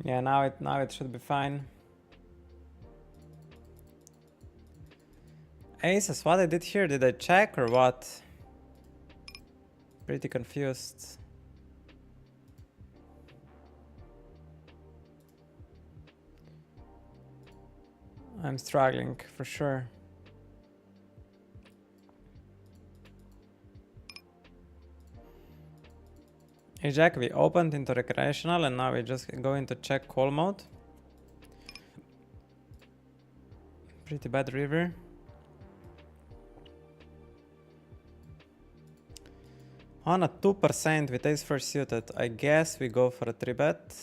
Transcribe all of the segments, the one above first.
Yeah, now it should be fine. Aces, what I did here? Did I check or what? Pretty confused. I'm struggling for sure. Ajax, we opened into recreational and now we just go into check call mode. Pretty bad river. On a 2% with ace first suited, I guess we go for a 3-bet.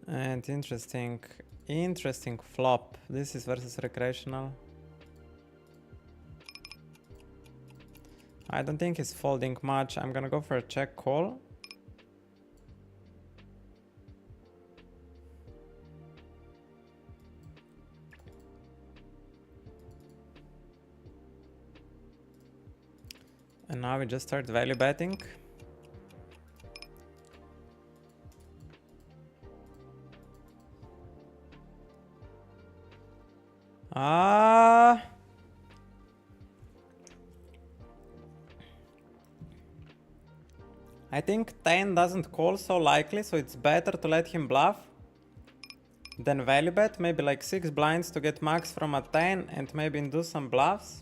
And interesting flop. This is versus recreational. I don't think he's folding much. I'm gonna go for a check call. And now we just start value betting. I think 10 doesn't call so likely, so it's better to let him bluff than value bet. Maybe like 6 blinds to get max from a 10 and maybe do some bluffs.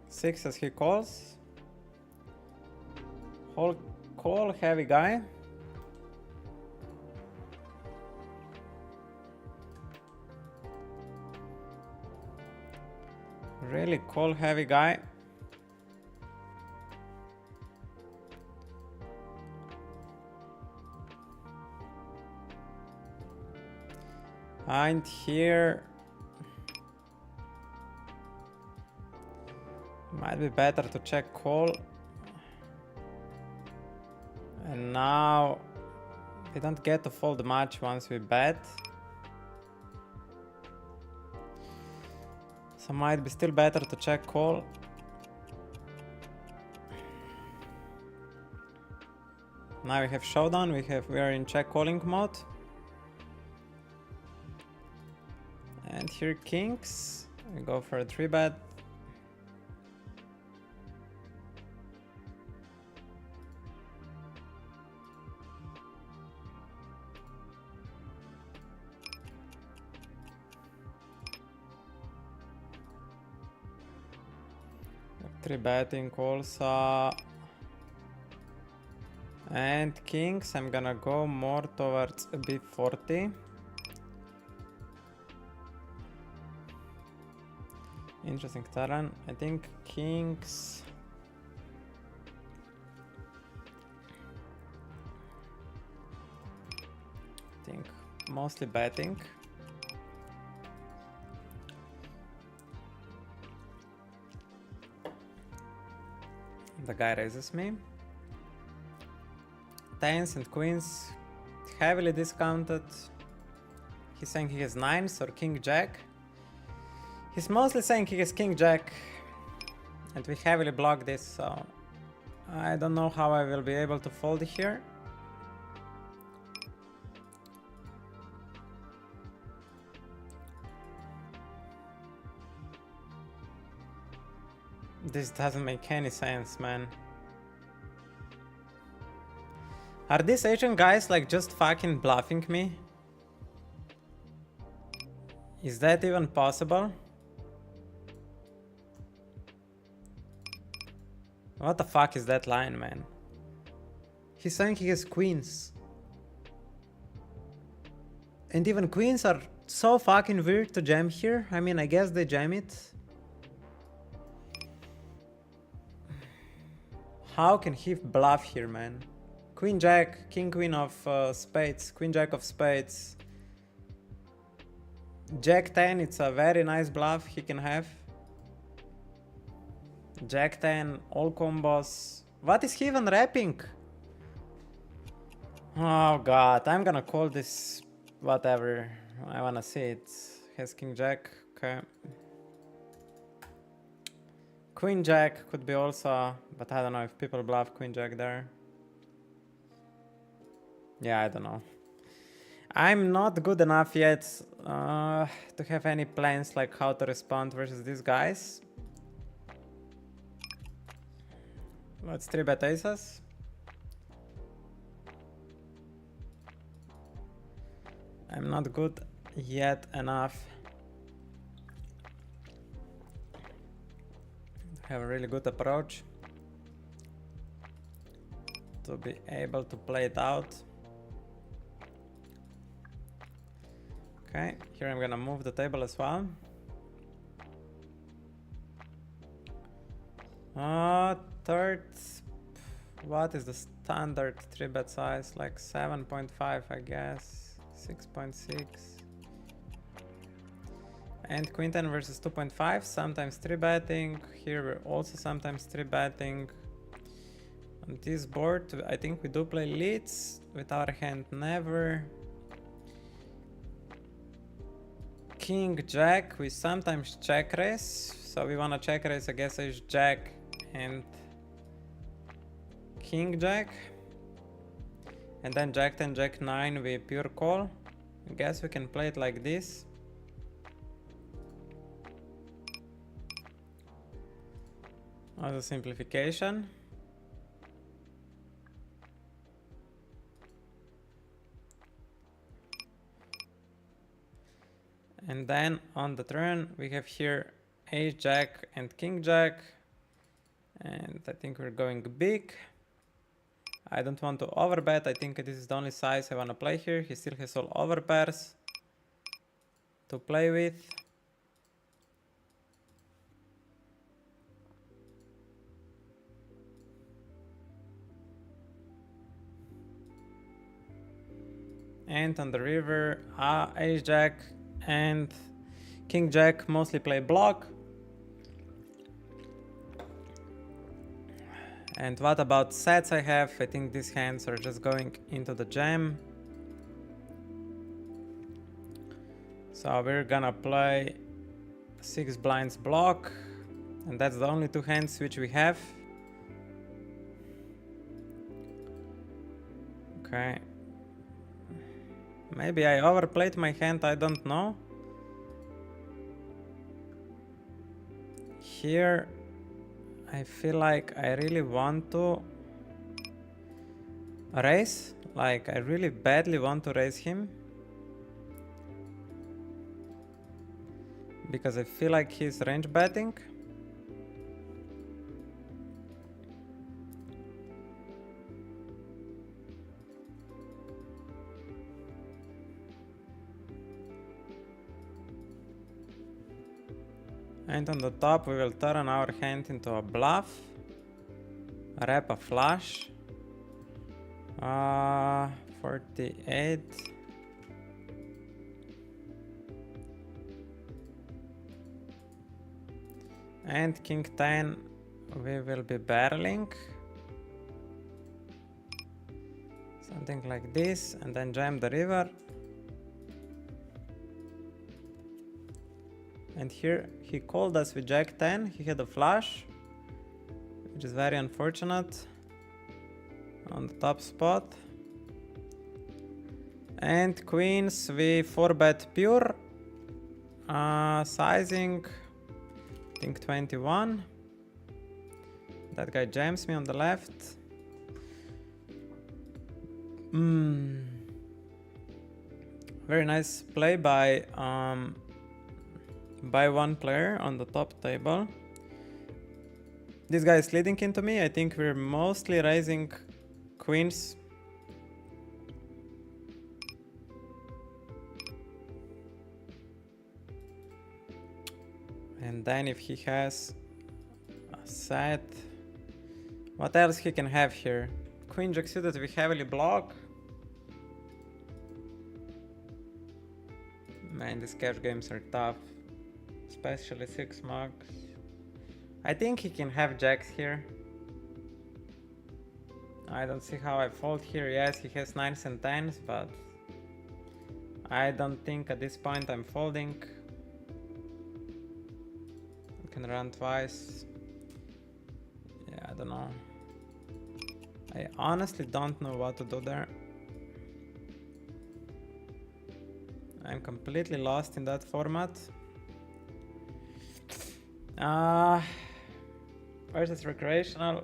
Six as he calls. Whole call heavy guy. Really call heavy guy. And here might be better to check call. And now we don't get to fold much once we bet. So might be still better to check call. Now we have showdown, we are in check calling mode. And here kings, we go for a 3-bet. Three-betting also. And kings, I'm gonna go more towards a B40. Interesting turn. I think kings. I think mostly betting. The guy raises me. Tens and queens heavily discounted. He's saying he has nines or king jack. He's mostly saying he has king jack, and we heavily block this, so I don't know how I will be able to fold here. This doesn't make any sense, man. Are these Asian guys like just fucking bluffing me? Is that even possible? What the fuck is that line, man? He's saying he has queens. And even queens are so fucking weird to jam here. I mean, I guess they jam it. How can he bluff here, man? Queen jack, king queen of spades, queen jack of spades. Jack 10, it's a very nice bluff he can have. Jack 10, all combos. What is he even wrapping? Oh god, I'm gonna call this whatever. I wanna see it. Has king jack, okay. Queen jack could be also, but I don't know if people bluff queen jack there. Yeah, I don't know. I'm not good enough yet to have any plans like how to respond versus these guys. Let's 3-bet aces. I'm not good yet enough to have a really good approach to be able to play it out. Okay, here I'm gonna move the table as well. Third, what is the standard 3-bet size? Like 7.5, I guess, 6.6. And queen 10 versus 2.5, sometimes 3-betting. Here we're also sometimes 3-betting. On this board, I think we do play leads. With our hand, never. King jack, we sometimes check raise. So we wanna check raise against ace jack and king jack. And then jack 10, jack 9, we pure call. I guess we can play it like this. As a simplification. And then on the turn we have here ace jack and king jack, and I think we're going big. I don't want to overbet. I think this is the only size I want to play here. He still has all overpairs to play with. And on the river, ace jack and king jack mostly play block. And what about sets I have? I think these hands are just going into the jam. So we're gonna play 6 blinds block, and that's the only 2 hands which we have. Okay. Maybe I overplayed my hand, I don't know. Here I feel like I really want to raise, like I really badly want to raise him. Because I feel like he's range betting. And on the top we will turn our hand into a bluff, wrap a flush, 48, and king 10 we will be barreling, something like this, and then jam the river. And here he called us with jack 10, he had a flush, which is very unfortunate on the top spot. And queens, we 4-bet pure, sizing, I think 21. That guy jams me on the left. Very nice play by one player on the top table. This guy is leading into me. I think we're mostly raising queens. And then if he has a set, what else he can have here? Queen jack suited we heavily block. Man, these cash games are tough. Especially 6 mugs. I think he can have jacks here. I don't see how I fold here. Yes, he has 9s and 10s, but I don't think at this point I'm folding. I can run twice. Yeah, I don't know. I honestly don't know what to do there. I'm completely lost in that format. Versus recreational.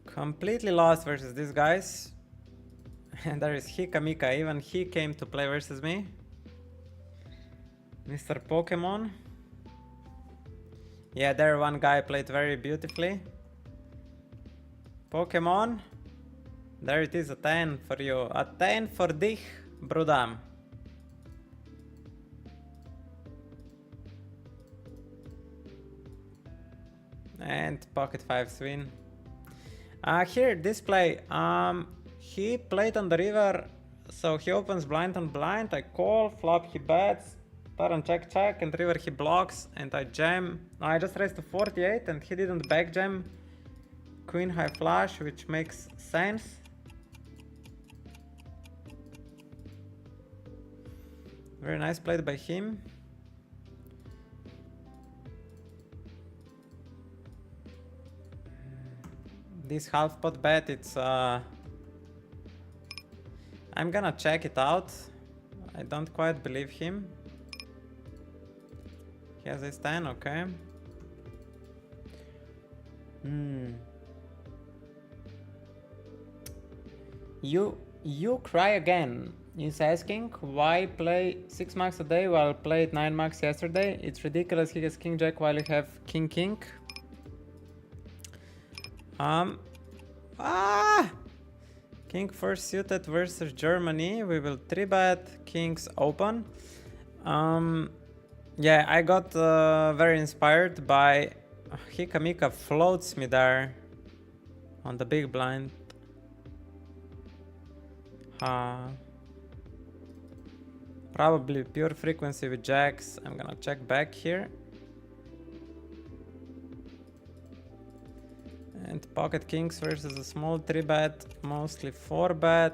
Completely lost versus these guys. And there is Hikamika. Even he came to play versus me. Mr. Pokemon. Yeah, there one guy played very beautifully. Pokemon. There it is, a 10 for you. A 10 for dich, Brudam. And pocket 5s win. Here, this play. He played on the river, so he opens blind on blind. I call, flop he bets, turn check check, and river he blocks, and I jam. I just raised to 48, and he didn't back jam. Queen high flush, which makes sense. Very nice played by him. This half pot bet, it's I'm gonna check it out. I don't quite believe him. He has his 10, okay. You cry again. He's asking why play 6 max a day while played 9 max yesterday. It's ridiculous. He has king jack while you have king king. King 4 suited versus Germany. We will 3-bet kings open. Yeah, I got very inspired by Hikamika floats me there on the big blind. Probably pure frequency with jacks. I'm gonna check back here. And pocket kings versus a small 3-bet, mostly 4-bet.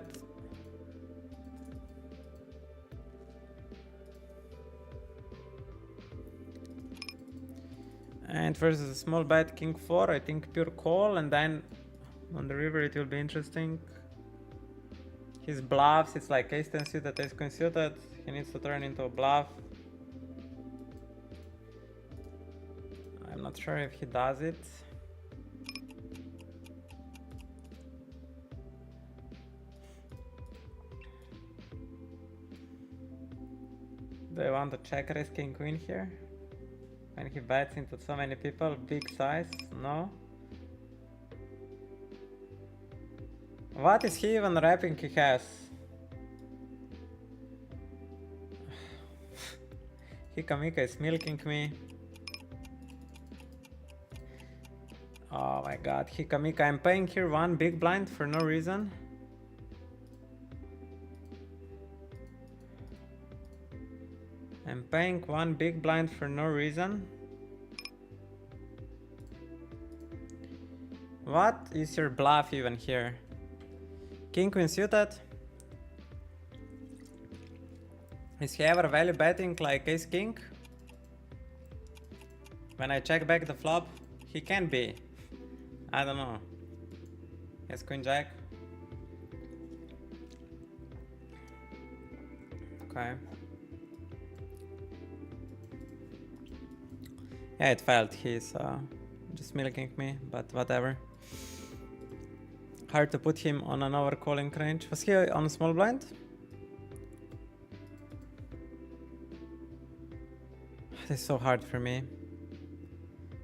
And versus a small bet, king 4, I think pure call, and then on the river it will be interesting. His bluffs, it's like ace 10 suited, ace queen suited. He needs to turn into a bluff. I'm not sure if he does it. Do I want to check raise king queen here? When he bets into so many people, big size? No. What is he even rapping he has? Hikamika is milking me. Oh my god, Hikamika, I'm paying here one big blind for no reason. I'm paying one big blind for no reason. What is your bluff even here? King queen suited? Is he ever value betting like ace king? When I check back the flop, he can be. I don't know. Yes, queen jack. Okay. Yeah, it failed. He's just milking me, but whatever. Hard to put him on an overcalling range. Was he on a small blind? This is so hard for me.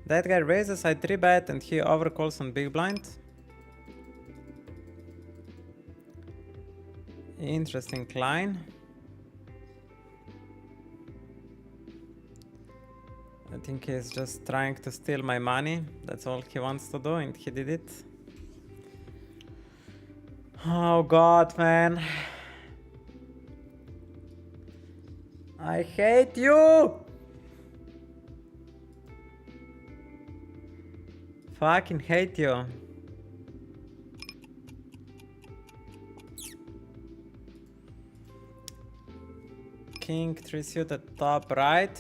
That guy raises, I 3-bet, and he overcalls on big blind. Interesting line. I think he's just trying to steal my money. That's all he wants to do, and he did it. Oh god, man. I hate you! fucking hate you. King 3 suited top right.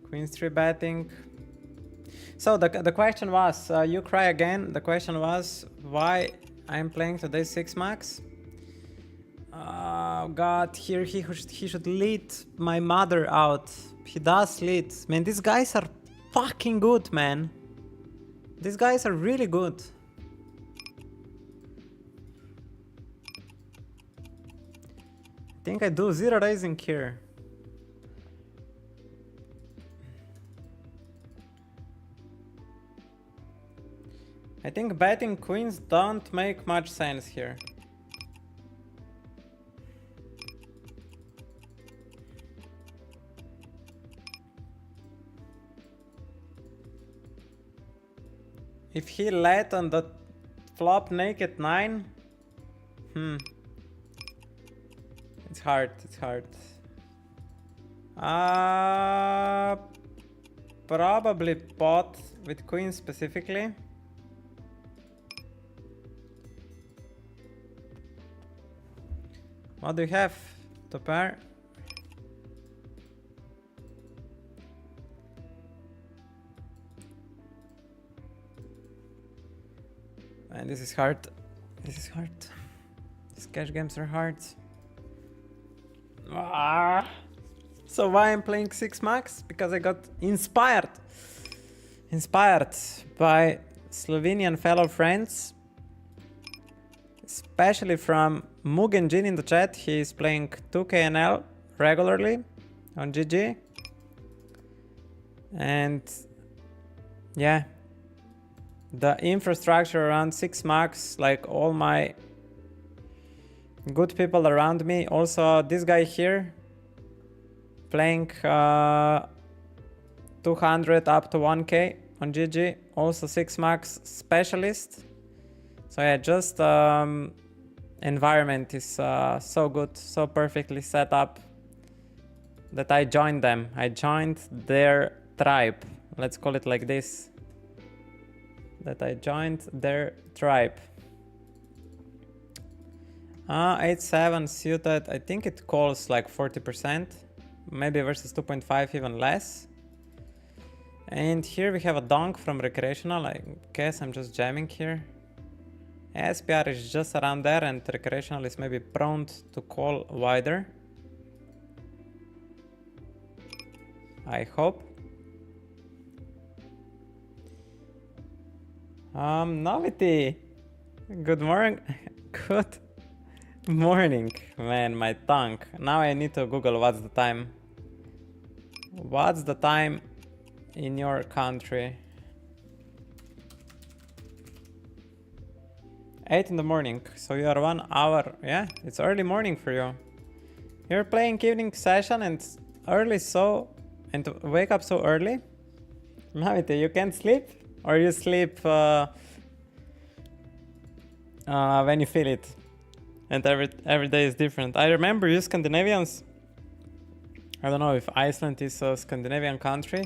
Queen 3 betting. So the question was, you cry again. The question was why I'm playing today 6 max. God, here he should lead my mother out. He does lead. Man, these guys are fucking good, man. These guys are really good. I think I do 0 raising here. I think betting queens don't make much sense here. If he led on the flop naked 9, it's hard, it's hard. Probably pot with queen specifically. What do you have to pair? And this is hard. This is hard. These cash games are hard. So why I'm playing 6 max? Because I got inspired. Inspired by Slovenian fellow friends. Especially from Mugenjin in the chat. He is playing 2KNL regularly on GG. And yeah, the infrastructure around 6 max, like all my good people around me. Also this guy here playing 200 up to 1k on GG, also 6 max specialist. So yeah, just environment is so good, so perfectly set up that I joined them. I joined their tribe. Let's call it like this. That I joined their tribe. 8-7 suited. I think it calls like 40%. Maybe versus 2.5 even less. And here we have a donk from recreational. I guess I'm just jamming here. SPR is just around there and recreational is maybe prone to call wider. I hope. Novity. Good morning. Good morning. Man, my tongue. Now I need to Google what's the time. What's the time in your country? 8 in the morning, so you are 1 hour. Yeah, it's early morning for you. You're playing evening session and early, so and to wake up so early. Navite, you can't sleep, or you sleep when you feel it, and every day is different. I remember you Scandinavians. I don't know if Iceland is a Scandinavian country.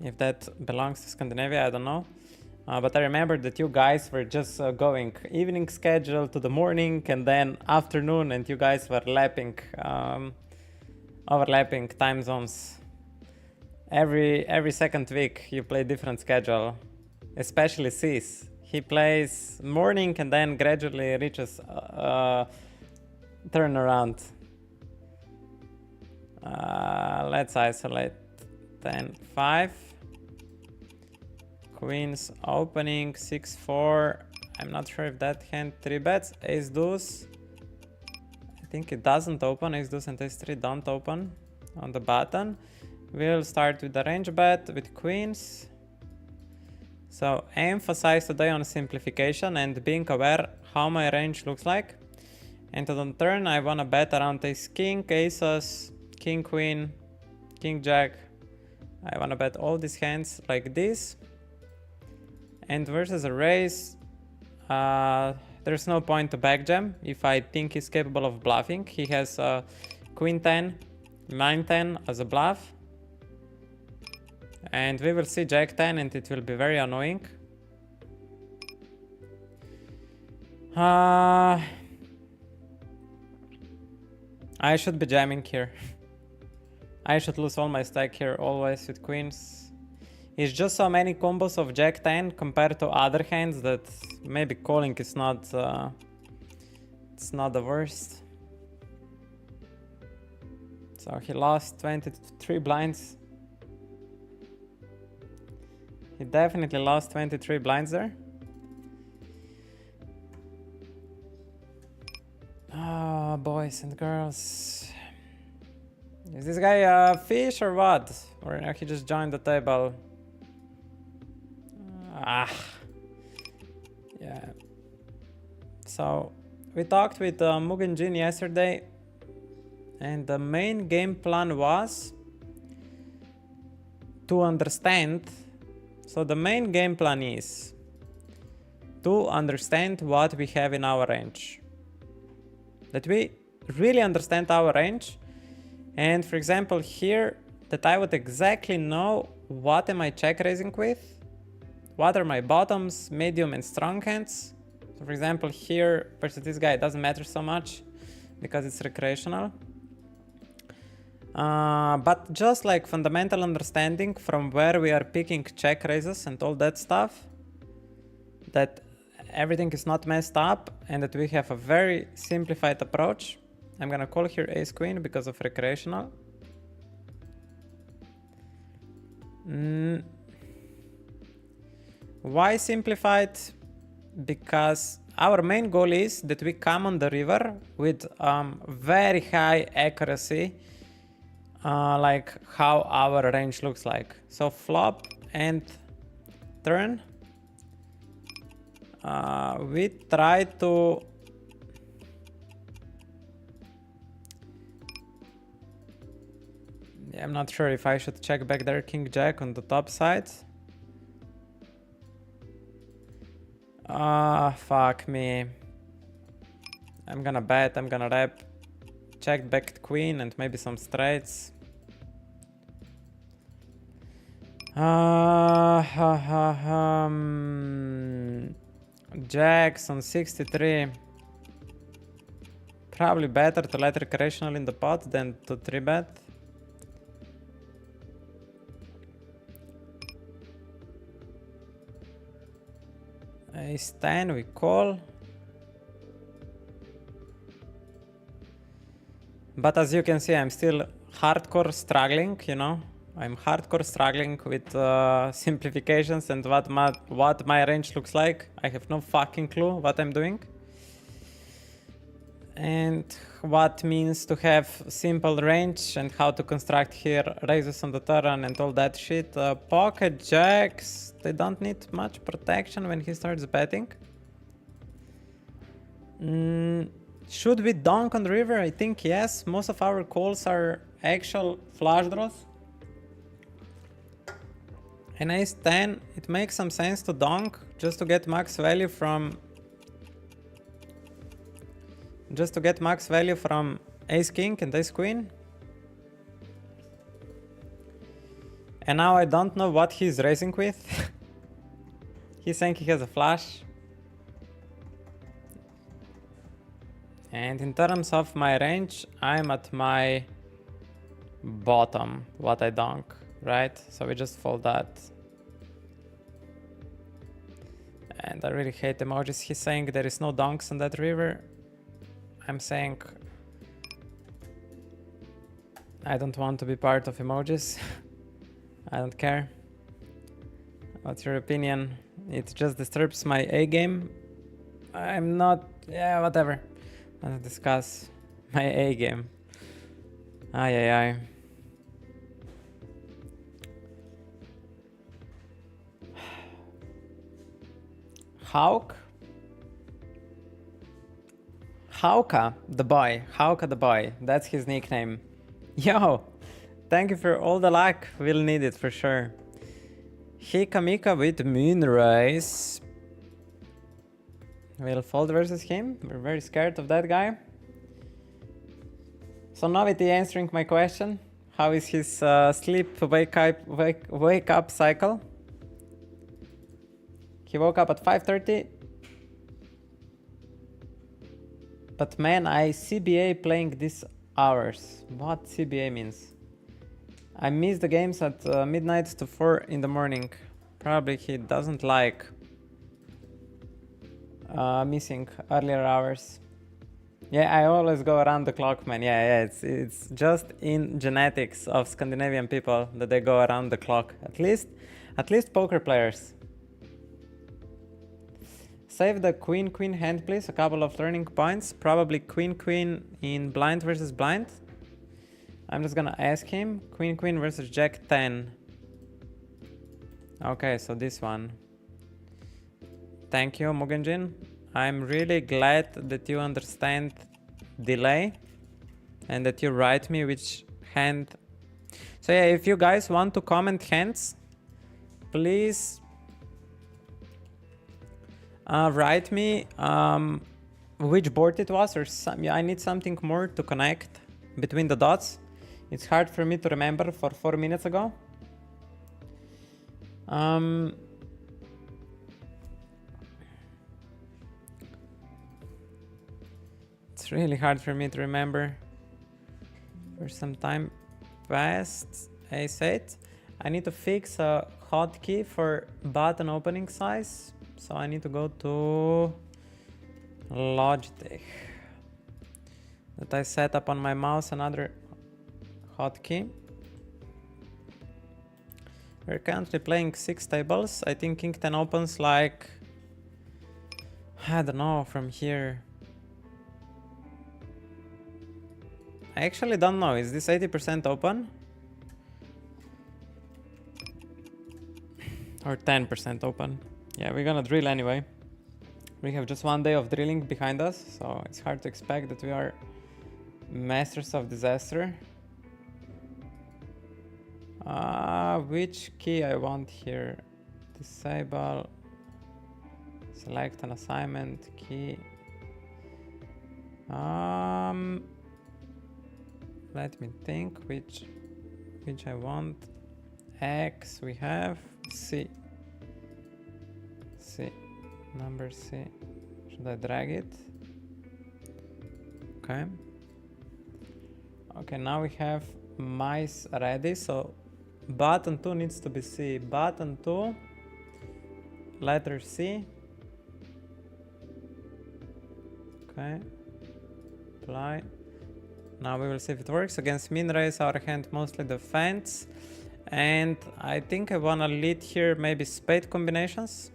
If that belongs to Scandinavia, I don't know. But I remember that you guys were just going evening schedule to the morning and then afternoon, and you guys were overlapping time zones. Every second week you play different schedule, especially Cis. He plays morning and then gradually reaches turnaround. Let's isolate 10-5. Queens opening 6-4. I'm not sure if that hand 3 bets. Ace deuce. I think it doesn't open. Ace deuce and ace 3 don't open on the button. We'll start with the range bet with queens. So emphasize today on simplification and being aware how my range looks like. And on the turn I wanna bet around ace king, aces, king queen, king jack. I wanna bet all these hands like this. And versus a raise, there's no point to backjam if I think he's capable of bluffing. He has queen 10, 9-10 as a bluff. And we will see Jack 10 and it will be very annoying. I should be jamming here. I should lose all my stack here always with queens. It's just so many combos of Jack 10 compared to other hands that maybe calling is not it's not the worst. So he lost 23 blinds. He definitely lost 23 blinds there. Oh, boys and girls. Is this guy a fish or what? Or he just joined the table? Yeah. So, we talked with Mugen Jin yesterday. And the main game plan was to understand. So the main game plan is to understand what we have in our range. That we really understand our range. And for example here, that I would exactly know what am I check raising with, what are my bottoms, medium and strong hands. So for example here versus this guy, it doesn't matter so much because it's recreational. But just like fundamental understanding from where we are picking check raises and all that stuff, that everything is not messed up and that we have a very simplified approach. I'm gonna call here ace queen because of recreational. Why simplified? Because our main goal is that we come on the river with very high accuracy, like how our range looks like. So flop and turn, we try to I'm not sure if I should check back there king jack on the top side. Fuck me. I'm gonna bet, I'm gonna rep. Check back queen and maybe some straights. Jacks on 63. Probably better to let recreational in the pot than to 3-bet. Ace 10, we call. But as you can see, I'm still hardcore struggling, you know. I'm hardcore struggling with simplifications and what my range looks like. I have no fucking clue what I'm doing. And what means to have simple range and how to construct here raises on the turn and all that shit. Pocket jacks, they don't need much protection when he starts betting. Should we donk on the river? I think yes. Most of our calls are actual flush draws. And ace 10, it makes some sense to donk just to get max value from ace king and ace queen. And now I don't know what he's raising with. He's saying he has a flush. And in terms of my range, I'm at my bottom, what I donk, right? So we just fold that. And I really hate emojis. He's saying there is no donks on that river. I'm saying I don't want to be part of emojis. I don't care. What's your opinion? It just disturbs my A game. I'm not, yeah, whatever. I don't discuss my A game. Ay. Hauka the boy, that's his nickname. Yo, thank you for all the luck, we'll need it for sure. Hikamika with Moonrise. We'll fold versus him, we're very scared of that guy. So Novity answering my question. How is his sleep wake up cycle? He woke up at 5:30. But man, I CBA playing these hours. What CBA means? I miss the games at midnight to 4 in the morning. Probably he doesn't like missing earlier hours. Yeah, I always go around the clock, man. Yeah, it's just in genetics of Scandinavian people that they go around the clock. At least poker players. Save the queen hand, please. A couple of learning points. Probably queen in blind versus blind. I'm just gonna ask him. Queen versus jack 10. Okay, so this one. Thank you, Mugenjin. I'm really glad that you understand delay and that you write me which hand. So yeah, if you guys want to comment hands, please write me which board it was, or yeah, I need something more to connect between the dots. It's hard for me to remember for 4 minutes ago. It's really hard for me to remember. For some time past, Ace8. I need to fix a hotkey for button opening size. So I need to go to Logitech. That I set up on my mouse another hotkey. We're currently playing 6 tables. I think King 10 opens like, I don't know, from here. I actually don't know. Is this 80% open? Or 10% open? Yeah, we're gonna drill anyway. We have just 1 day of drilling behind us, so it's hard to expect that we are masters of disaster. Which key I want here? Disable. Select an assignment key. Let me think which I want. X we have. C. Number C. Should I drag it? Okay. Okay, now we have mice ready. So button 2 needs to be C. Button 2, letter C. Okay. Apply. Now we will see if it works. Against min raise, our hand mostly defends. And I think I wanna lead here maybe spade combinations.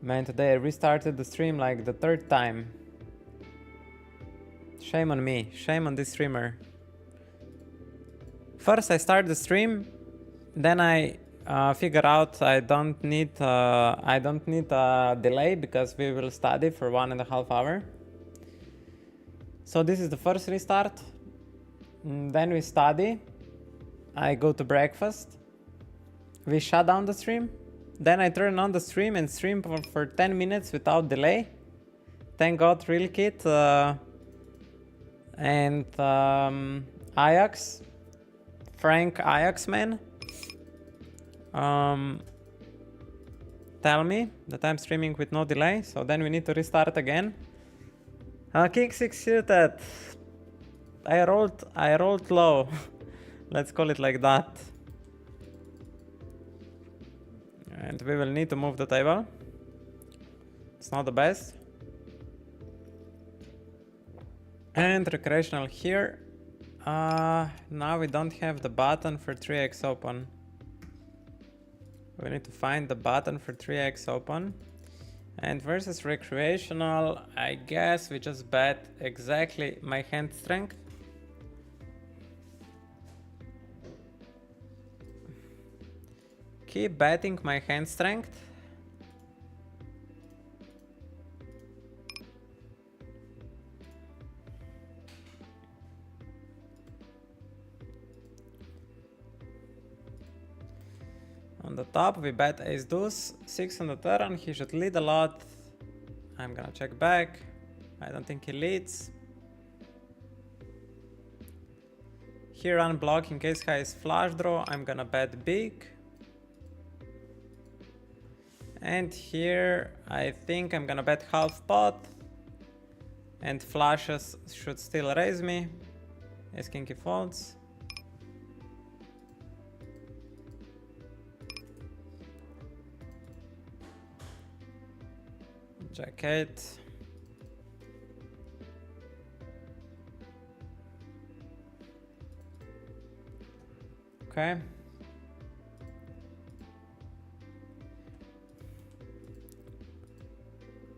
Man, today I restarted the stream like the 3rd time. Shame on me, shame on this streamer. First I start the stream, then I figure out I don't need a delay because we will study for 1.5 hours. So this is the first restart. Then we study. I go to breakfast. We shut down the stream. Then I turn on the stream and stream for 10 minutes without delay. Thank God, Real Kit and Ajax, Frank Ajax man, tell me that I'm streaming with no delay. So then we need to restart again. King 6 suited. I rolled low. Let's call it like that. And we will need to move the table. It's not the best. And recreational here. Now we don't have the button for 3x open. We need to find the button for 3x open. And versus recreational, I guess we just bet exactly my hand strength. Keep betting my hand strength. On the top we bet ace deuce, 6 on the turn. He should lead a lot. I'm gonna check back. I don't think he leads. Here unblock in case high is flush draw. I'm gonna bet big. And here I think I'm gonna bet half pot. And flushes should still raise me. Ace king he folds. Jack 8. Okay.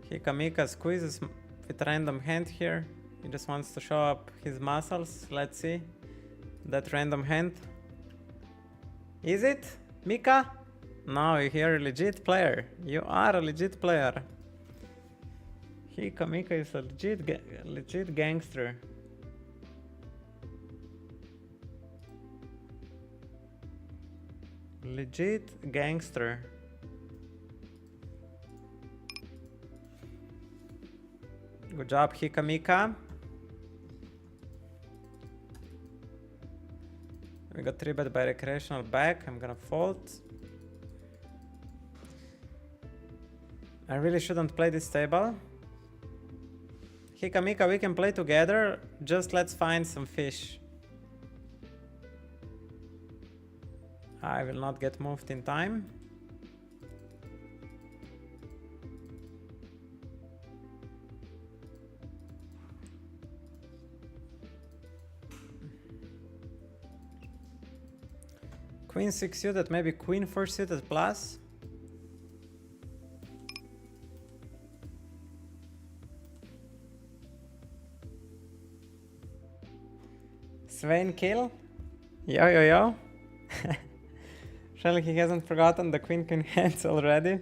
Hikamika squeezes with random hand here. He just wants to show up his muscles. Let's see. That random hand. Is it? Mika? No, you're a legit player. You are a legit player. Hikamika is a legit gangster. Legit gangster. Good job, Hikamika. We got 3-bet by recreational back. I'm gonna fold. I really shouldn't play this table. Hikamika, we can play together. Just let's find some fish. I will not get moved in time. Queen 6 suited, maybe queen 4 suited plus. Swain kill. Yo yo yo. Surely he hasn't forgotten the queen hands already.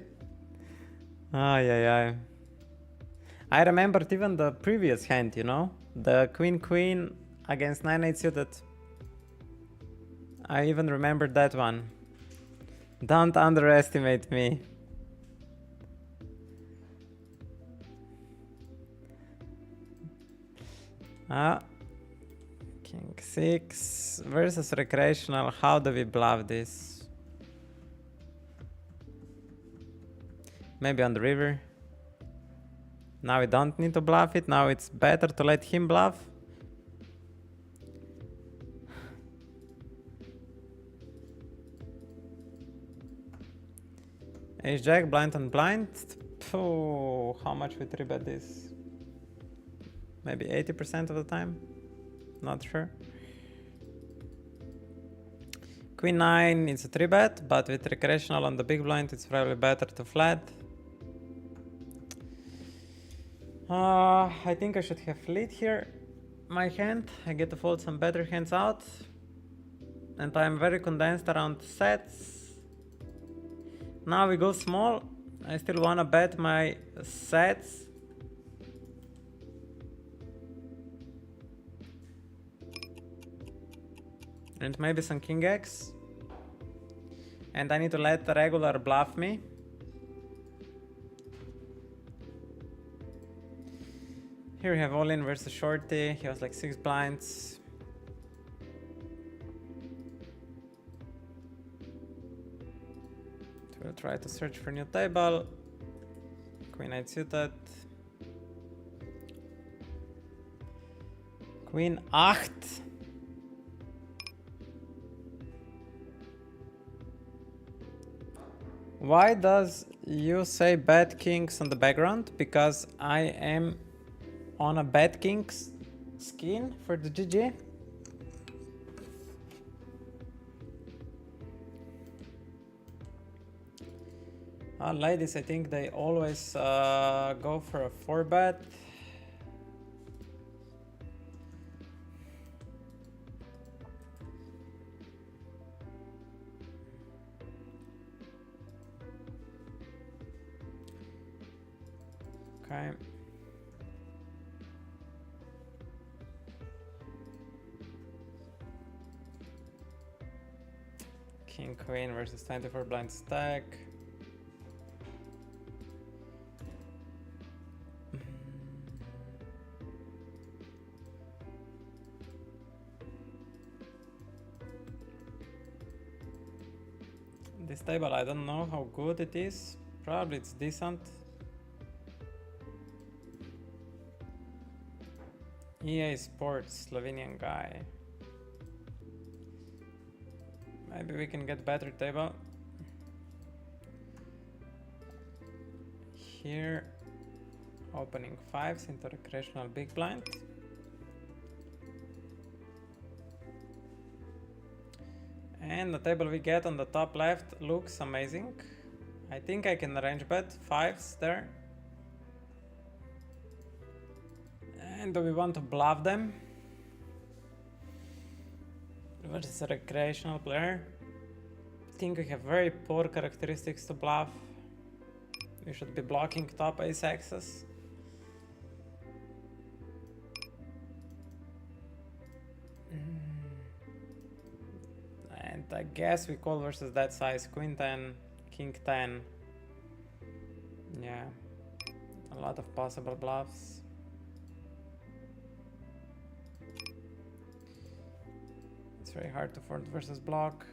Oh yeah. I remembered even the previous hand, you know? The queen against 9-8 suited. I even remembered that one. Don't underestimate me. King 6 versus recreational. How do we bluff this? Maybe on the river. Now we don't need to bluff it. Now it's better to let him bluff. Ace Jack, blind on blind. Oh, how much we 3-bet this? Maybe 80% of the time. Not sure. Queen 9 is a 3-bet, but with recreational on the big blind, it's probably better to flat. I think I should have lead here. My hand, I get to fold some better hands out. And I'm very condensed around sets. Now we go small. I still wanna bet my sets. And maybe some king X. And I need to let the regular bluff me. Here we have all in versus shorty. He was like 6 blinds. We'll try to search for new table. Queen 8 suited. Queen 8. Why does you say bad kings on the background? Because I am on a bad king's skin for the GG. Ladies, I think they always go for a 4-bet. Okay. King Queen versus 24 blind stack. This table, I don't know how good it is. Probably it's decent. EA Sports, Slovenian guy. Maybe we can get better table. Here, opening 5s into recreational big blind. And the table we get on the top left looks amazing. I think I can range bet 5s there. And do we want to bluff them? Versus a recreational player. I think we have very poor characteristics to bluff. We should be blocking top ace axis. And I guess we call versus that size. Queen 10, king 10. Yeah, a lot of possible bluffs. It's very hard to fold versus block.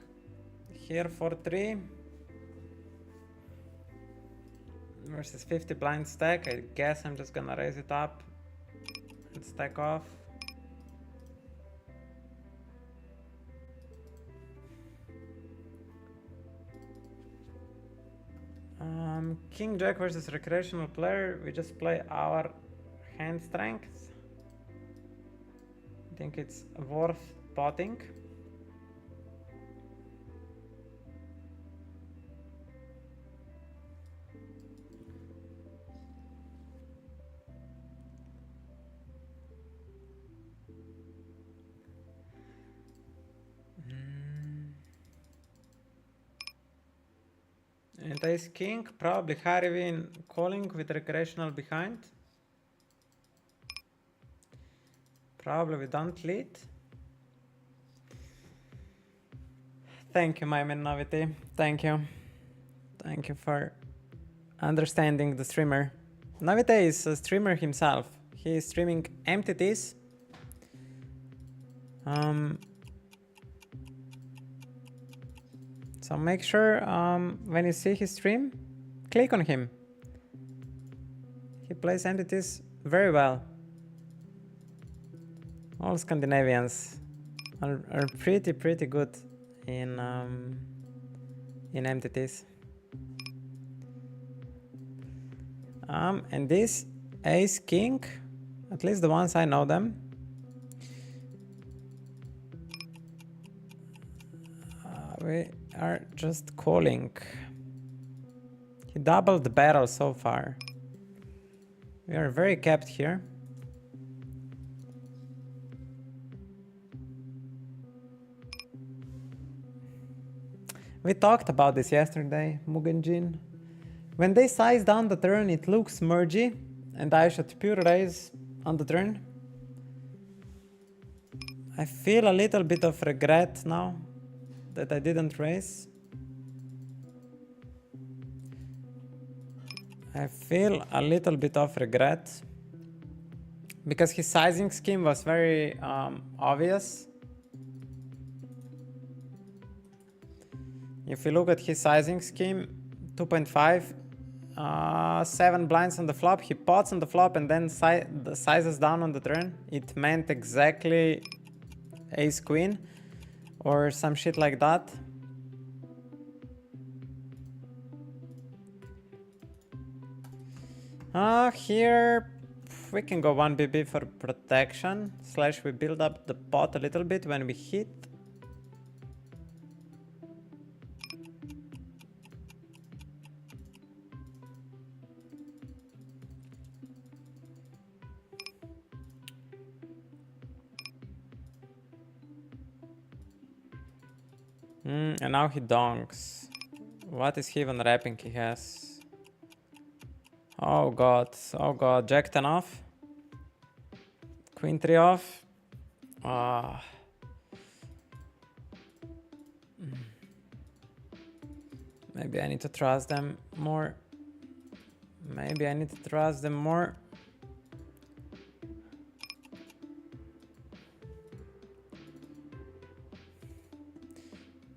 Here 4-3 versus 50 blind stack. I guess I'm just gonna raise it up and stack off. King Jack versus recreational player. We just play our hand strength. I think it's worth potting. And ace king, probably high win calling with recreational behind. Probably we don't lead. Thank you, my man Novity. Thank you. Thank you for understanding the streamer. Novity is a streamer himself. He is streaming MTTs. So make sure when you see his stream, click on him. He plays entities very well. All Scandinavians are pretty good in entities. And this ace king, at least the ones I know them, we are just calling. He doubled the barrel so far. We are very capped here. We talked about this yesterday, Mugenjin. When they size down the turn, it looks mergy, and I should pure raise on the turn. I feel a little bit of regret now that I didn't raise. I feel a little bit of regret because his sizing scheme was very obvious. If you look at his sizing scheme, 2.5, 7 blinds on the flop, he pots on the flop and then sizes down on the turn. It meant exactly ace queen or some shit like that. Here we can go 1 BB for protection, / we build up the pot a little bit when we hit. And now he donks. What is he even wrapping he has? Oh god, Jack 10 off. Queen 3 off. Maybe I need to trust them more. Maybe I need to trust them more.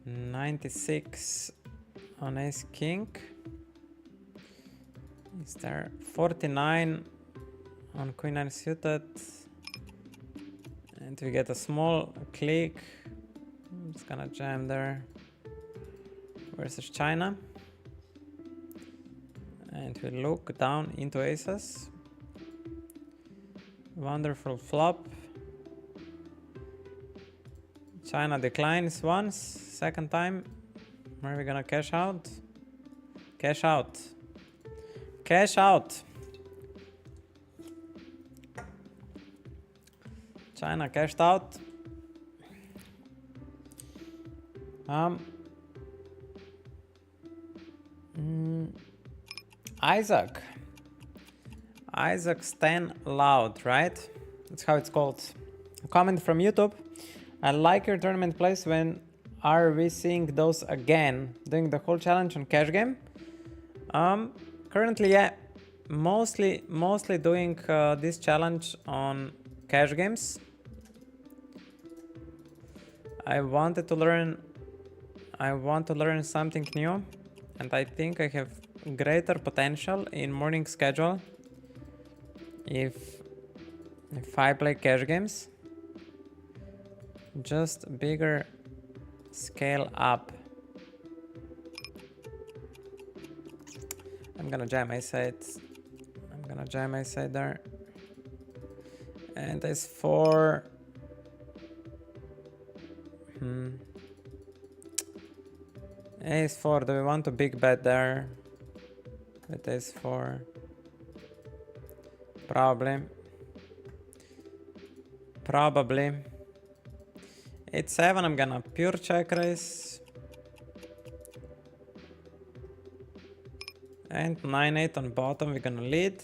$96. on ace king. Is there 49 on queen 9 suited? And we get a small click. I'm just gonna jam there versus China. And we look down into aces. Wonderful flop. China declines once, second time. Are we gonna cash out? Cash out. Cash out. China cashed out. Isaac. Isaac's 10 loud, right? That's how it's called. A comment from YouTube. I like your tournament plays. When are we seeing those again? Doing the whole challenge on Cash Game? Currently, yeah. Mostly doing this challenge on Cash Games. I want to learn something new, and I think I have greater potential in morning schedule if I play Cash Games. Just bigger scale up. I'm gonna jam my side. There. And ace 4. Ace 4. Do we want to big bet there? With ace 4. Probably. 8-7, I'm gonna pure check raise. And 9-8 on bottom, we're gonna lead.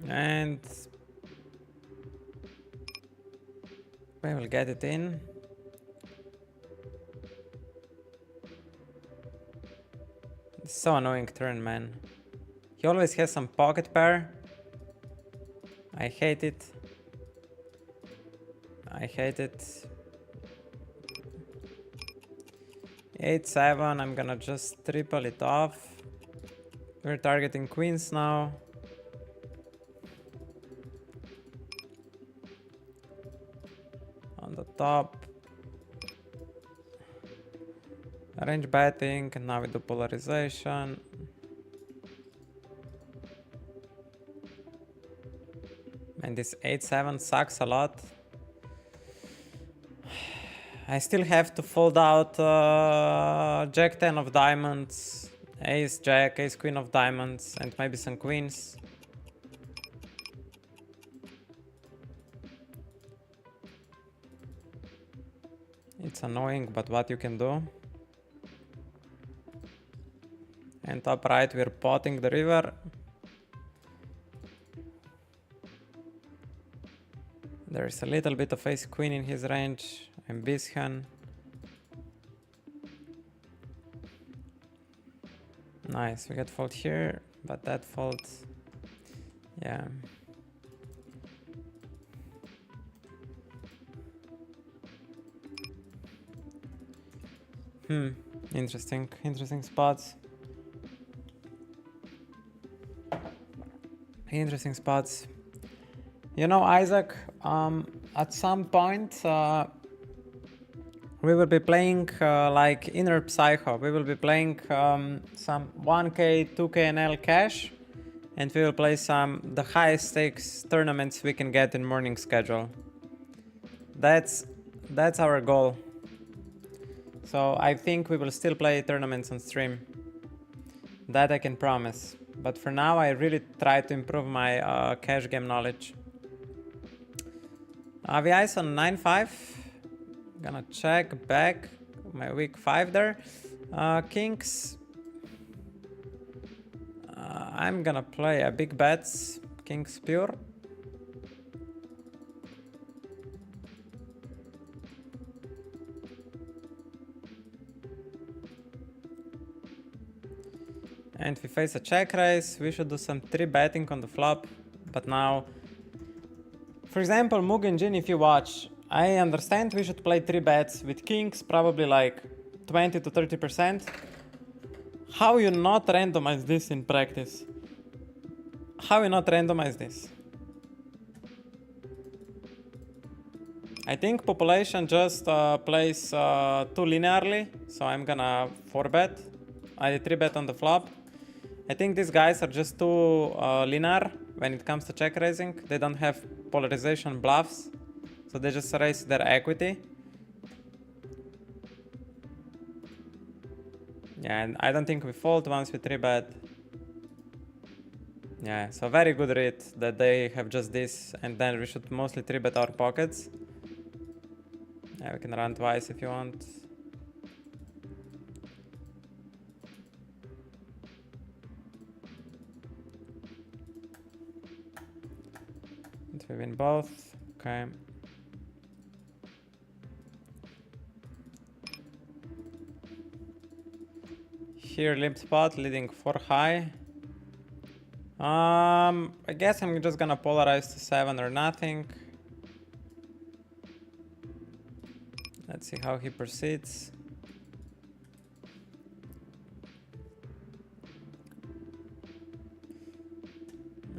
And we will get it in. It's so annoying turn, man. He always has some pocket pair. I hate it. 8-7, I'm gonna just triple it off. We're targeting queens now. On the top. Range betting, and now we do polarization. And this 8-7 sucks a lot. I still have to fold out Jack 10 of diamonds, Ace Jack, Ace Queen of diamonds, and maybe some queens. It's annoying, but what you can do. And top right, we're potting the river. There's a little bit of ace queen in his range. Ambition. Nice, we got fold here, but that fold, yeah. Interesting spots. You know, Isaac, at some point, we will be playing like Inner Psycho. We will be playing some 1K, 2K NL cash, and we will play the highest stakes tournaments we can get in morning schedule. That's our goal. So I think we will still play tournaments on stream. That I can promise. But for now, I really try to improve my cash game knowledge. We ice on 9-5. Gonna check back my weak 5 there. Kings. I'm gonna play a big bets. Kings pure. And we face a check raise. We should do some 3-betting on the flop. But now, for example, Mugen Jin, if you watch, I understand we should play 3 bets with kings, probably like 20 to 30%. How you not randomize this in practice? How you not randomize this? I think population just plays too linearly, so I'm gonna 4-bet. I 3-bet on the flop. I think these guys are just too linear when it comes to check raising. They don't have polarization bluffs, so they just raise their equity. Yeah, and I don't think we fold once we 3-bet. Yeah, so very good read that they have just this, and then we should mostly 3-bet our pockets. Yeah, we can run twice if you want. And we win both. Okay. Here limp spot leading 4 high. I guess I'm just gonna polarize to 7 or nothing. Let's see how he proceeds.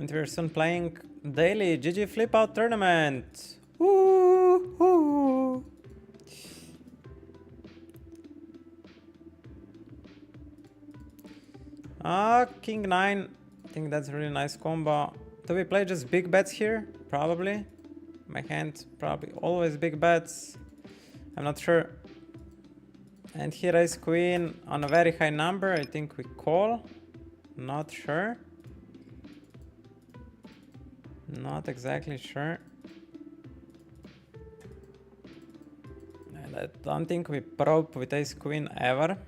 And we're soon playing daily GG flip out tournament. Woo-hoo. King 9. I think that's a really nice combo. Do we play just big bets here? Probably. My hand probably always big bets. I'm not sure. And he raised queen on a very high number. I think we call. Not sure. Not exactly sure. And I don't think we probe with ace queen ever.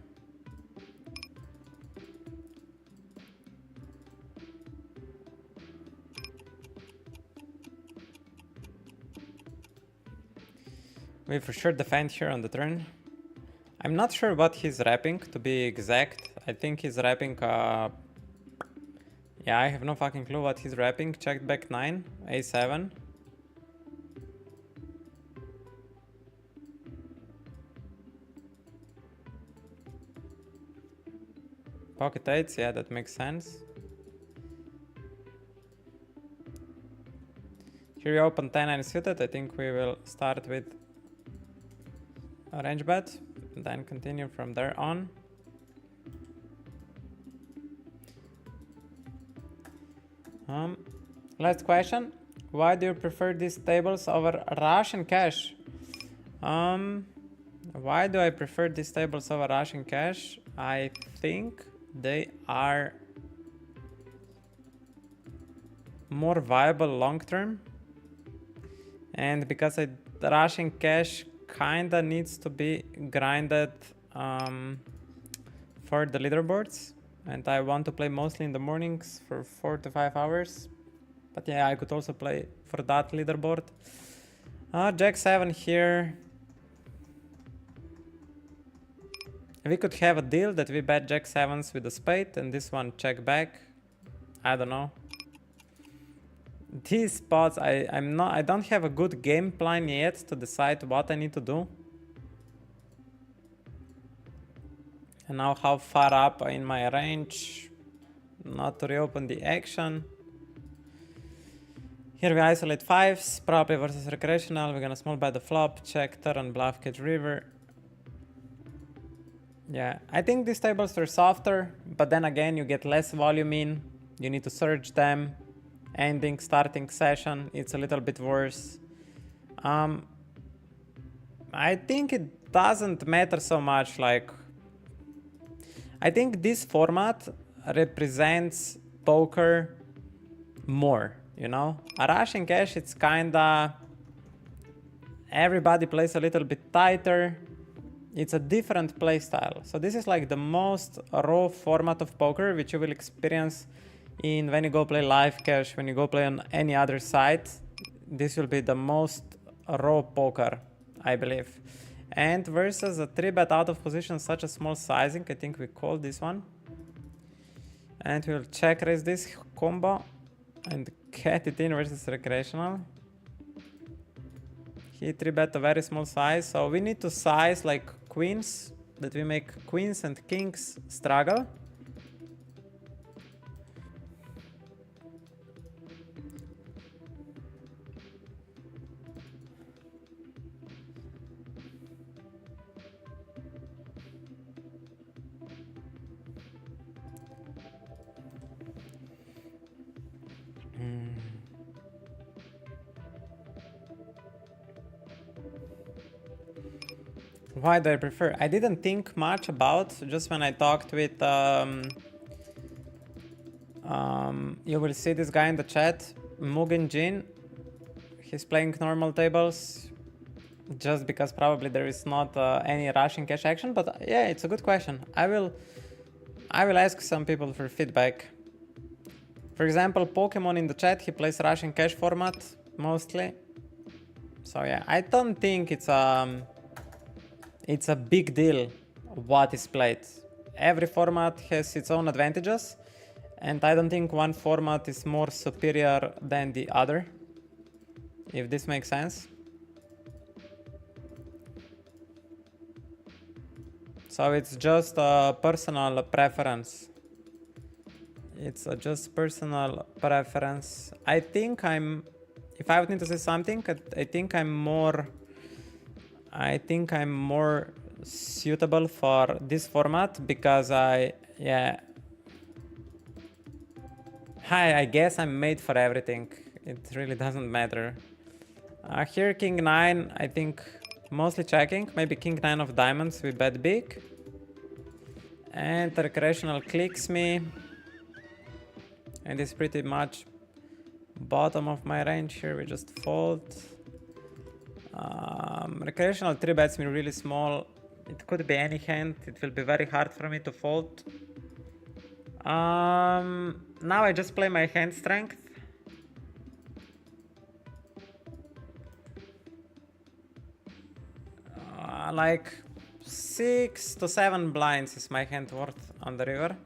We for sure defend here on the turn. I'm not sure what he's wrapping, to be exact. I think he's wrapping yeah, I have no fucking clue what he's wrapping. Checked back 9, a7. Pocket 8s, yeah, that makes sense. Here we open 10-9 suited. I think we will start with a range bet, and then continue from there on. Last question. Why do you prefer these tables over Russian cash? Why do I prefer these tables over Russian cash? I think they are more viable long term. And because Russian cash kinda needs to be grinded for the leaderboards, and I want to play mostly in the mornings for 4 to 5 hours. But yeah, I could also play for that leaderboard. Jack 7 here. We could have a deal that we bet Jack 7s with a spade and this one check back. I don't know. These spots, I don't have a good game plan yet to decide what I need to do. And now how far up in my range, not to reopen the action. Here we isolate 5s, probably versus recreational. We're gonna small bet the flop, check turn, bluff, catch river. Yeah, I think these tables were softer, but then again you get less volume in. You need to surge them. Ending, starting session, it's a little bit worse. I think it doesn't matter so much. Like, I think this format represents poker more, you know? A Russian cash, it's kinda, everybody plays a little bit tighter. It's a different play style. So this is like the most raw format of poker which you will experience in when you go play live cash, when you go play on any other site. This will be the most raw poker, I believe. And versus a 3-bet out of position, such a small sizing, I think we call this one. And we'll check raise this combo and get it in versus recreational. He 3-bet a very small size, so we need to size like queens, that we make queens and kings struggle. Why do I prefer? I didn't think much about, just when I talked with you will see this guy in the chat, Mugen Jin. He's playing normal tables just because probably there is not any Russian cash action, but yeah, it's a good question. I will ask some people for feedback. For example, Pokemon in the chat, he plays Russian cash format mostly. So yeah, I don't think it's a big deal what is played. Every format has its own advantages, and I don't think one format is more superior than the other, if this makes sense. So it's just a personal preference. It's just personal preference. I think if I would need to say something, I think I'm more suitable for this format because I guess I'm made for everything. It really doesn't matter. Here King 9, I think mostly checking. Maybe King 9 of diamonds, we bet big. And the recreational clicks me. And it's pretty much bottom of my range here, we just fold. Recreational 3 bets me really small. It could be any hand, it will be very hard for me to fold. Now I just play my hand strength. Like 6 to 7 blinds is my hand worth on the river.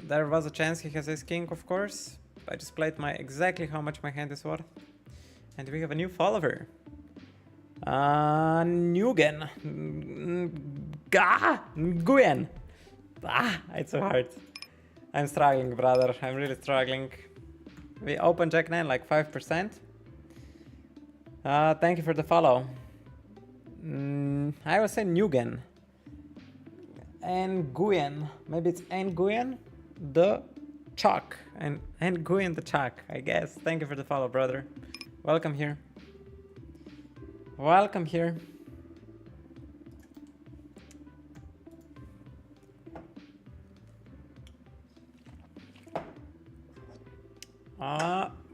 There was a chance he has ace king, of course. I just played exactly how much my hand is worth. And we have a new follower. Nguyen. Nguyen. It's so hard. I'm struggling, brother. I'm really struggling. We open Jack 9 like 5%. Thank you for the follow. I will say Nguyen. Nguyen. Maybe it's Nguyen the Chuck. And Nguyen the Chuck, I guess. Thank you for the follow, brother. Welcome here. Welcome here.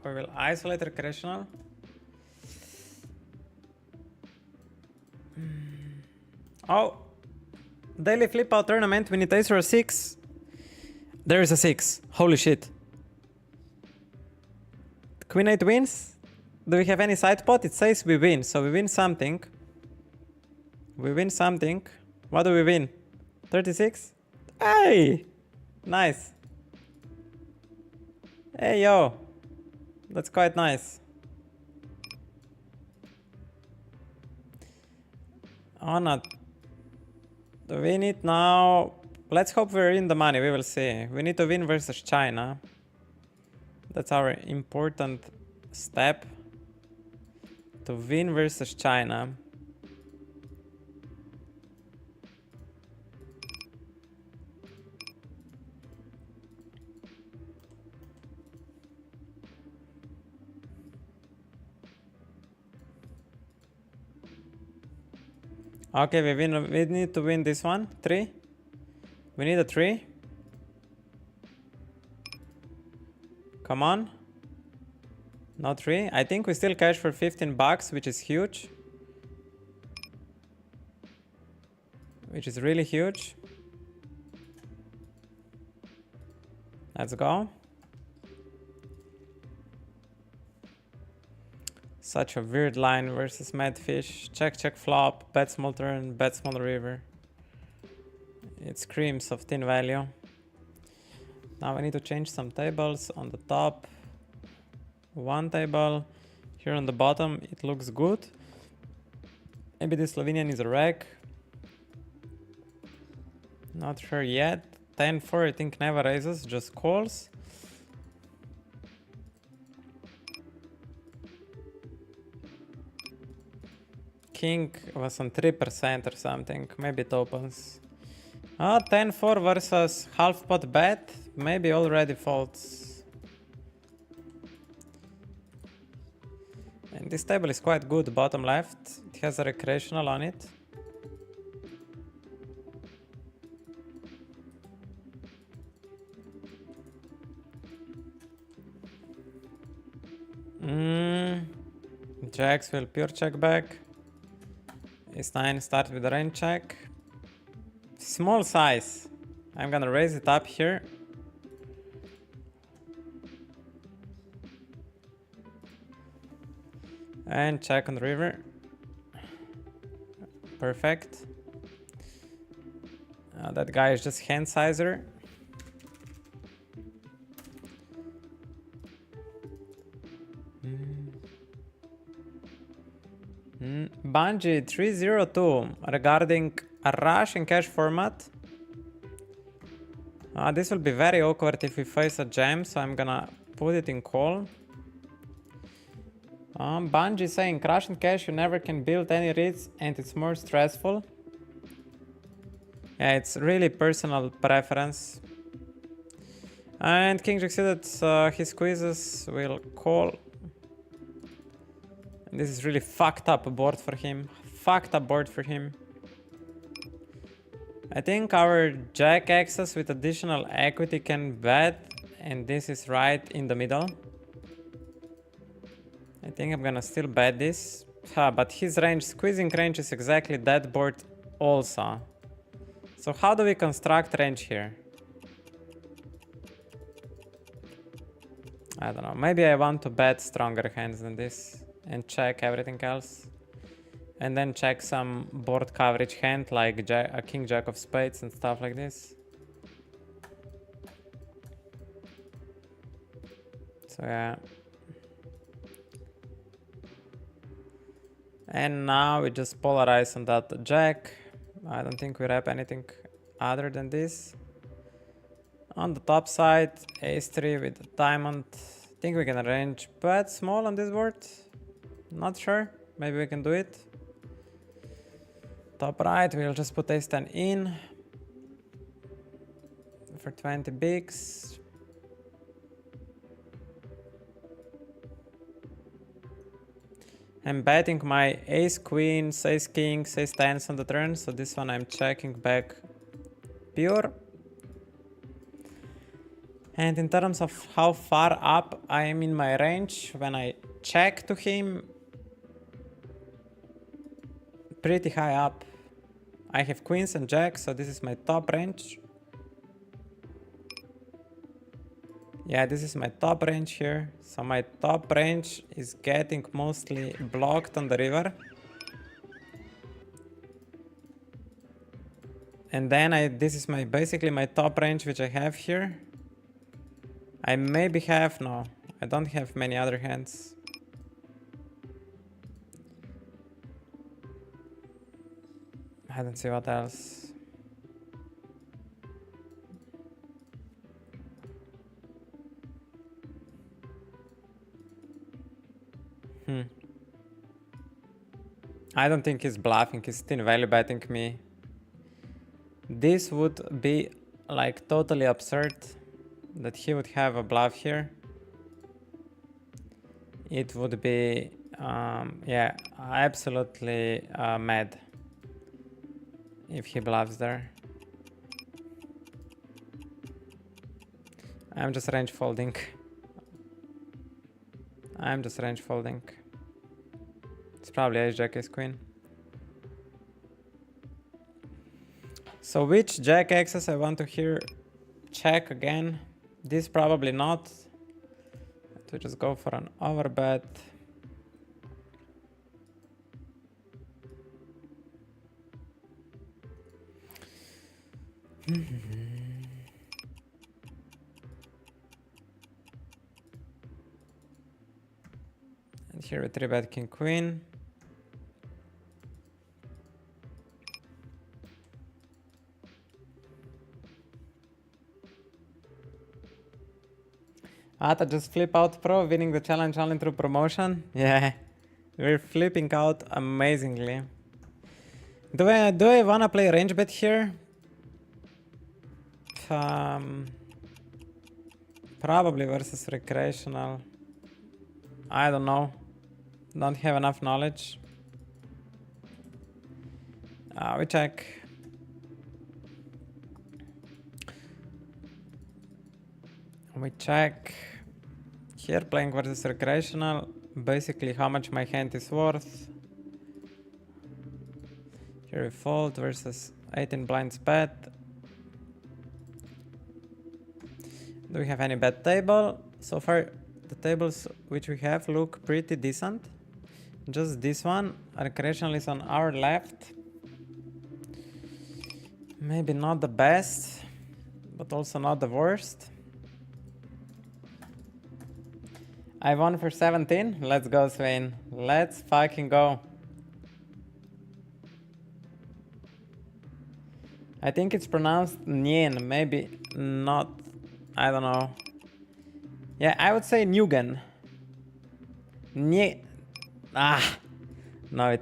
We will isolate recreational. Oh, daily flip out tournament. We need ace or a 6. There is a 6. Holy shit. Queen 8 wins. Do we have any side pot? It says we win, so we win something. We win something. What do we win? 36? Hey! Nice. Hey, yo. That's quite nice. Oh, not. Do we need now? Let's hope we're in the money. We will see. We need to win versus China. That's our important step. To win versus China. Okay, we need to win this one. 3. We need a 3. Come on. No 3. I think we still cash for 15 bucks, which is huge. Which is really huge. Let's go. Such a weird line versus Madfish. Check, check, flop. Bet small turn, bet small river. It screams of thin value. Now I need to change some tables. On the top, one table. Here on the bottom, it looks good. Maybe the Slovenian is a wreck. Not sure yet. 10-4, I think never raises, just calls. King was on 3% or something. Maybe it opens. 10-4 versus half pot bet. Maybe already folds. And this table is quite good, bottom left. It has a recreational on it. Jacks will pure check back. Ace-9 start with a range check. Small size. I'm gonna raise it up here. And check on the river. Perfect. That guy is just hand sizer. Bungie 302 regarding a Russian cash format. This will be very awkward if we face a jam, so I'm gonna put it in call. Bungie saying Russian cash you never can build any reads and it's more stressful. Yeah, it's really personal preference. And King Jack suited, he squeezes, will call. This is really fucked up board for him. Fucked up board for him. I think our jack access with additional equity can bet, and this is right in the middle. I think I'm gonna still bet this. But his range, squeezing range is exactly that board also. So how do we construct range here? I don't know. Maybe I want to bet stronger hands than this and check everything else. And then check some board coverage hand like a king jack of spades and stuff like this. So yeah. And now we just polarize on that jack. I don't think we wrap anything other than this. On the top side, ace-3 with a diamond. I think we can arrange bet small on this board. Not sure. Maybe we can do it. Top right, we'll just put ace-10 in for 20 bigs. I'm betting my ace queens, ace kings, ace tens on the turn, so this one I'm checking back pure. And in terms of how far up I am in my range, when I check to him, pretty high up. I have queens and jacks, so this is my top range. Yeah, this is my top range here. So my top range is getting mostly blocked on the river. And then this is basically my top range which I have here. I maybe have, no, I don't have many other hands. I don't see what else. I don't think he's bluffing, he's still value betting me. This would be like totally absurd that he would have a bluff here. It would be, yeah, absolutely mad if he bluffs there. I'm just range folding. It's probably ace jack ace queen. So which jack access I want to here check again? This probably not. To just go for an overbet. And here we 3-bet king queen. Ata just flip out pro, winning the challenge only through promotion. Yeah, we're flipping out amazingly. Do I wanna play range bet here? Probably versus recreational. I don't know. Don't have enough knowledge. We check. We check. Here playing versus recreational. Basically how much my hand is worth. Here we fold versus 18 blinds bet. Do we have any bet table? So far the tables which we have look pretty decent. Just this one, recreational is on our left. Maybe not the best, but also not the worst. I won for 17. Let's go, Swain. Let's fucking go. I think it's pronounced Nien, maybe not. I don't know. Yeah, I would say Nugen. No,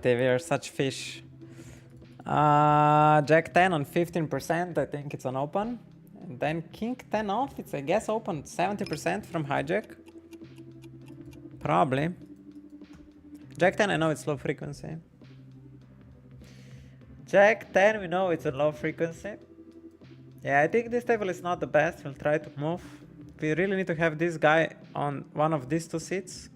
we are such fish. Jack 10 on 15%, I think it's an open. And then King 10 off, it's I guess open 70% from hijack. Probably. Jack 10, I know it's low frequency. Jack 10, we know it's a low frequency. Yeah, I think this table is not the best. We'll try to move. We really need to have this guy on one of these two seats.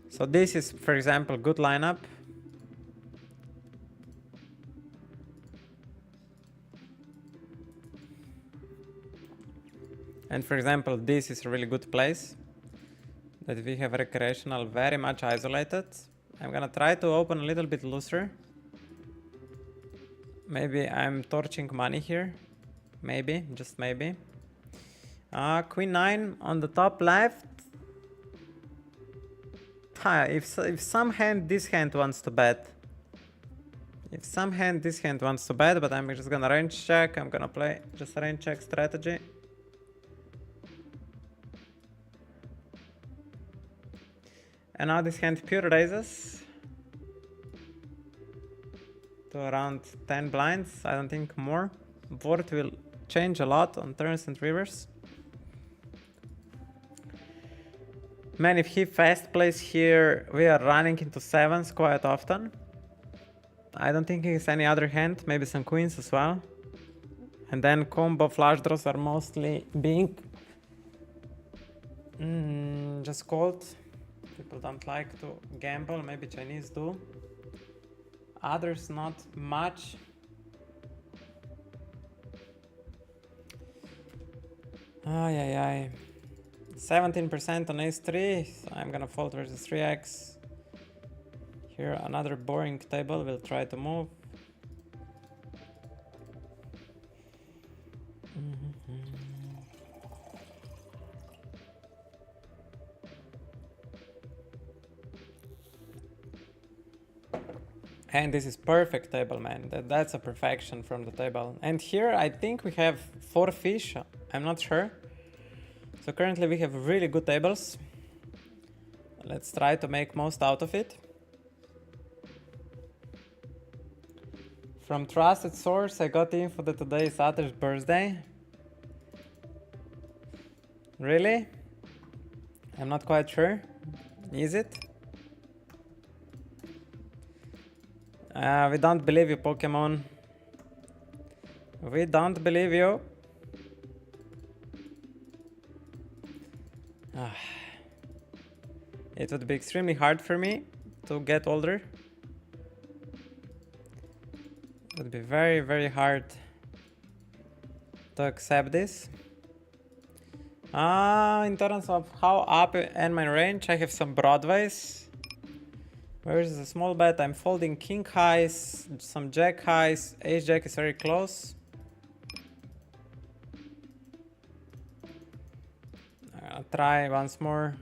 So this is, for example, good lineup. And for example, this is a really good place that we have recreational very much isolated. I'm gonna try to open a little bit looser. Maybe I'm torching money here. Maybe, just maybe. Queen 9 on the top left. If some hand, this hand wants to bet. If some hand, this hand wants to bet, but I'm just gonna range check. I'm gonna play just range check strategy. And now this hand pure raises to around 10 blinds. I don't think more. Board will change a lot on turns and rivers. Man, if he fast plays here, we are running into sevens quite often. I don't think he has any other hand, maybe some queens as well. And then combo flush draws are mostly being just called. People don't like to gamble, maybe Chinese do. Others not much. Ay, ay, ay. 17% on ace-3, so I'm gonna fold versus 3x. Here another boring table, we'll try to move. And this is perfect table, man. That's a perfection from the table. And here I think we have 4 fish, I'm not sure. So currently we have really good tables. Let's try to make most out of it. From trusted source, I got info that today is Ata's birthday. Really? I'm not quite sure. Is it? We don't believe you, Pokemon. We don't believe you. It would be extremely hard for me to get older. It would be very, very hard to accept this. In terms of how up and my range, I have some broadways. Where is the small bet? I'm folding king highs, some jack highs. Ace jack is very close. I'll try once more.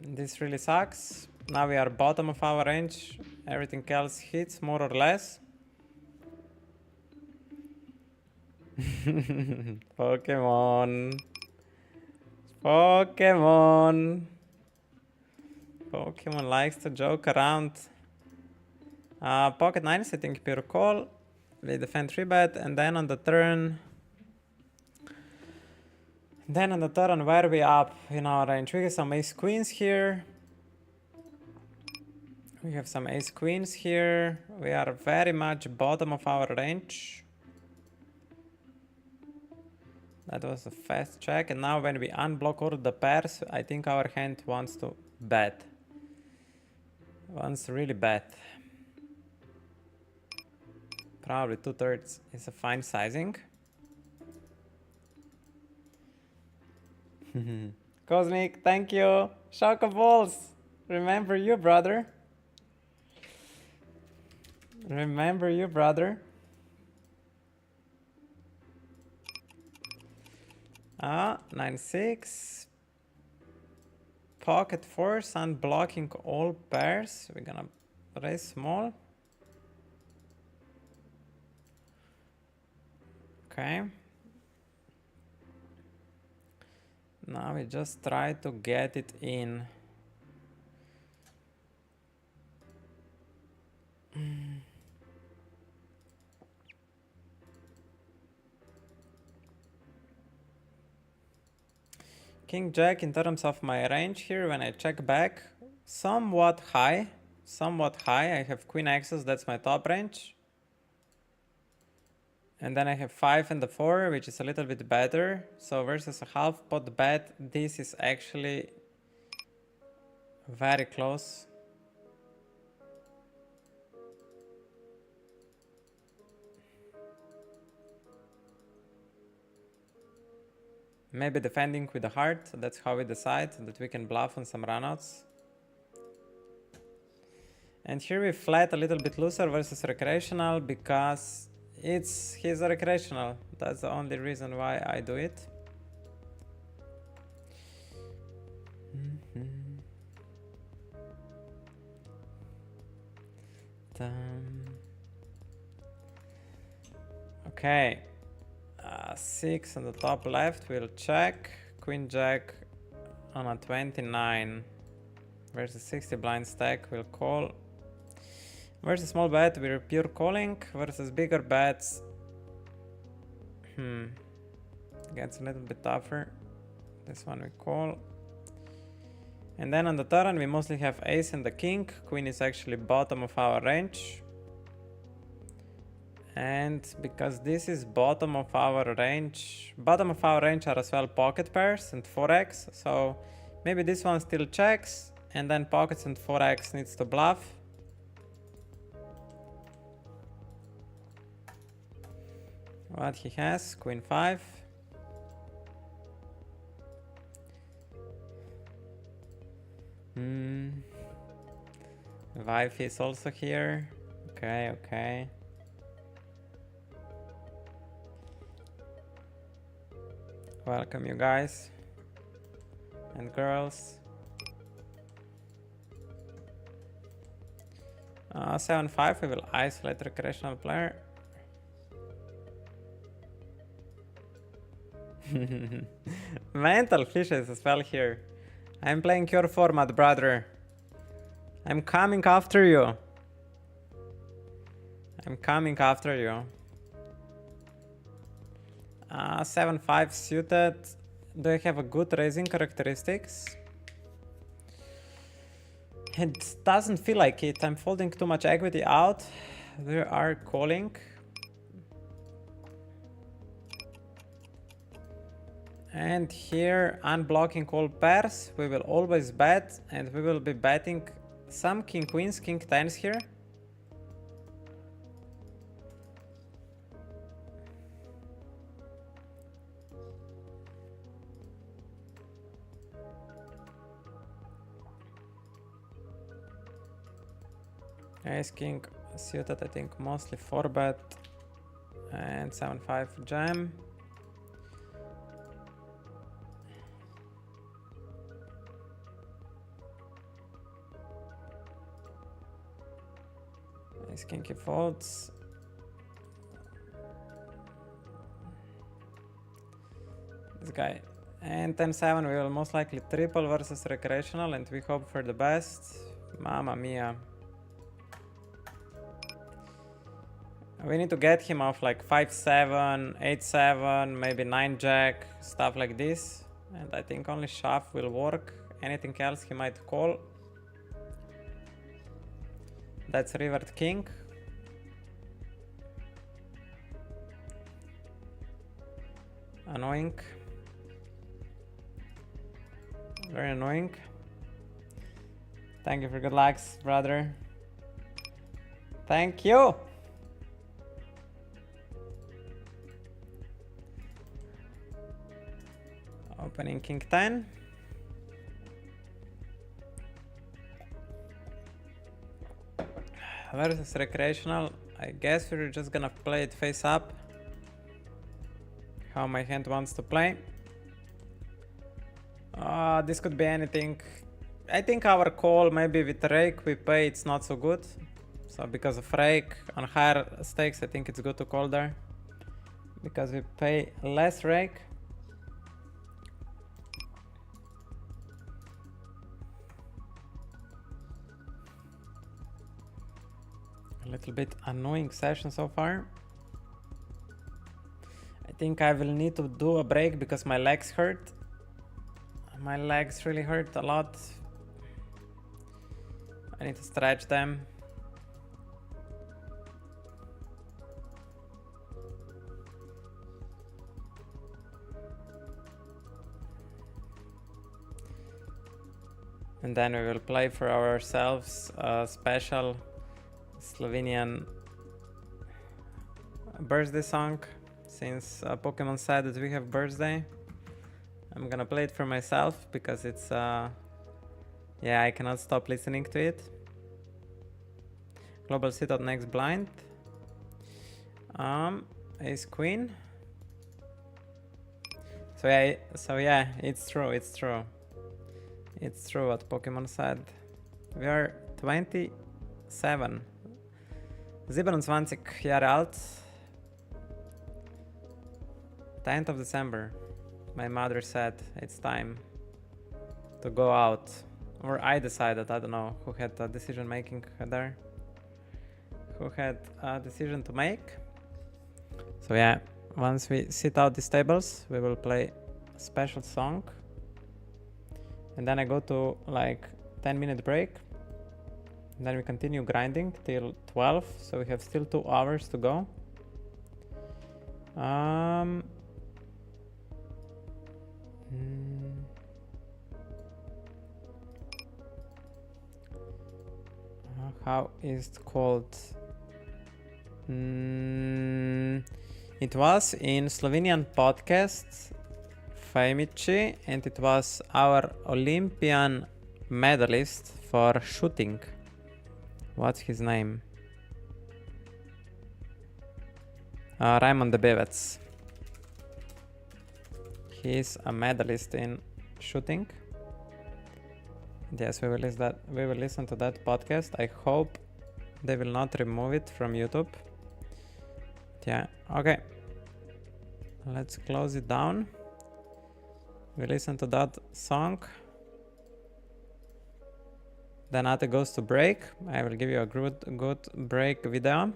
This really sucks. Now we are bottom of our range. Everything else hits more or less. Pokemon. Pokemon. Pokemon likes to joke around. Pocket 9 is I think pure call. We defend 3-bet and then on the turn. Where we up in our range? We have some ace queens here. We have some ace queens here. We are very much bottom of our range. That was a fast check. And now when we unblock all the pairs, I think our hand wants to bet. Wants to really bet. Probably 2/3 is a fine sizing. Cosmic, thank you. Shock of balls. Remember you, brother. Remember you, brother. 9-6. Pocket force, unblocking all pairs. We're gonna raise small. Okay. Now we just try to get it in. King Jack in terms of my range here, when I check back, somewhat high. I have Queen Axis, that's my top range. And then I have 5 and the 4, which is a little bit better. So versus a half pot bet, this is actually very close. Maybe defending with the heart, so that's how we decide that we can bluff on some runouts. And here we flat a little bit looser versus recreational because he's a recreational. That's the only reason why I do it. Okay. 6 on the top left, we'll check. Queen Jack on a 29 versus 60 blind stack, we'll call. Versus small bet, we're pure calling. Versus bigger bets, gets a little bit tougher. This one we call. And then on the turn, we mostly have ace and the king. Queen is actually bottom of our range. And because this is bottom of our range are as well pocket pairs and 4x. So maybe this one still checks and then pockets and 4x needs to bluff. What he has, Queen 5. Wife is also here. Okay. Welcome you guys and girls. 7-5, we will isolate recreational player. Mental fishes as well here. I'm playing your format, brother. I'm coming after you. 7-5 suited. Do I have a good raising characteristics? It doesn't feel like it. I'm folding too much equity out. We are calling. And here, unblocking all pairs, we will always bet, and we will be betting some king queens, king tens here. Ace king suited, I think mostly 4-bet and 7-5 jam. Ace king he folds. This guy. And 10-7 we will most likely triple versus recreational and we hope for the best. Mamma mia. We need to get him off like 5-7, 8-7, maybe 9-jack, stuff like this. And I think only shove will work. Anything else he might call. That's rivered king. Annoying. Very annoying. Thank you for good lucks, brother. Thank you. Opening king 10. Versus recreational. I guess we're just gonna play it face up. How my hand wants to play. This could be anything. I think our call maybe with rake we pay it's not so good. So because of rake on higher stakes I think it's good to call there. Because we pay less rake. A little bit annoying session so far. I think I will need to do a break because my legs hurt. My legs really hurt a lot. I need to stretch them. And then we will play for ourselves a special Slovenian birthday song. Since Pokemon said that we have birthday, I'm gonna play it for myself because it's yeah, I cannot stop listening to it. Global sit out next blind. Ace queen. So yeah, it's true, it's true. It's true what Pokemon said. We are 27. 27 Jahre alt. 10th of December. My mother said it's time to go out. Or I decided, I don't know who had the decision making there. Who had a decision to make. So yeah, once we sit out these tables, we will play a special song. And then I go to like 10-minute break. And then we continue grinding till 12. So we have still 2 hours to go. How is it called? It was in Slovenian podcast Fajmici, and it was our Olympian medalist for shooting. What's his name? Raymond Debevec. He's a medalist in shooting. Yes, we will listen to that podcast. I hope they will not remove it from YouTube. Yeah, okay. Let's close it down. We listen to that song. Then Ate goes to break. I will give you a good break video.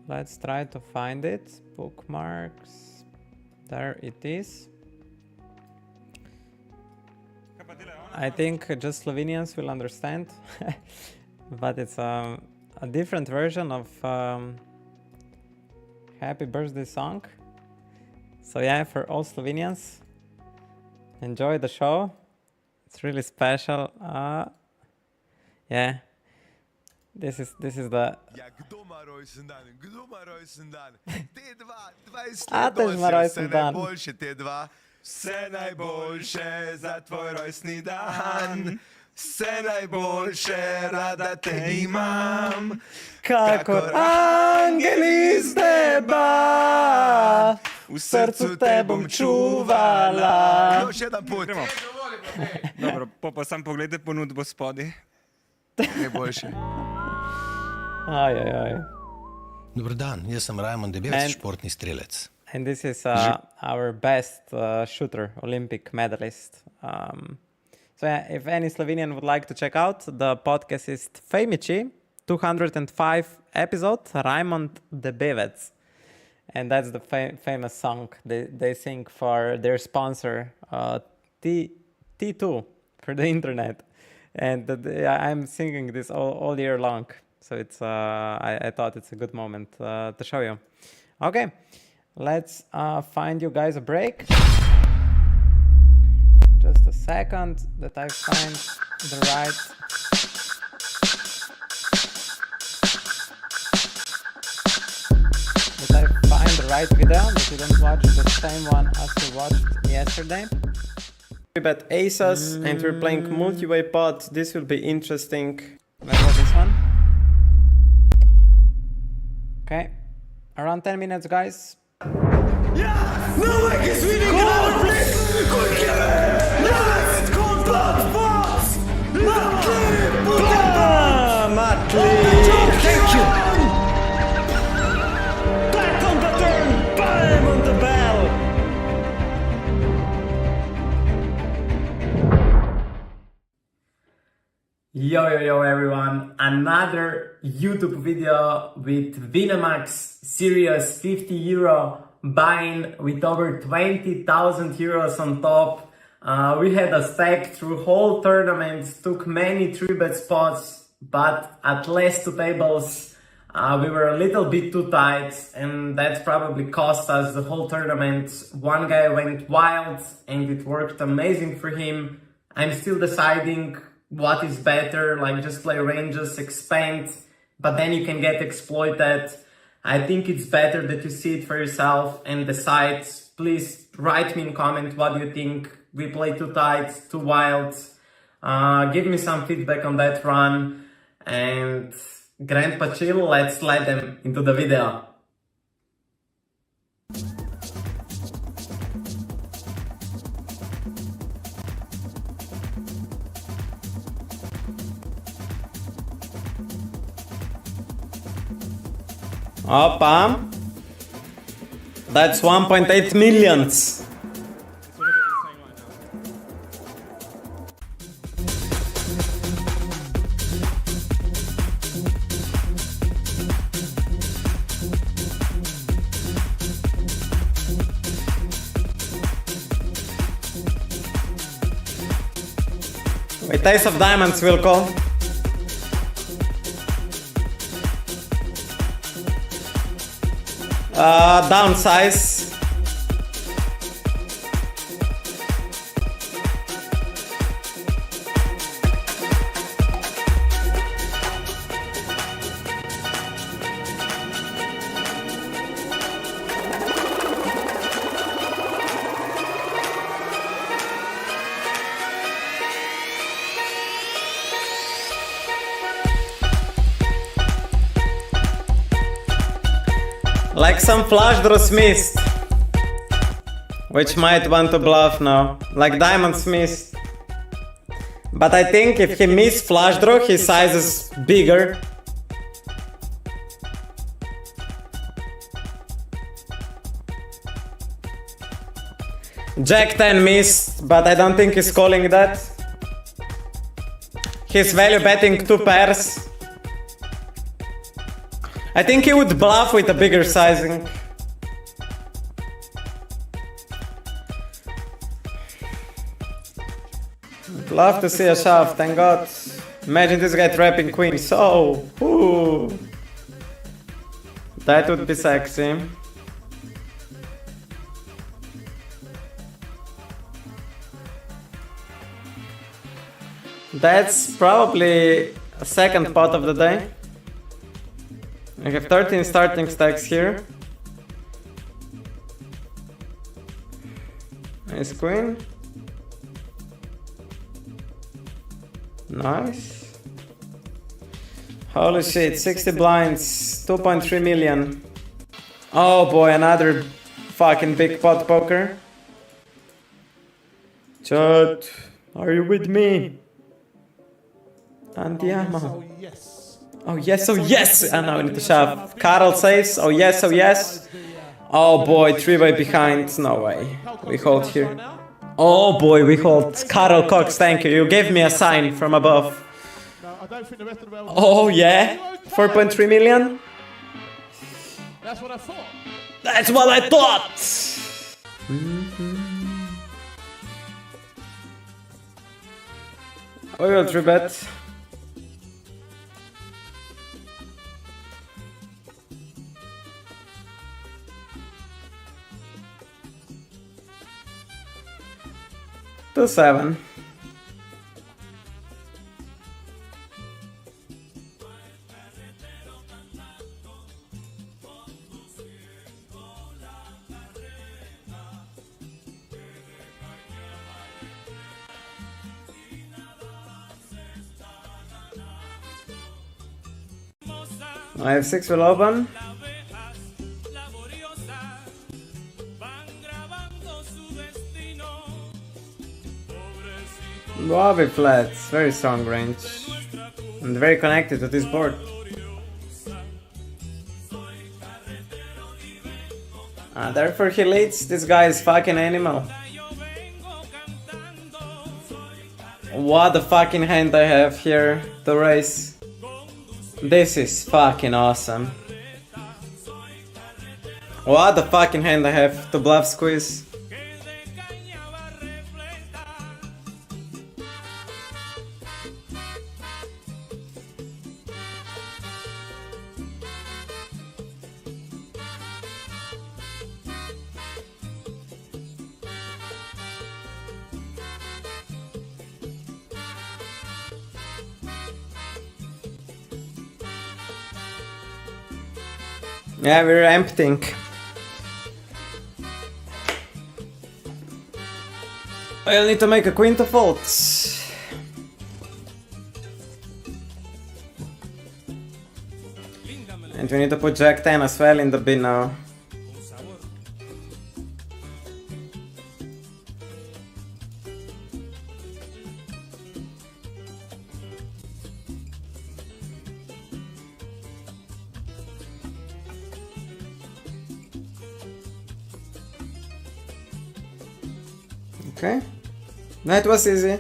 Let's try to find it. Bookmarks. There it is. I think just Slovenians will understand. But it's a different version of Happy Birthday song. So yeah, for all Slovenians, enjoy the show. It's really special. Yeah. This is the Atež ima rojsten dan. Vse najboljše za tvoj rojstni dan. Vse najboljše, rada te imam, Kakor angeli z neba, v srcu te bom čuvala. No, še jedan put. Dobro, pa sam pogledaj ponudbo spodaj. Najboljše. Aj. Dober dan, jaz sem Rajmond Debevec, športni strelec. And this is our best shooter, Olympic medalist. So yeah, if any Slovenian would like to check out, the podcast is Fejmiči, 205 episode, Rajmond Debevec. And that's the famous song they sing for their sponsor, T2, for the internet. And I'm singing this all year long. So it's I thought it's a good moment to show you. Okay, let's find you guys a break. Just a second that I find the right... the right video, that you don't watch the same one as you watched yesterday. We bet Aces and we're playing multi-way pots. This will be interesting. Let's go this one. Okay, around 10 minutes, guys. Yes! Nowak is winning our place! Good game! Yes! Combat boss! Matli! Thank you! Back on the turn! Bam on the bell! Yo everyone, another YouTube video with Winamax Series 50 euro buy-in with over 20,000 euros on top. We had a stack through whole tournaments, took many 3-bet spots, but at last 2 tables we were a little bit too tight, and that probably cost us the whole tournament. One guy went wild and it worked amazing for him. I'm still deciding what is better, like just play ranges, expand, but then you can get exploited. I think it's better that you see it for yourself and decide. Please write me in comment what you think. We play too tight, too wild. Give me some feedback on that run. And Grandpa Chill, let's let them into the video. Opa, that's 1.8 millions. With ace of diamonds will call. Downsize. Like some flush draws missed, which might want to bluff now, like diamonds missed. But I think if he missed flush draw, his size is bigger. Jack 10 missed, but I don't think he's calling that. He's value betting 2 pairs. I think he would bluff with a bigger sizing. Love to see a shove, thank god. Imagine this guy trapping queen, so... Ooh. That would be sexy. That's probably a second pot of the day. I have 13 starting stacks here. Ace queen. Nice. Holy shit, 60 blinds, 2.3 million. Oh boy, another fucking big pot poker. Chat, are you with me? Andiamo. Oh yes, oh yes! And now we need to shove. Carl saves, oh yes, oh yes. Oh boy, 3-way behind, no way. We hold here. Oh boy, we hold. Carl Cox, thank you. You gave me a sign from above. Oh yeah? 4.3 million? That's what I thought. That's what I thought! We will 3-bet. To 7. I have 6 will open. Bobby flats, very strong range. And very connected to this board. Therefore he leads, this guy is fucking animal. What a fucking hand I have here to raise. This is fucking awesome. What a fucking hand I have to bluff squeeze. Yeah, we're emptying. I'll need to make a queen to fold. And we need to put jack 10 as well in the bin now. Okay, that was easy.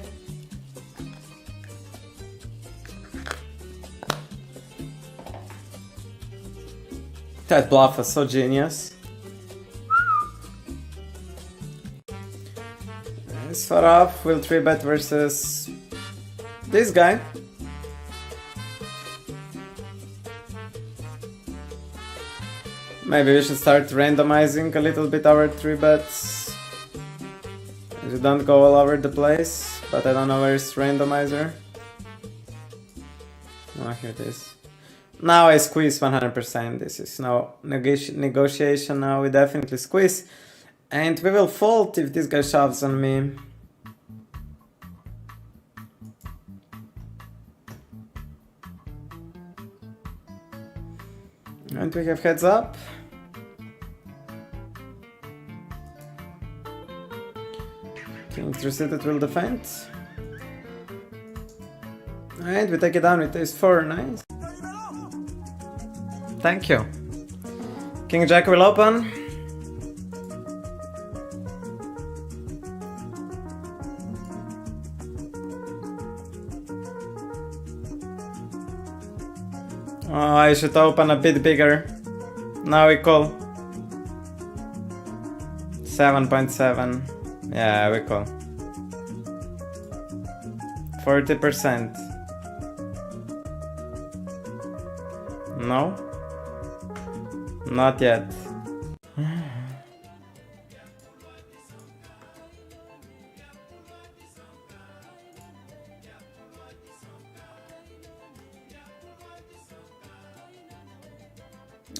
That bluff was so genius. This far up, we'll 3-bet versus this guy. Maybe we should start randomizing a little bit our 3-bets. We don't go all over the place, but I don't know where is randomizer. Oh, here it is. Now I squeeze 100%. This is no negotiation now. We definitely squeeze. And we will fold if this guy shoves on me. And we have heads up. King suited will defend. And we take it down with ace 4, nice. Thank you. King Jack will open. Oh, I should open a bit bigger. Now we call. 7.7. Yeah, we call. 40%. No? Not yet.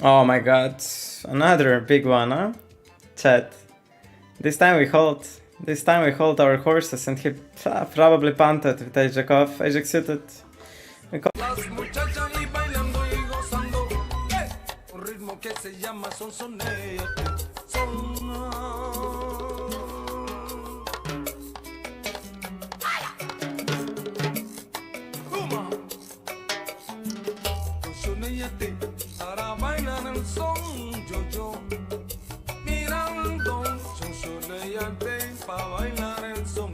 Oh my god, another big one, huh? Chat. This time we hold. This time we hold our horses and he probably punted with ace jack off, ace jack suited. Las muchachas y bailando y gozando, un ritmo que se llama son sonéate, son. Sonéate para bailar el son, yo mirando, son sonéate para bailar el son.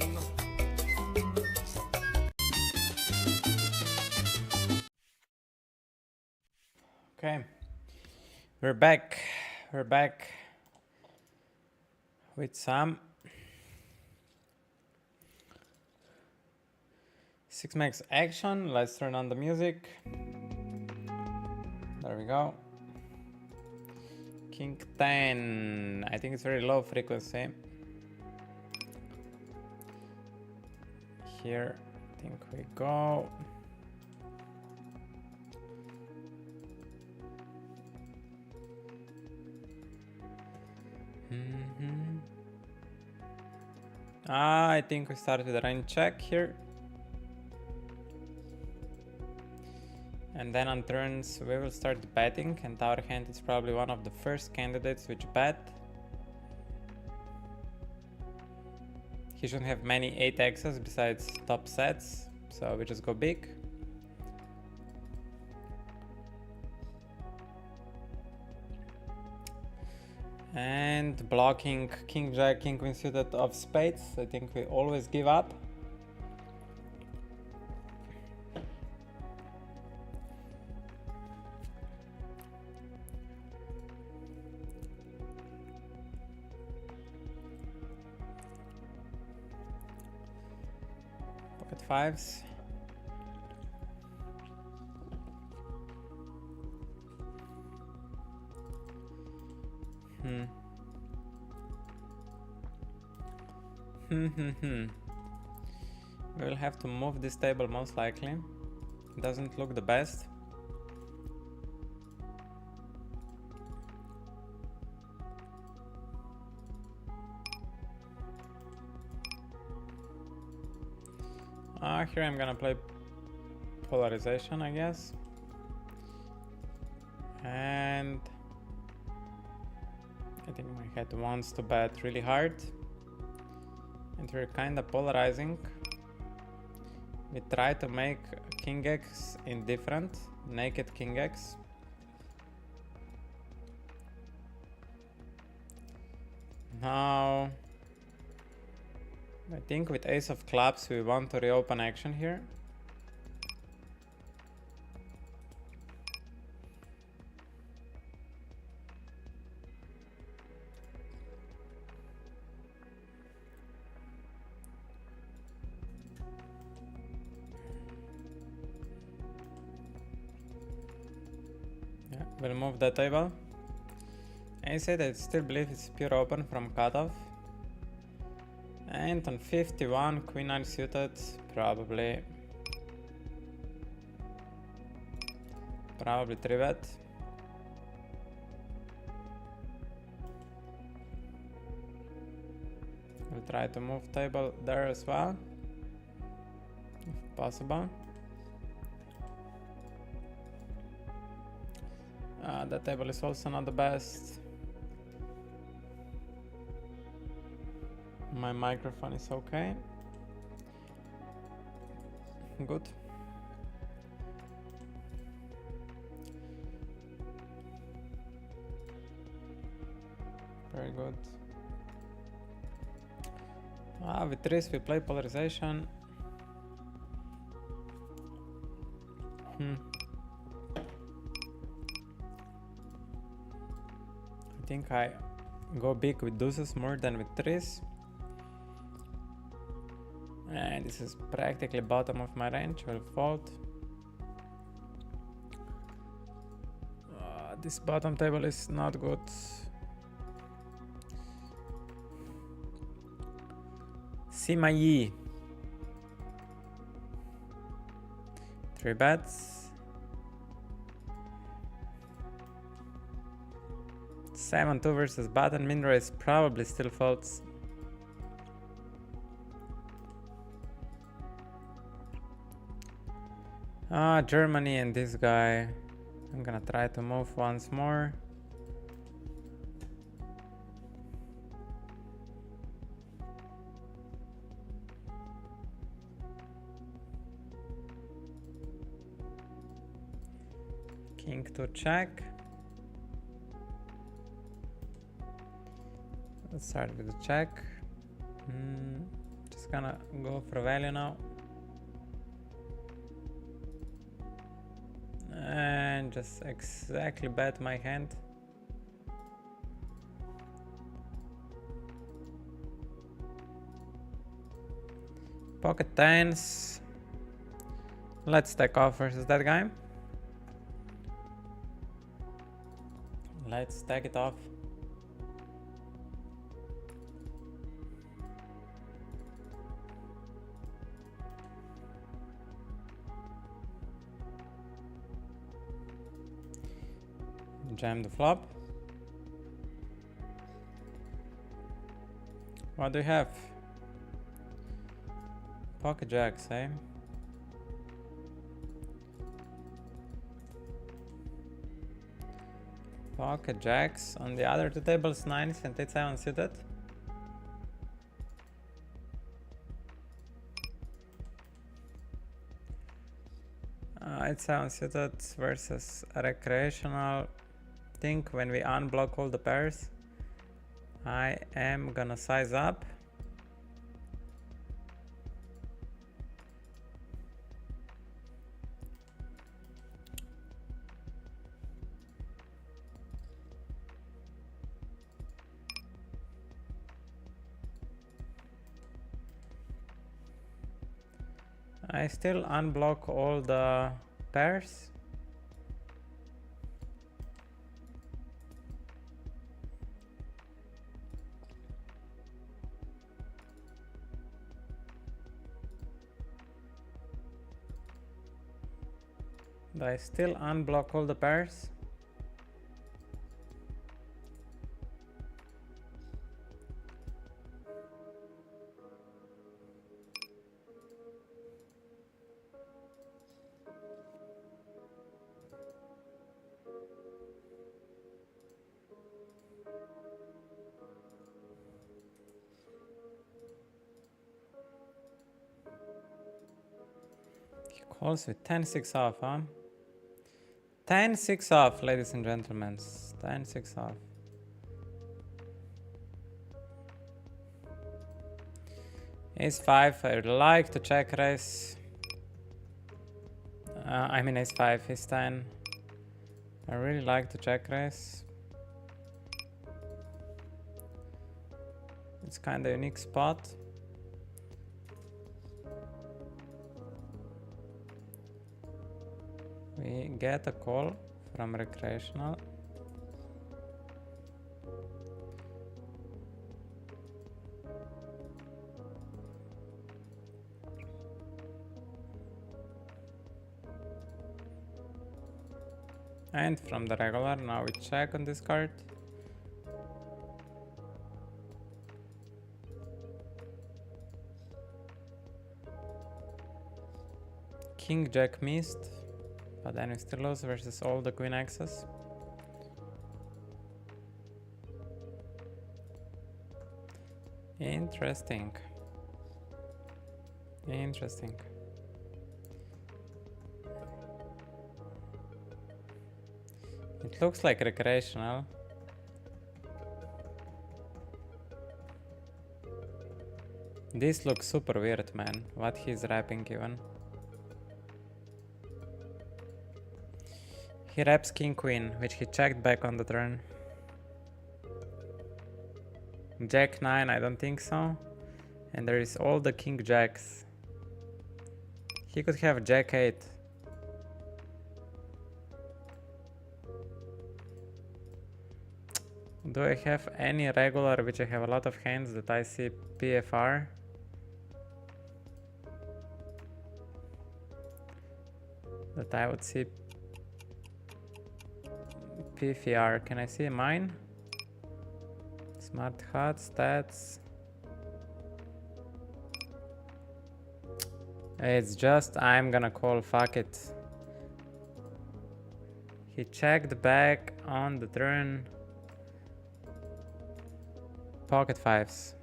Okay, we're back with some 6 max action. Let's turn on the music. There we go. King 10. I think it's very low frequency. Here, I think we go. I think we start with a range check here. And then on turns we will start betting, and our hand is probably one of the first candidates which bet. He shouldn't have many 8x's besides top sets, so we just go big. And blocking king jack, king queen suited of spades, I think we always give up. Pocket fives. We'll have to move this table most likely. Doesn't look the best. Here I'm gonna play polarization, I guess. And I think my head wants to bet really hard. And we're kinda polarizing. We try to make king x indifferent, naked king x. Now, I think with ace of clubs we want to reopen action here. We'll move the table. Ace-8, I still believe it's pure open from cutoff. And on 51, queen 9 suited, probably 3-bet. We'll try to move table there as well, if possible. That table is also not the best. My microphone is okay. Good. Very good. With this we play polarization. I think I go big with deuces more than with threes. And this is practically bottom of my range, will fold. This bottom table is not good. See my E. 3 bets. 7-2 versus button, min raise probably still folds. Germany and this guy. I'm gonna try to move once more. King to check. Let's start with the check. Just gonna go for value now. And just exactly bet my hand. Pocket tens. Let's take off versus that guy. Let's take it off. Jam the flop. What do we have? Pocket jacks, eh? Pocket jacks. On the other two tables, 9s and 8-7 suited. It's 7 suited versus recreational. Think when we unblock all the pairs, I am gonna size up. I still unblock all the pairs. Do I still unblock all the pairs? He calls with 10-6 off, huh? 10-6 off, ladies and gentlemen. 10-6 off. Ace-5, I would like to check raise. I mean Ace-5, Ace-10. I really like to check raise. It's kind of a unique spot. We get a call from recreational. And from the regular, now we check on this card. King Jack missed. But then we still lose versus all the queen axes. Interesting. Interesting. It looks like recreational. This looks super weird, man. What he's wrapping even. He wraps king queen, which he checked back on the turn. Jack 9, I don't think so. And there is all the king jacks. He could have Jack 8. Do I have any regular which I have a lot of hands that I see PFR? That I would see PFR. Can I see mine? Smart hot stats. It's just I'm gonna call, fuck it. He checked back on the turn. Pocket fives.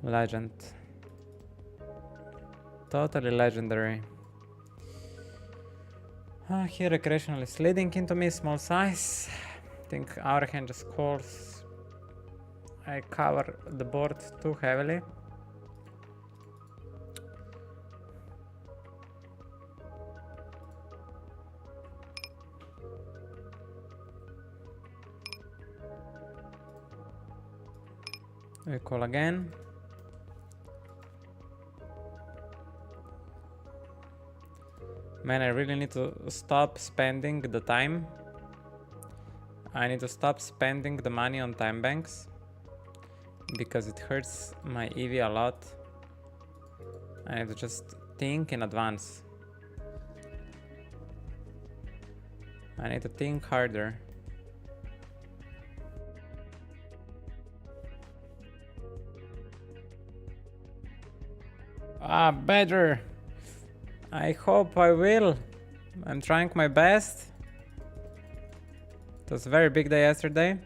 Legend. Totally legendary. Here recreational is leading into me, small size. I think our hand just calls. I cover the board too heavily. We call again. Man, I really need to stop spending the time. I need to stop spending the money on time banks because it hurts my EV a lot. I need to just think in advance. I need to think harder. Better. I hope I will. I'm trying my best. It was a very big day yesterday,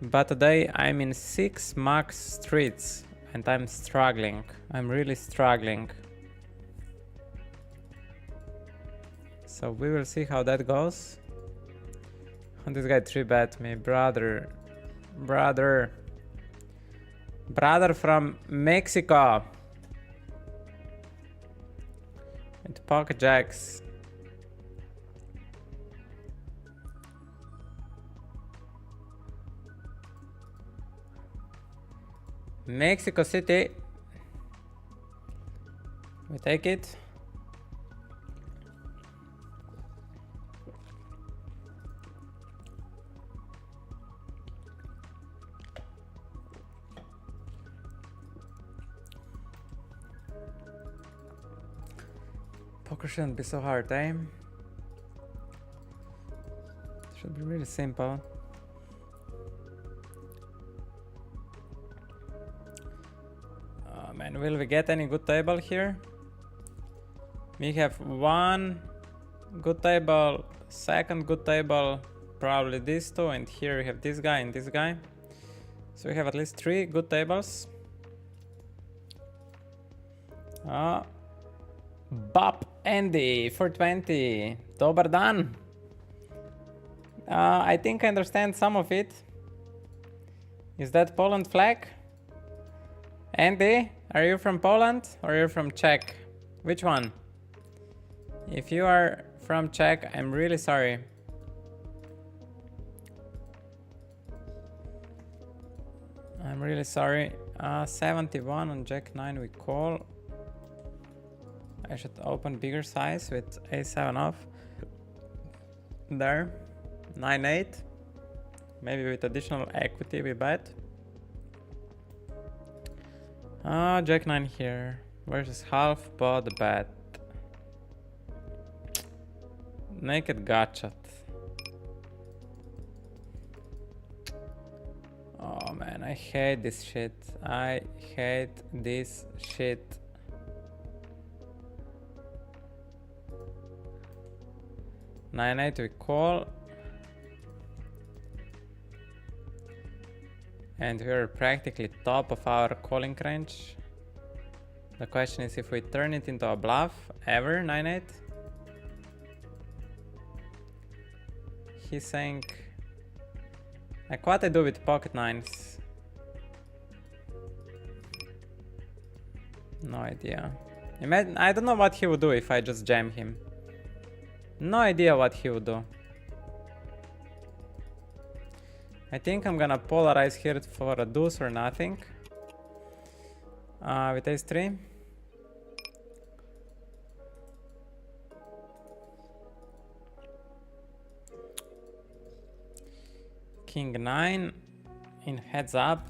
but today I'm in 6 max streets and I'm struggling. I'm really struggling. So we will see how that goes. And this guy 3-bet me, brother from Mexico. With pocket jacks. Mexico City. We take it. Poker shouldn't be so hard, eh? Should be really simple. Oh man, will we get any good table here? We have one good table, second good table, probably these two, and here we have this guy and this guy. So we have at least 3 good tables. Bob Andy 420. Dobar dan. I think I understand some of it. Is that Poland flag? Andy, are you from Poland or are you from Czech? Which one? If you are from Czech, I'm really sorry. I'm really sorry. 71 on Jack 9 we call. I should open bigger size with A7 off. There. 9-8. Maybe with additional equity we bet. Jack 9 here. Versus half pot bet. Naked gotcha. Oh man, I hate this shit. I hate this shit. Nine eight we call. And we're practically top of our calling range. The question is if we turn it into a bluff ever, 9-8. He's saying, like what I do with pocket nines. No idea. Imagine, I don't know what he would do if I just jam him. No idea what he would do. I think I'm gonna polarize here for a deuce or nothing. With ace 3. King 9 in heads up.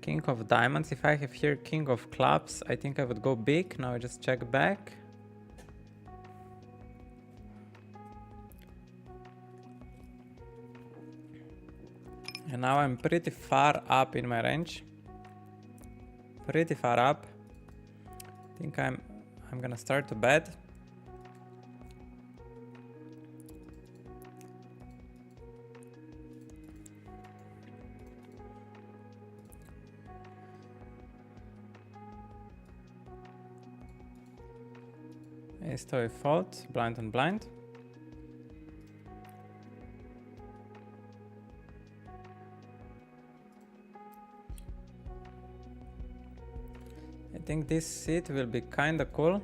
King of diamonds. If I have here king of clubs, I think I would go big. Now I just check back. And now I'm pretty far up in my range. Pretty far up. I think I'm gonna start to bet. Ace to a fault, blind on blind. I think this seat will be kinda cool.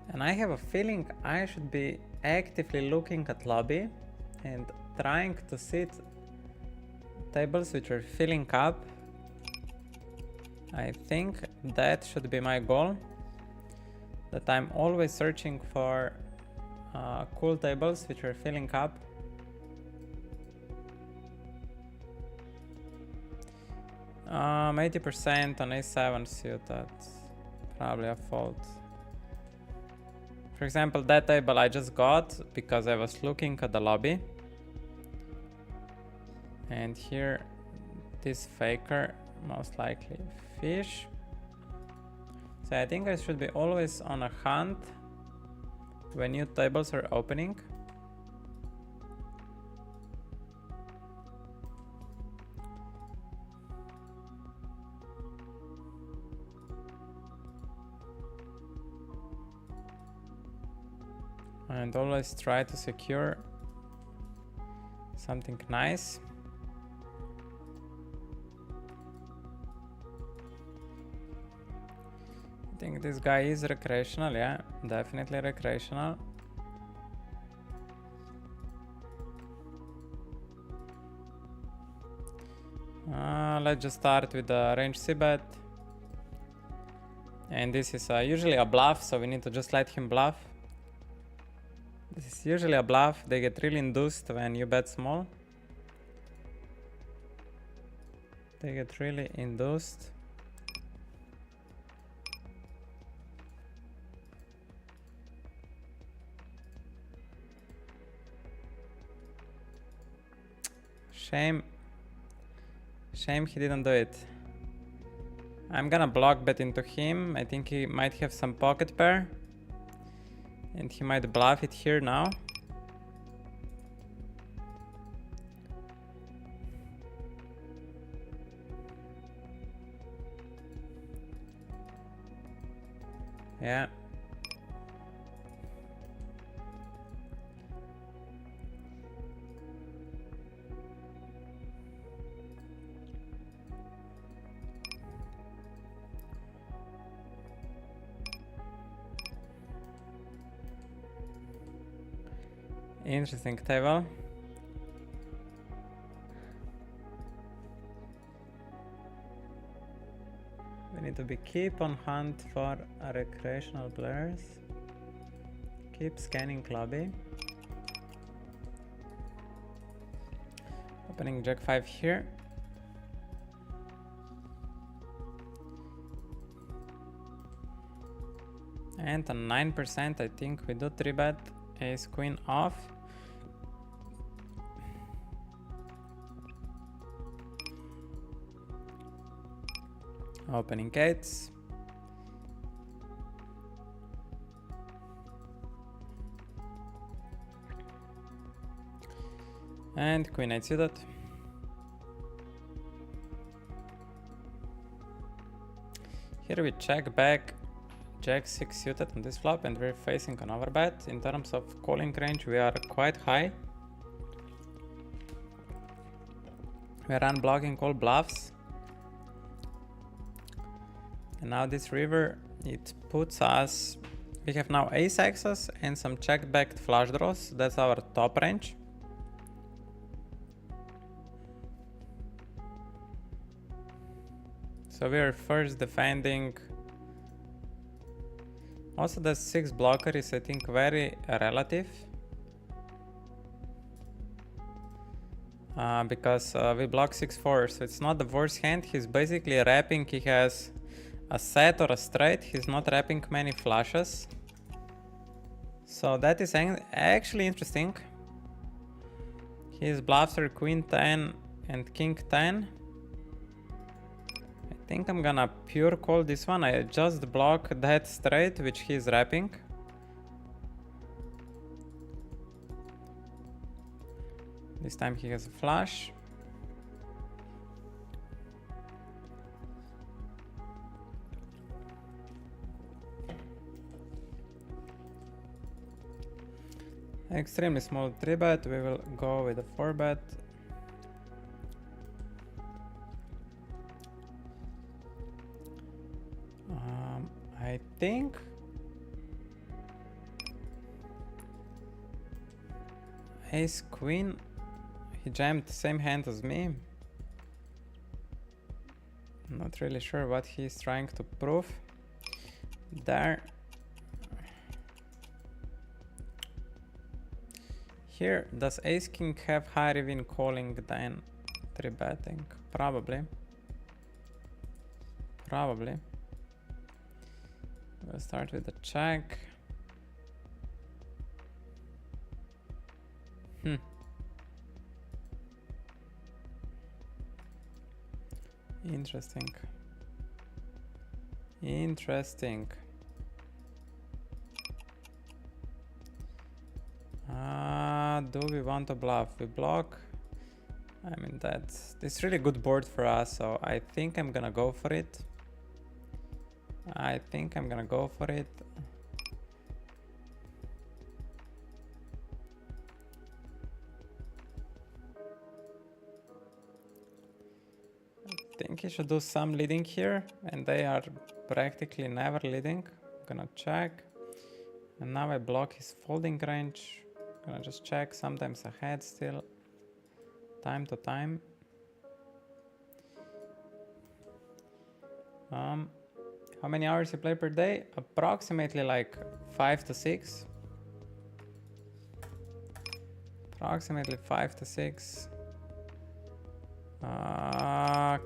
And I have a feeling I should be actively looking at lobby and trying to sit tables which are filling up. I think that should be my goal. That I'm always searching for cool tables which are filling up. 80% on a7 suit, that's probably a fault. For example, that table I just got because I was looking at the lobby. And here, this faker, most likely fish. So I think I should be always on a hunt when new tables are opening. And always try to secure something nice. I think this guy is recreational, yeah, definitely recreational. Let's just start with the range c-bet. And this is usually a bluff, so we need to just let him bluff. This is usually a bluff, they get really induced when you bet small. They get really induced. Shame he didn't do it. I'm gonna block bet into him. I think he might have some pocket pair. And he might bluff it here now. Yeah. Interesting table. We need to keep on hunt for recreational players. Keep scanning lobby. Opening Jack 5 here. And on 9%, I think we do 3-bet ace queen off. Opening eights. And queen 8 suited. Here we check back Jack 6 suited on this flop and we're facing an overbet. In terms of calling range, we are quite high. We are unblocking all bluffs. And now this river, it puts us, we have now ace axes and some check-backed flush draws. That's our top range. So we are first defending. Also the 6 blocker is, I think, very relative. Because we block 6-4, so it's not the worst hand. He's basically wrapping, he has a set or a straight, he's not wrapping many flushes. So that is actually interesting. His bluffs are queen 10 and king 10. I think I'm gonna pure call this one. I just block that straight which he's wrapping. This time he has a flush. Extremely small 3-bet, we will go with a 4-bet. I think Ace Queen, he jammed the same hand as me. Not really sure what he's trying to prove there. Here, does Ace King have higher win calling than 3-betting? Probably. Probably. We'll start with the check. Interesting. Interesting. Do we want to bluff? We block. I mean, this really good board for us, so I think I'm gonna go for it. I think I'm gonna go for it. I think he should do some leading here, and they are practically never leading. Gonna check. And now I block his folding range. Gonna just check, sometimes ahead still. Time to time. How many hours you play per day? Approximately like 5 to 6. Approximately 5 to 6.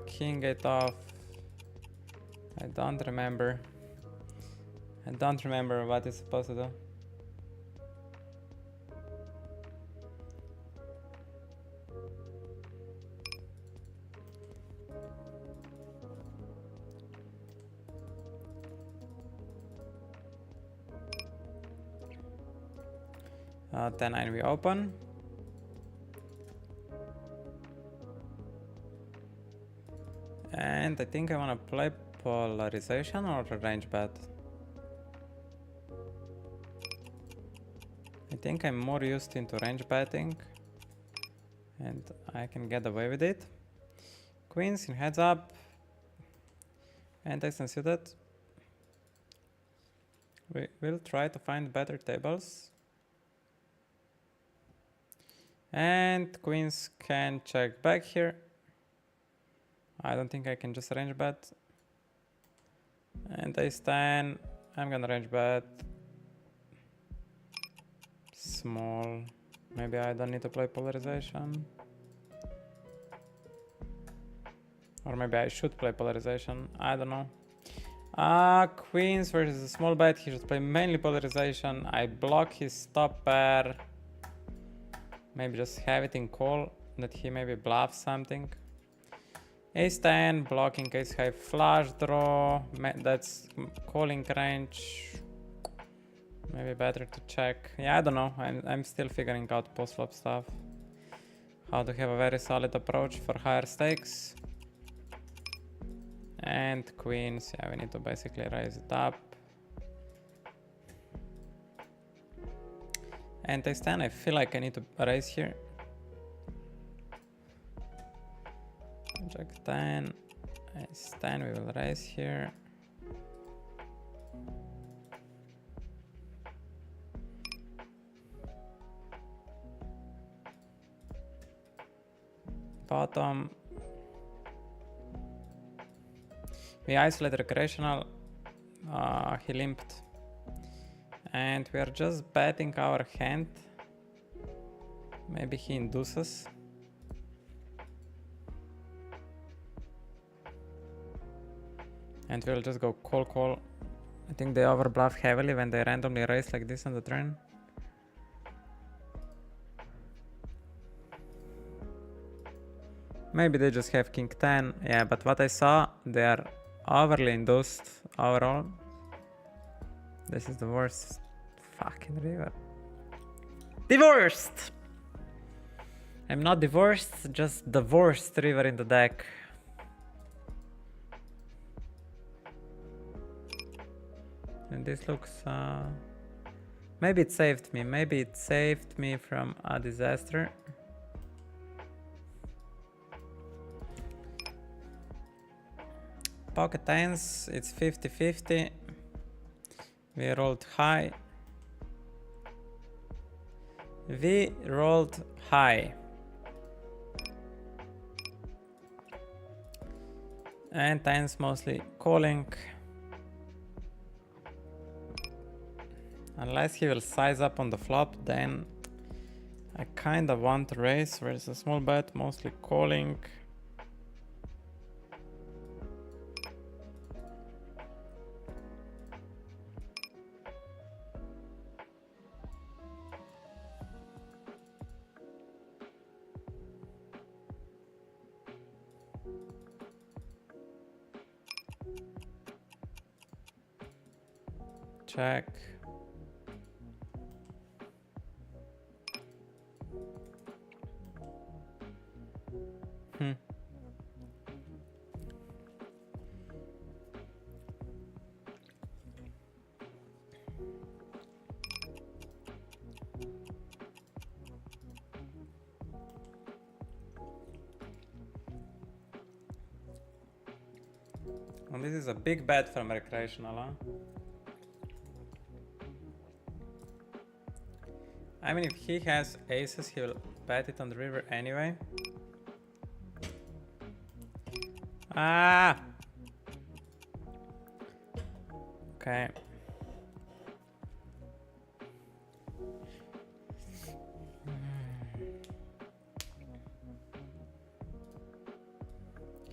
King 8 off. I don't remember. I don't remember what it's supposed to do. Then we open. And I think I want to play polarization or range bet. I think I'm more used into range betting and I can get away with it. Queens in heads up and ace unsuited. We will try to find better tables. And queens can check back here. I don't think I can just range bet. And ace 10, I'm gonna range bet. Small. Maybe I don't need to play polarization. Or maybe I should play polarization. I don't know. Queens versus a small bet. He should play mainly polarization. I block his top pair. Maybe just have it in call that he maybe bluffs something. Ace 10, blocking ace high flush draw. That's calling range. Maybe better to check. Yeah, I don't know. I'm still figuring out post-flop stuff. How to have a very solid approach for higher stakes. And queens, yeah, we need to basically raise it up. And ace 10, I feel like I need to raise here. Jack 10, ace 10, we will raise here. Bottom. We isolate recreational. He limped. And we are just betting our hand. Maybe he induces. And we'll just go call, call. I think they overbluff heavily when they randomly raise like this on the turn. Maybe they just have king 10. Yeah, but what I saw, they are overly induced overall. This is the worst fucking river. Divorced! I'm not divorced, just the worst river in the deck. And this looks... Maybe it saved me. Maybe it saved me from a disaster. Pocket tens, it's 50-50. We rolled high. We rolled high. And tens mostly calling. Unless he will size up on the flop, then I kinda want to raise. Where's a small bet, mostly calling. Check. And this is a big bet from recreational, huh? I mean, if he has aces, he will bet it on the river anyway. Ah! Okay.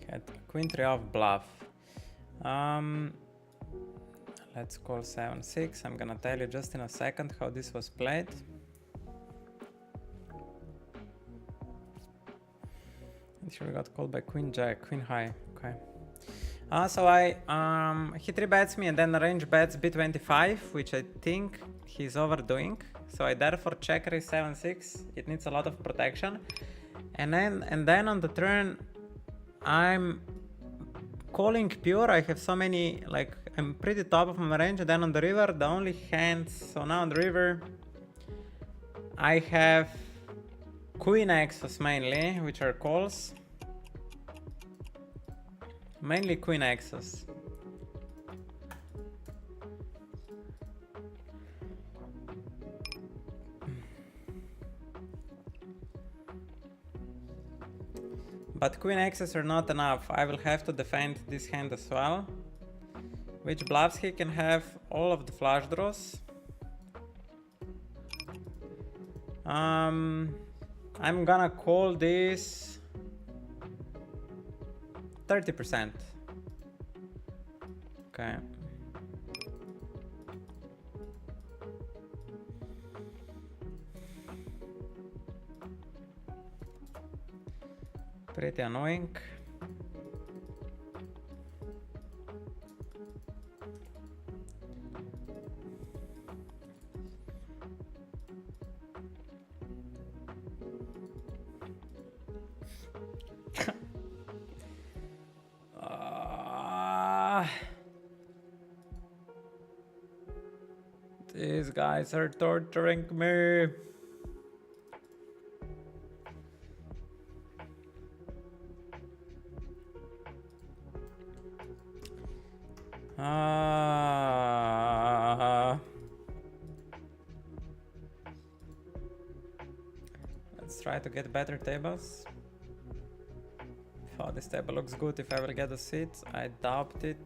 Had queen 3 off bluff. Let's call 7-6. I'm gonna tell you just in a second how this was played. Here we got called by queen jack, queen high. Okay. So he 3-bets me and then range bets b25, which I think he's overdoing. So I therefore check raise 7-6. It needs a lot of protection. And then on the turn, I'm calling pure. I have so many, like, I'm pretty top of my range. And then on the river, the only hands. So now on the river, I have queen X's mainly, which are calls. Mainly queen X's. But queen X's are not enough. I will have to defend this hand as well. Which bluffs he can have all of the flush draws. I'm gonna call this 30%. Okay. Pretty annoying. These guys are torturing me. Let's try to get better tables. Oh, this table looks good if I will get a seat. I doubt it.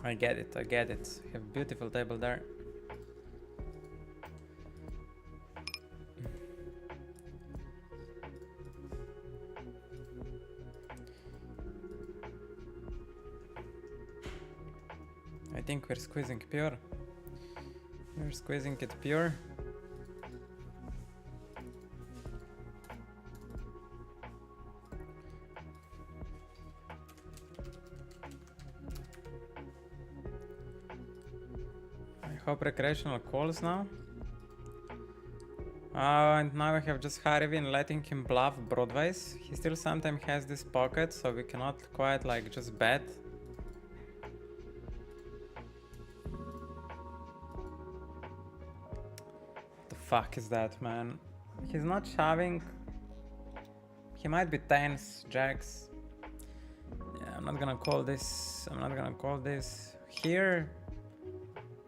I get it, I get it. You have a beautiful table there. I think we're squeezing pure. We're squeezing it pure. Hope recreational calls now. And now we have just Harvin letting him bluff broadways. He still sometimes has this pocket, so we cannot quite like just bet fuck is that, man? He's not shoving. He might be tens, jacks. Yeah, I'm not gonna call this. I'm not gonna call this. Here,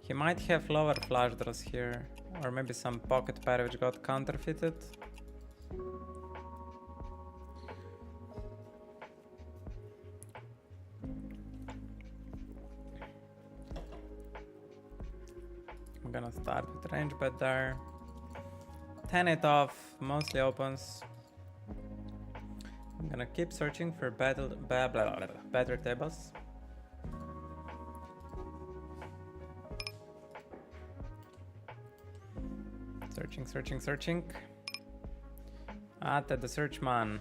he might have lower flush draws here. Or maybe some pocket pair which got counterfeited. I'm gonna start with range bet there. 10-8 off, mostly opens. I'm gonna keep searching for better tables. Searching. Ata the search man.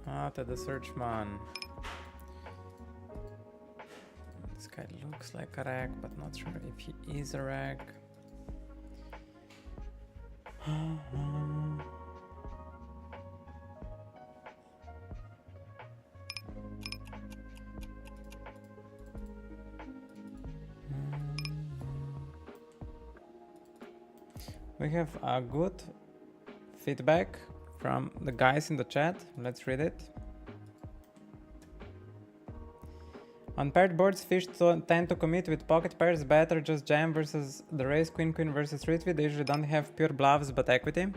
Ata the search man. This guy looks like a rag, but not sure if he is a rag. We have a good feedback from the guys in the chat. Let's read it. On paired boards, fish tend to commit with pocket pairs better, just jam versus the raise, queen versus retweet. They usually don't have pure bluffs but equity.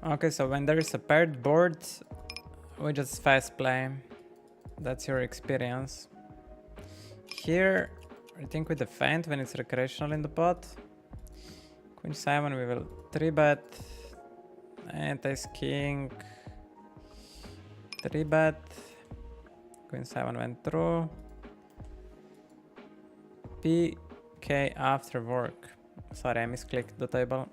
Okay, so when there is a paired board, we just fast play. That's your experience. Here, I think we defend when it's recreational in the pot. Queen 7, we will 3-bet. And ace king. 3-bet. Queen 7 went through. PK after work. Sorry, I misclicked the table.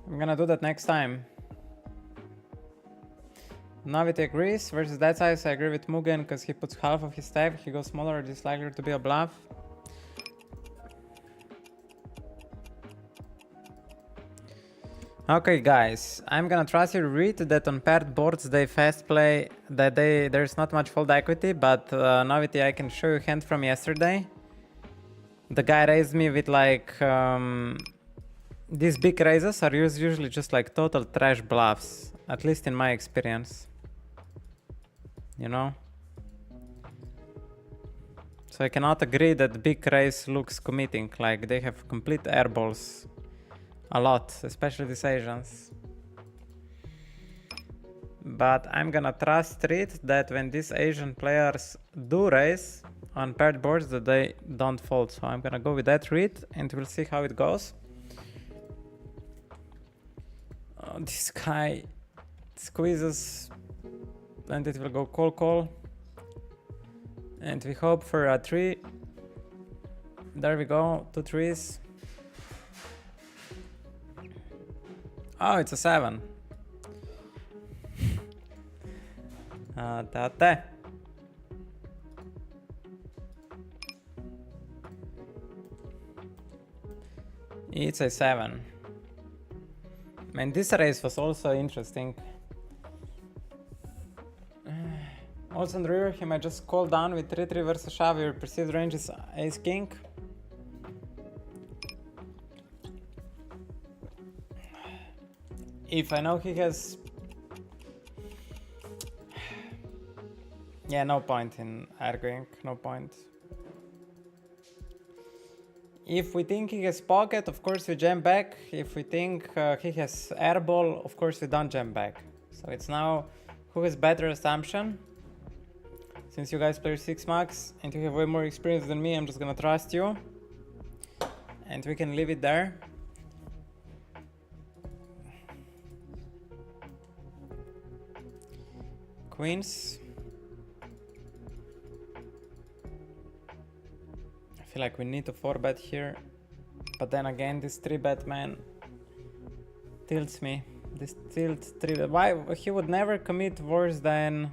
I'm gonna do that next time. Navity agrees. Versus that size, I agree with Mugen because he puts half of his stack. He goes smaller, this is likely to be a bluff. Okay guys, I'm gonna trust your read that on paired boards they fast play, that there's not much fold equity, but Navity, I can show you hand from yesterday. The guy raised me with like these big raises are usually just like total trash bluffs, at least in my experience. You know? So I cannot agree that big raise looks committing, like they have complete airballs a lot, especially these Asians. But I'm gonna trust it that when these Asian players do raise on paired boards that they don't fold. So I'm gonna go with that read and we'll see how it goes. This guy squeezes and it will go call. And we hope for a 3. There we go, 2 3s. Oh, it's a 7. Tate. It's a 7. Man, this race was also interesting. Also on the river, he might just call down with 3-3 versus shove. Your perceived range is ace king. If I know he has... Yeah, no point in arguing, no point. If we think he has pocket, of course we jam back. If we think he has airball, of course we don't jam back. So it's now who has better assumption. Since you guys play 6 max and you have way more experience than me, I'm just gonna trust you. And we can leave it there. Queens. I feel like we need to 4-bet here. But then again, this 3-bet man tilts me. This tilt 3-bet. Why? He would never commit worse than...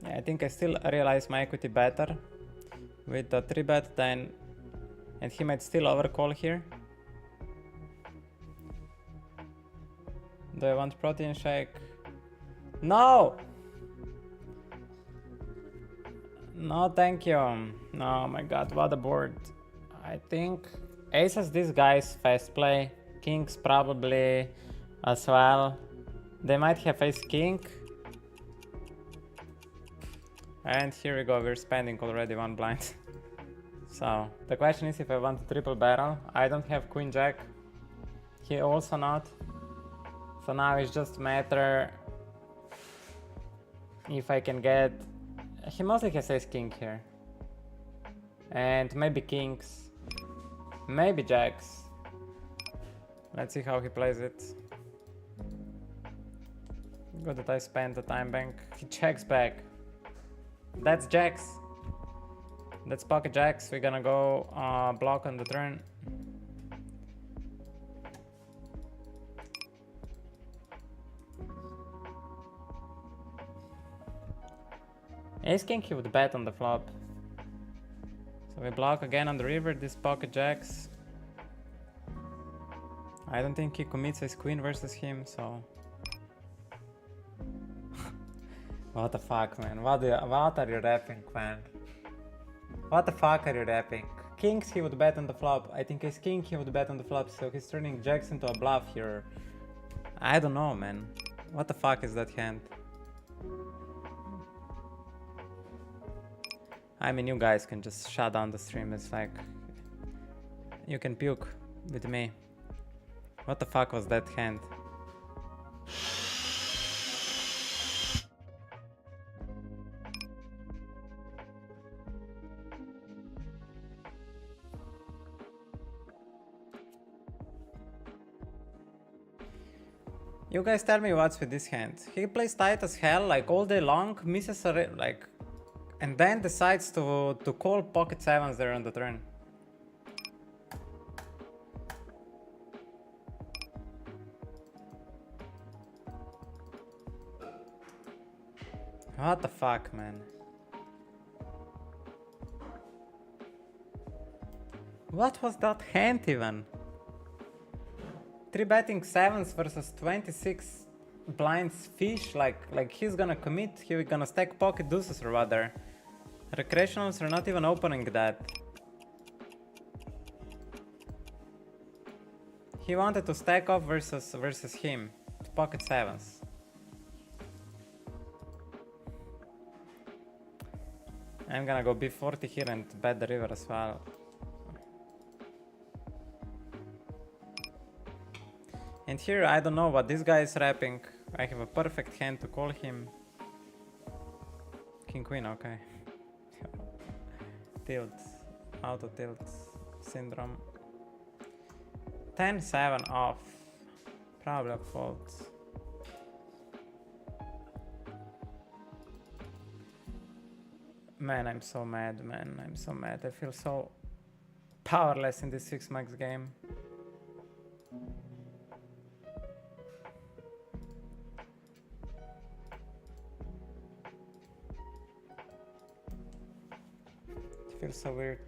Yeah, I think I still realize my equity better with the 3-bet than, and he might still overcall here. Do I want protein shake? No! No, thank you. No, my god, what a board. I think aces, this guy's fast play. Kings probably as well. They might have ace king. And here we go, we're spending already 1 blind. So, the question is if I want a triple barrel. I don't have queen jack. He also not. So now it's just a matter if I can get... He mostly has ace king here. And maybe kings. Maybe jacks. Let's see how he plays it. Good that I spent the time bank. He checks back. That's jacks. That's pocket jacks. We're gonna go block on the turn. Ace king he would bet on the flop. So we block again on the river, this pocket jacks. I don't think he commits ace queen versus him, so... What the fuck, man? What are you rapping, man? What the fuck are you rapping? Kings he would bet on the flop. I think ace king he would bet on the flop, so he's turning jacks into a bluff here. I don't know, man. What the fuck is that hand? I mean, you guys can just shut down the stream. It's like... You can puke with me. What the fuck was that hand? You guys tell me what's with this hand. He plays tight as hell, like all day long, misses a like... And then decides to call pocket sevens there on the turn. What the fuck, man? What was that hand even? 3-betting sevens versus 26 blinds fish, like he's gonna commit, he's gonna stack pocket deuces or what there. Recreationals are not even opening that. He wanted to stack off versus him, to pocket sevens. I'm gonna go b40 here and bet the river as well. And here I don't know what this guy is rapping. I have a perfect hand to call him. King queen, okay. Tilt, auto tilt syndrome. 10-7 off, probably a fault. Man, I'm so mad, man, I'm so mad. I feel so powerless in this 6-max game. It feels so weird.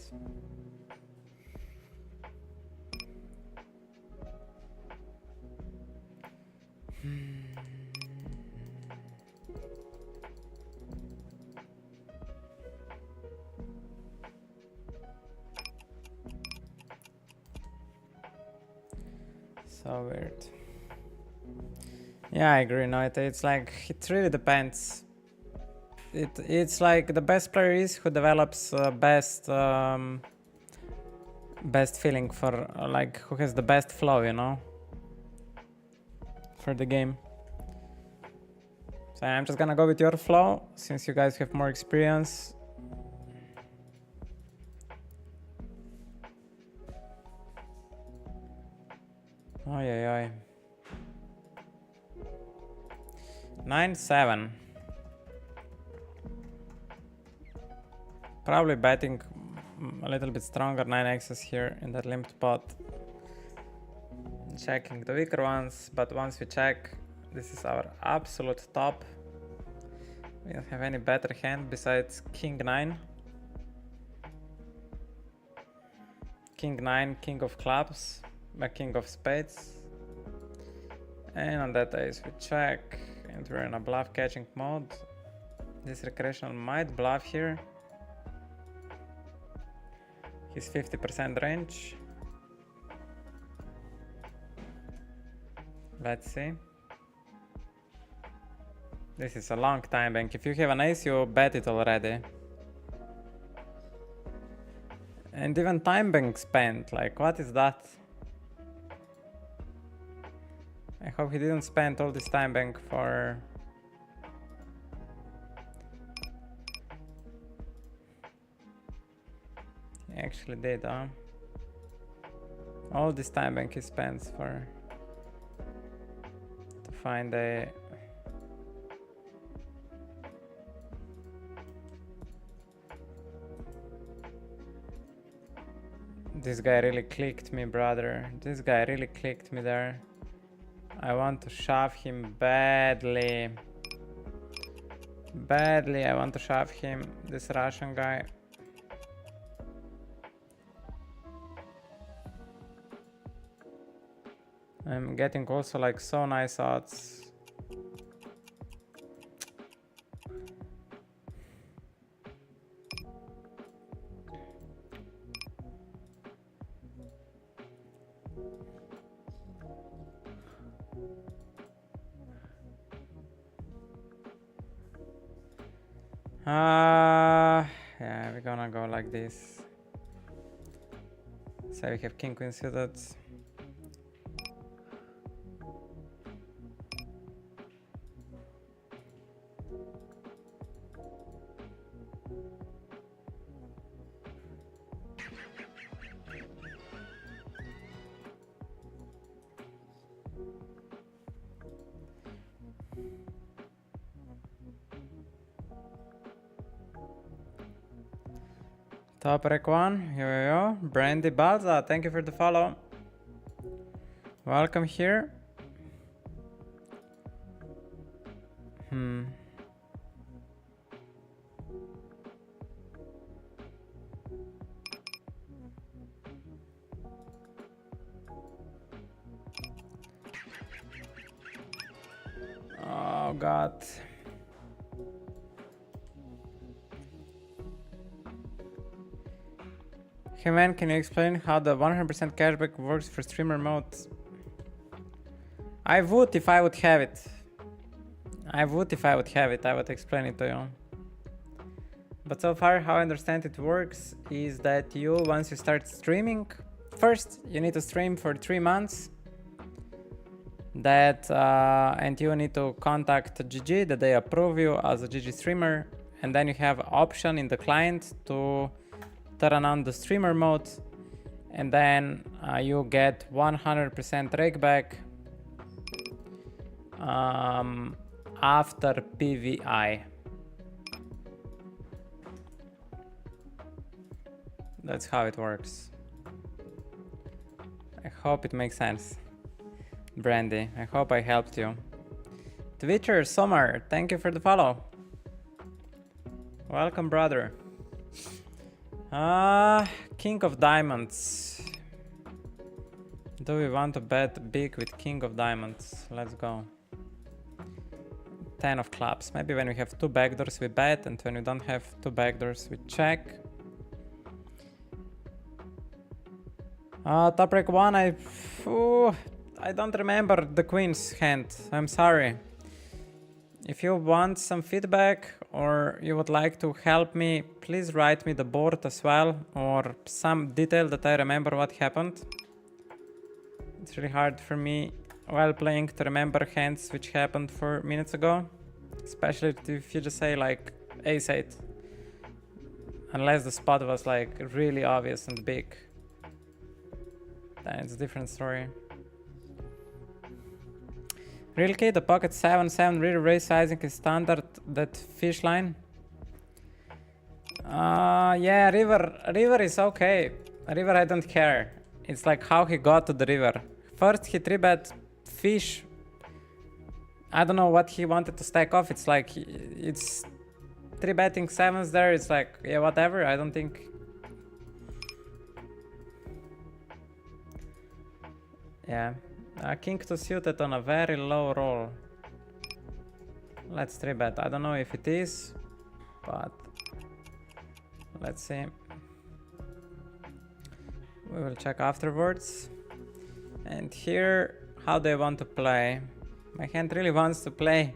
So weird. Yeah, I agree. No, it's like it really depends. It's like the best player is who develops best feeling for like who has the best flow, you know, for the game. So I'm just gonna go with your flow since you guys have more experience. Oi, oi, oi. 9-7. Probably betting a little bit stronger 9x's here in that limped pot. Checking the weaker ones, but once we check, this is our absolute top. We don't have any better hand besides King 9. King 9, King of Clubs, King of Spades. And on that ace we check, and we're in a bluff catching mode. This recreational might bluff here. He's 50% range. Let's see. This is a long time bank. If you have an ace, you bet it already. And even time bank spent. Like, what is that? I hope he didn't spend all this time bank for... He actually did, huh? All this time bank he spends for... to find a... This guy really clicked me, brother. This guy really clicked me there. I want to shove him badly. Badly, I want to shove him, this Russian guy. I'm getting also like so nice odds. Yeah, we're gonna go like this. So we have king queen suited. Top rec 1, yo. Brandy Balza, thank you for the follow. Welcome here. Oh God. Hey man, can you explain how the 100% cashback works for streamer mode? I would if I would have it. I would explain it to you. But so far, how I understand it works is that you, once you start streaming, first you need to stream for 3 months. And you need to contact GG that they approve you as a GG streamer, and then you have option in the client to turn on the streamer mode, and then you get 100% rakeback after PVI. That's how it works. I hope it makes sense. Brandy, I hope I helped you. Twitcher Summer, thank you for the follow. Welcome, brother. King of Diamonds. Do we want to bet big with King of Diamonds? Let's go. 10 of Clubs. Maybe when we have 2 backdoors we bet, and when we don't have 2 backdoors we check. Top rec 1, I don't remember the queen's hand. I'm sorry. If you want some feedback or you would like to help me, please write me the board as well, or some detail that I remember what happened. It's really hard for me while playing to remember hands which happened 4 minutes ago, especially if you just say like ace-8, unless the spot was like really obvious and big. Then it's a different story. Real key, the pocket 7-7 really raise sizing is standard, that fish line. Yeah, river is okay. River I don't care. It's like how he got to the river. First he 3-bet fish I don't know what he wanted to stack off. It's like, it's 3-betting 7s there. It's like, yeah, whatever. I don't think... Yeah. King to suited on a very low roll. Let's 3-bet. I don't know if it is, but let's see. We will check afterwards. And here, how do I want to play? My hand really wants to play.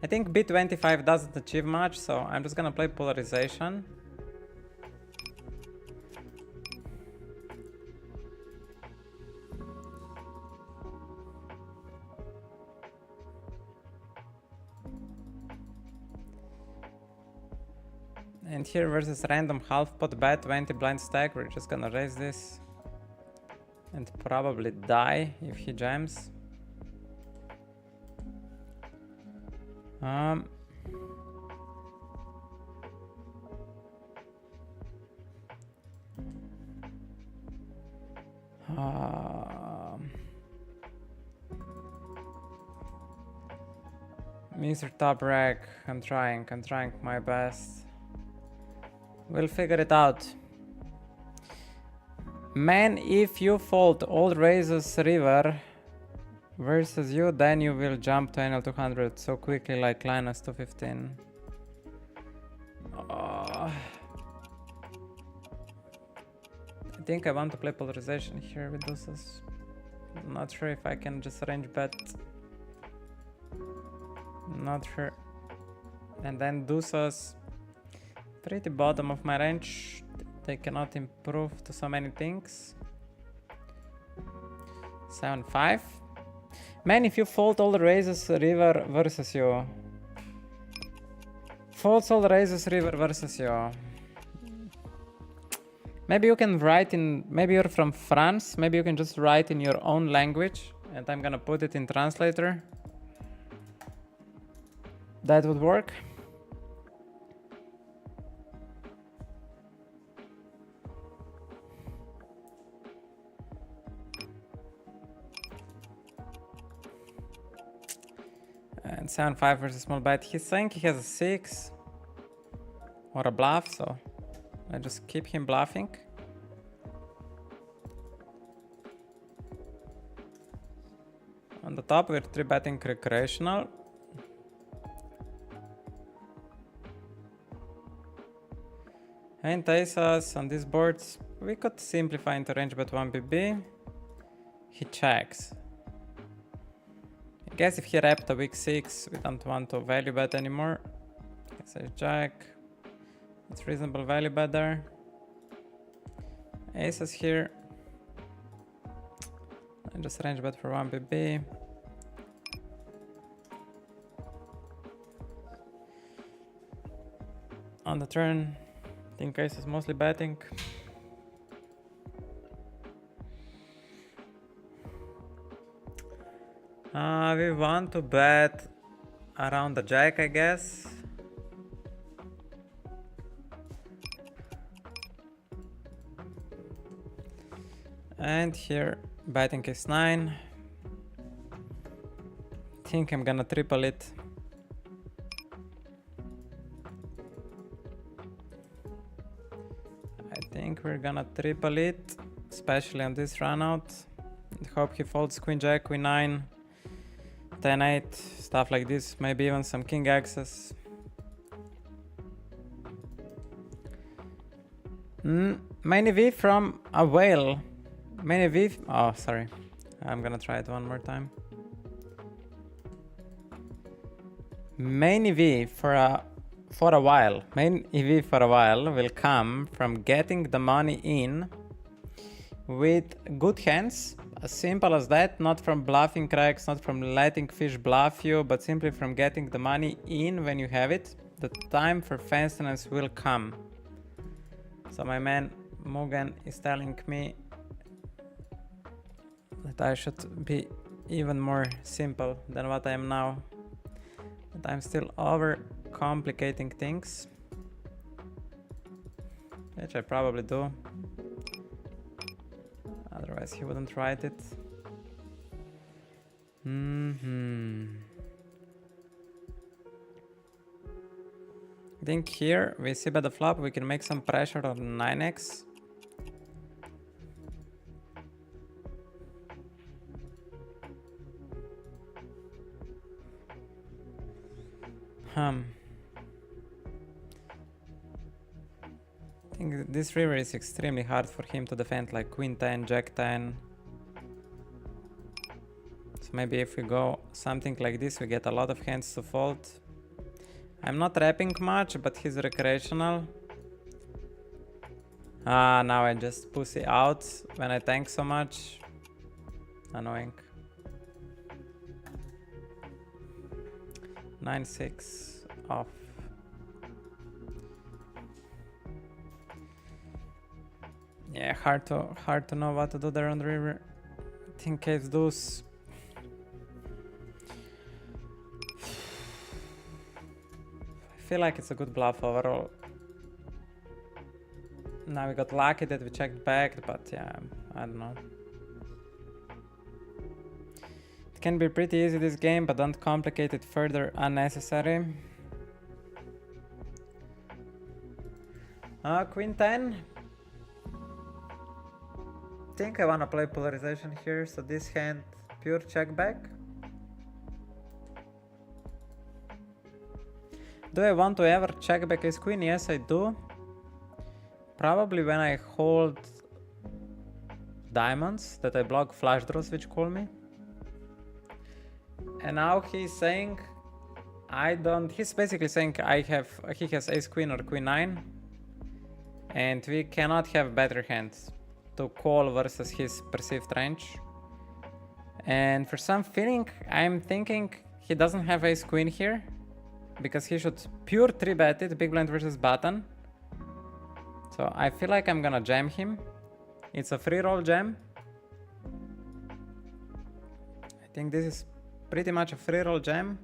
I think B25 doesn't achieve much, so I'm just gonna play polarization. And here versus random half pot bet 20 blind stack, we're just gonna raise this and probably die if he jams. Mr. Top Rack, I'm trying my best. We'll figure it out. Man, if you fold all raises river versus you, then you will jump to NL 200 so quickly like Linus 215. I think I want to play polarization here with deuces. I'm not sure if I can just range bet. Not sure. And then deuces, pretty bottom of my range. They cannot improve to so many things. 7-5. Man, if you fold all the raises river versus you. Folds all the raises river versus you. Maybe you can write in, maybe you're from France, maybe you can just write in your own language and I'm gonna put it in translator. That would work. And 7-5 versus small bet. He's saying he has a 6 or a bluff, so I just keep him bluffing. On the top, we're 3-betting recreational. And aces on these boards, we could simplify into range bet 1BB. He checks. I guess if he wrapped a weak 6, we don't want to value bet anymore. Ace jack. It's reasonable value bet there. Aces here. And just range bet for 1BB. On the turn, I think ace is mostly betting. We want to bet around the jack, I guess. And here, betting is 9. Think I'm gonna triple it. I think we're gonna triple it, especially on this run out. And hope he folds queen jack, queen 9, 10-8, stuff like this, maybe even some king axes. Main EV from a whale. Main EV, oh sorry, I'm gonna try it one more time. Main EV for a while. Main EV for a while will come from getting the money in with good hands, as simple as that, not from bluffing cracks, not from letting fish bluff you, but simply from getting the money in when you have it. The time for fanciness will come. So my man Mugen is telling me that I should be even more simple than what I am now. But I'm still over complicating things, which I probably do. Otherwise he wouldn't write it. think here we see by the flop we can make some pressure on 9x. I think this river is extremely hard for him to defend, like queen 10, jack 10. So maybe if we go something like this, we get a lot of hands to fold. I'm not rapping much, but he's recreational. Ah, now I just pussy out when I tank so much. Annoying. 9-6 off. Yeah, hard to know what to do there on the river. I think ace deuce. I feel like it's a good bluff overall. Now we got lucky that we checked back, but yeah, I don't know. It can be pretty easy this game, but don't complicate it further unnecessary. Queen 10. I think I wanna play polarization here, so this hand pure check back. Do I want to ever check back ace queen? Yes, I do. Probably when I hold diamonds that I block flush draws which call me. And now he's saying he's basically saying he has ace queen or queen 9 and we cannot have better hands to call versus his perceived range. And for some feeling I'm thinking he doesn't have ace queen here because he should pure 3-bet it, big blind versus button. So I feel like I'm gonna jam him. It's a free roll jam. I think this is pretty much a free roll jam.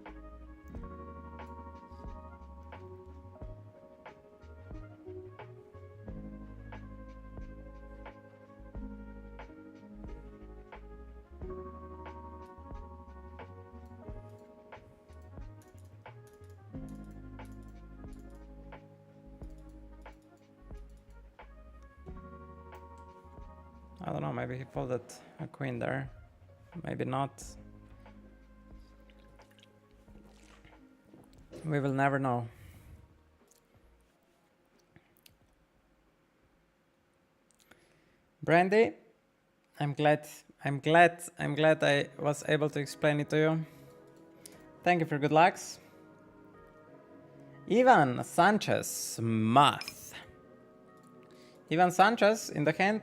I don't know, maybe he folded a queen there. Maybe not. We will never know. Brandy, I'm glad I was able to explain it to you. Thank you for good lucks. Ivan Sanchez, math. Ivan Sanchez, in the hand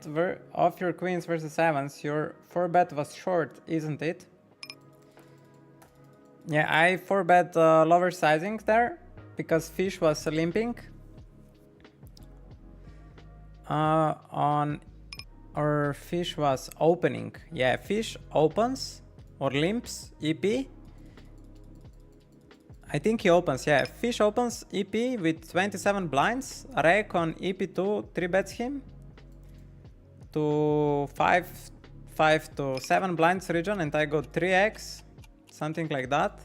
of your queens versus sevens, your 4-bet was short, isn't it? Yeah, I 4-bet lower sizing there because fish was limping. Or fish was opening. Yeah, fish opens or limps EP. I think he opens, yeah. Fish opens EP with 27 blinds. Rake on EP2 3-bets him to 5 to 7 blinds region, and I go 3x, something like that.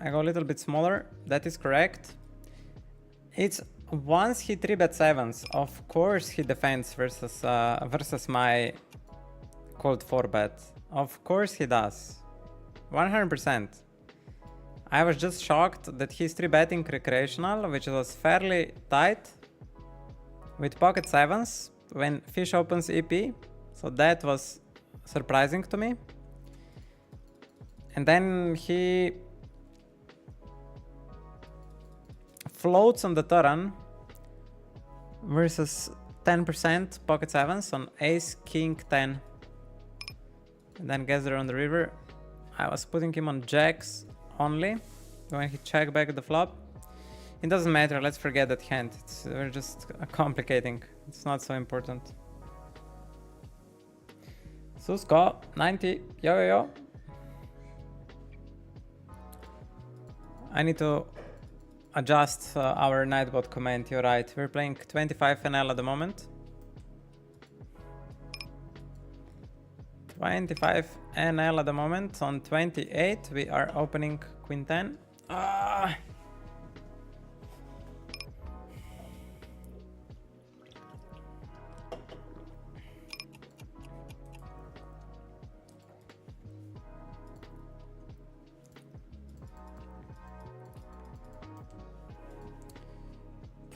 I go a little bit smaller, that is correct. It's once he 3-bet sevens, of course he defends versus my cold 4-bet. Of course he does. 100%. I was just shocked that he's 3-betting recreational, which was fairly tight with pocket sevens when fish opens EP. So that was surprising to me. And then he floats on the turn versus 10% pocket sevens on ace king 10, and then gets there on the river. I was putting him on jacks only when he checked back the flop. It doesn't matter, let's forget that hand. We're just complicating, it's not so important. Susko 90, yo. I need to adjust our Nightbot comment, you're right. We're playing 25 NL at the moment. 25 NL at the moment. On 28 we are opening Queen 10. Ah.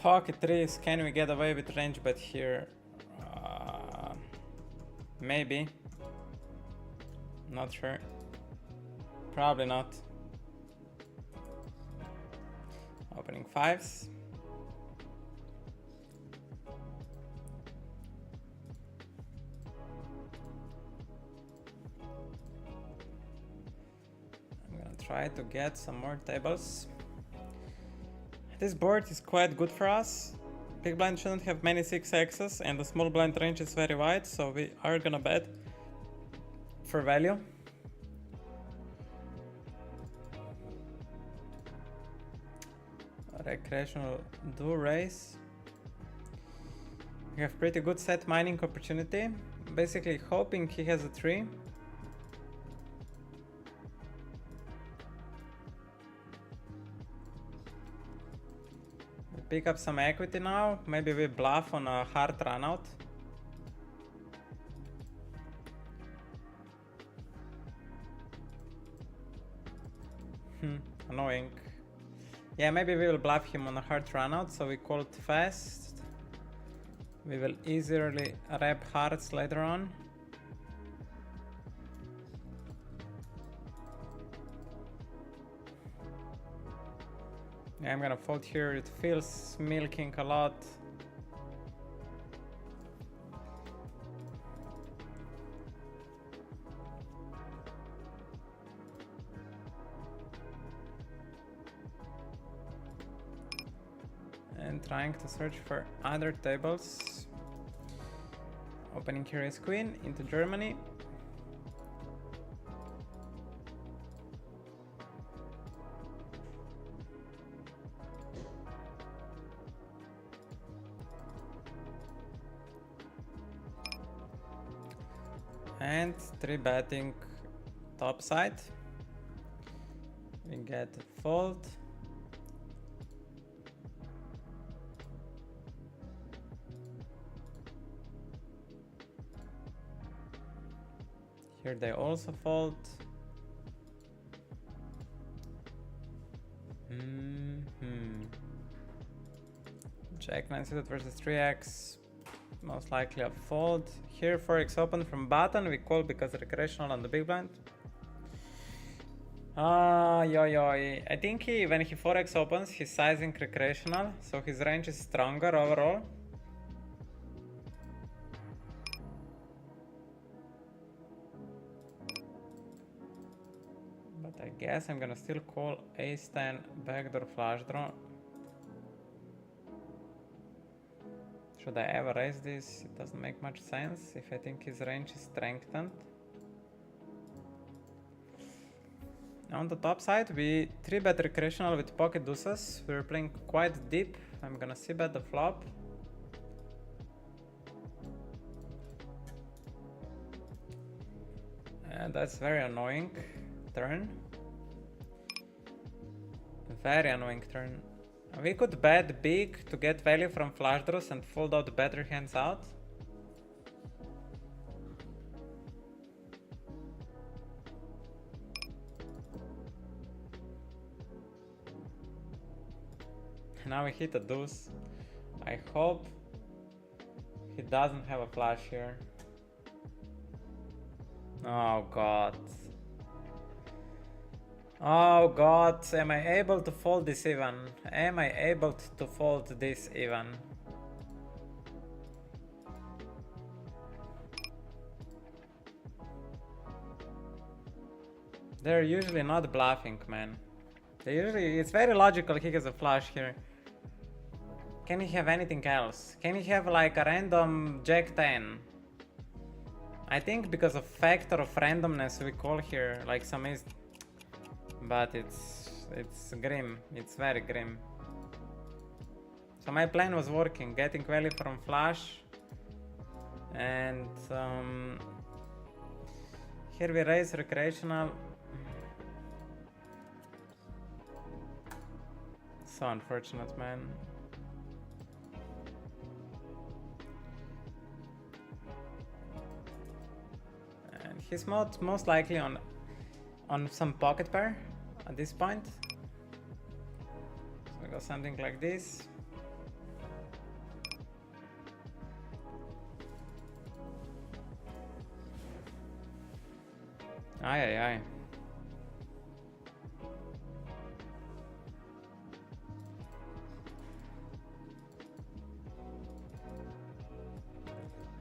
Pocket threes, can we get away with range bet here? Maybe. Not sure. Probably not. Opening fives. I'm gonna try to get some more tables. This board is quite good for us. Big blind shouldn't have many 6x's and the small blind range is very wide, so we are gonna bet for value. Recreational do raise. We have pretty good set mining opportunity. Basically hoping he has a 3. Pick up some equity now. Maybe we bluff on a hard run out. Annoying. Yeah, maybe we will bluff him on a hard run out, so we call it fast. We will easily rep hearts later on. Yeah, I'm gonna fold here. It feels milking a lot. And trying to search for other tables. Opening here is Queen into Germany. And 3-betting top side. We get a fold. Here they also fold. Jack 9 suited versus 3x. Most likely a fold. Here 4x open from button. We call because recreational on the big blind. I think when he 4x opens, he's sizing recreational, so his range is stronger overall. But I guess I'm gonna still call ace 10 backdoor flush draw. Should I ever raise this? It doesn't make much sense if I think his range is strengthened. On the top side, we 3-bet recreational with pocket deuces. We're playing quite deep. I'm gonna c-bet the flop. And that's very annoying turn. Very annoying turn. We could bet big to get value from flush draws and fold out better hands out. Now we hit a deuce. I hope he doesn't have a flush here. Oh god. Oh god, am I able to fold this even? Am I able to fold this even? They're usually not bluffing, man. It's very logical he has a flush here. Can he have anything else? Can he have like a random Jack 10? I think because of factor of randomness we call here like some is, but it's grim. It's very grim. So my plan was working, getting value from flush, and Here we raise recreational. So unfortunate, man. And he's most likely on some pocket pair at this point. So I got something like this. Aye, aye, aye.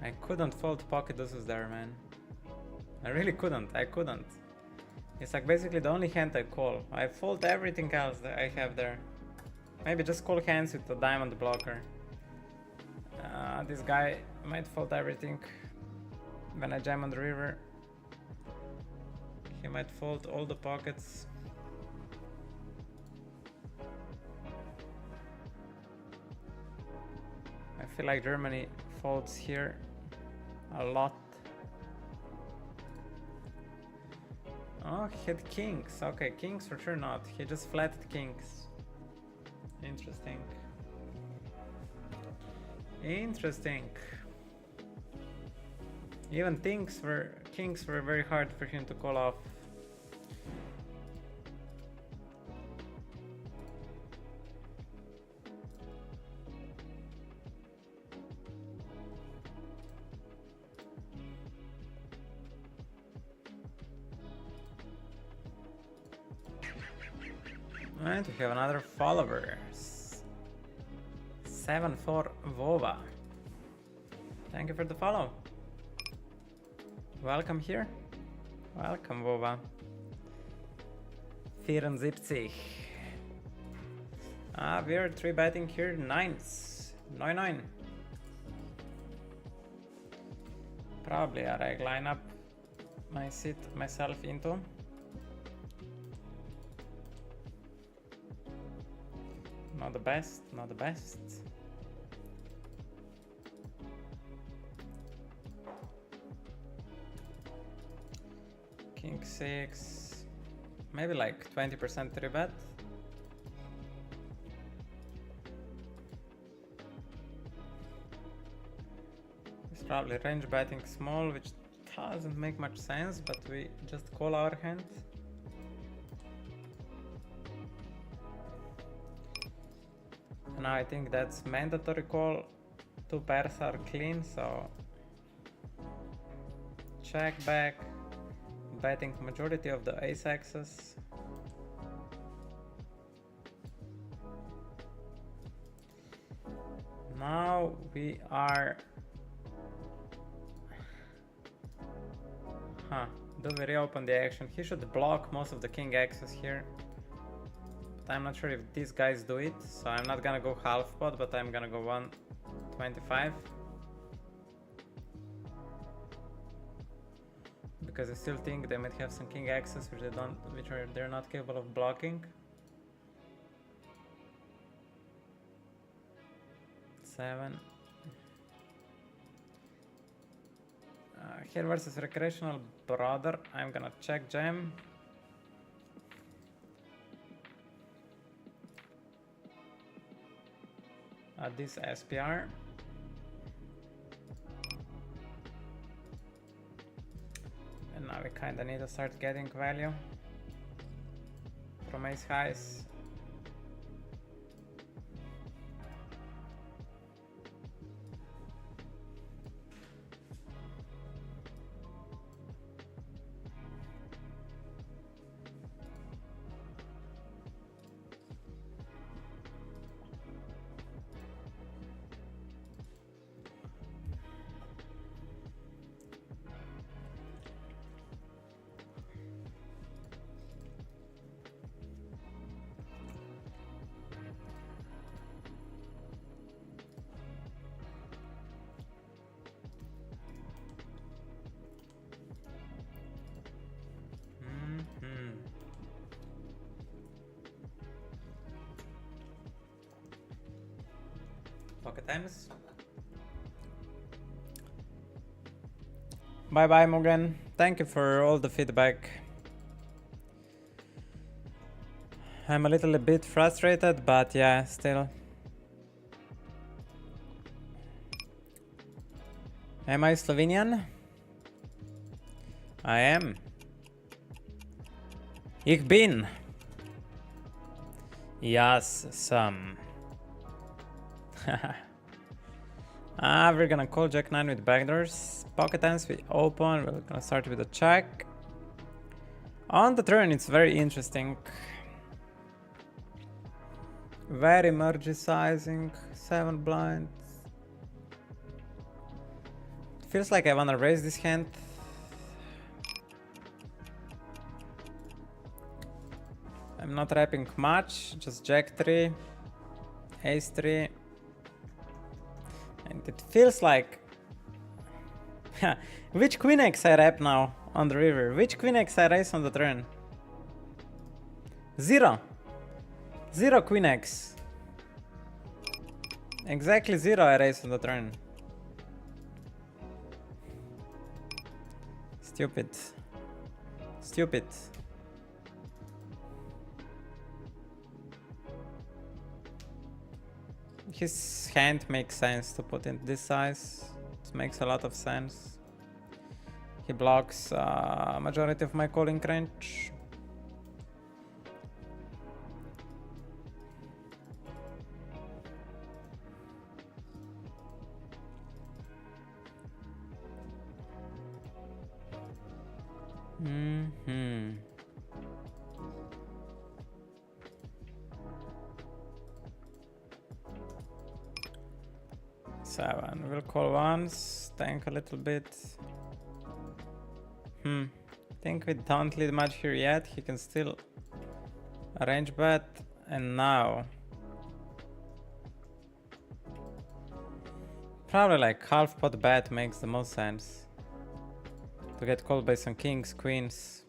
I couldn't fold pocket deuces there, man. I really couldn't. I couldn't. It's like basically the only hand I call. I fold everything else that I have there. Maybe just call hands with the diamond blocker. This guy might fold everything when I jam on the river. He might fold all the pockets. I feel like Germany folds here a lot. Oh, he had kings. Okay, kings for sure not. He just flatted kings. Interesting. Interesting. Even kings were very hard for him to call off. And we have another follower. 7-4 Vova. Thank you for the follow. Welcome here. Welcome, Vova. 74. We are 3-betting here. Nines. 9-9. Probably a reg lineup I sit myself into. Not the best, not the best. King 6, maybe like 20% 3-bet. It's probably range betting small, which doesn't make much sense, but we just call our hand. Now I think that's mandatory call. 2 pairs are clean, so check back, betting majority of the ace axis. Now we are. Do we reopen the action? He should block most of the king axis here. I'm not sure if these guys do it, so I'm not gonna go half pot, but I'm gonna go 125. Because I still think they might have some king axis which they're not capable of blocking. 7. Here versus recreational brother, I'm gonna check jam. At this SPR. And now we kinda need to start getting value from ace highs. Pocket times. Bye bye, Mugen. Thank you for all the feedback. I'm a little bit frustrated, but yeah, still. Am I Slovenian? I am. Ich bin. Yes, some. We're gonna call Jack 9 with backdoors. Pocket hands we open. We're gonna start with a check. On the turn, it's very interesting. Very merge sizing. 7 blinds. Feels like I wanna raise this hand. I'm not wrapping much, just Jack 3, Ace 3. And it feels like... Which Queen X I wrap now on the river? Which Queen X I raise on the turn? Zero. Zero Queen X. Exactly zero I raise on the turn. Stupid. Stupid. His hand makes sense to put in this size. It makes a lot of sense. He blocks majority of my calling range. Seven. We'll call once, tank a little bit. Think we don't lead much here yet. He can still arrange bet. And now probably like half pot bet makes the most sense. To get called by some kings, queens.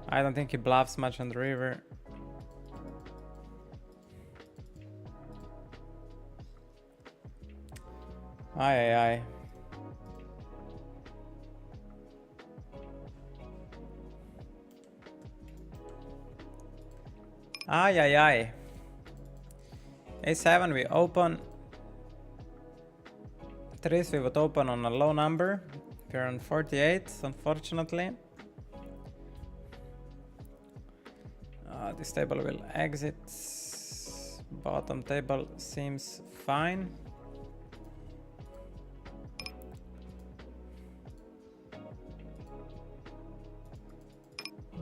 I don't think he bluffs much on the river. Aye. Aye. A7 we open. Threes we would open on a low number. We're on 48, unfortunately. This table will exit. Bottom table seems fine.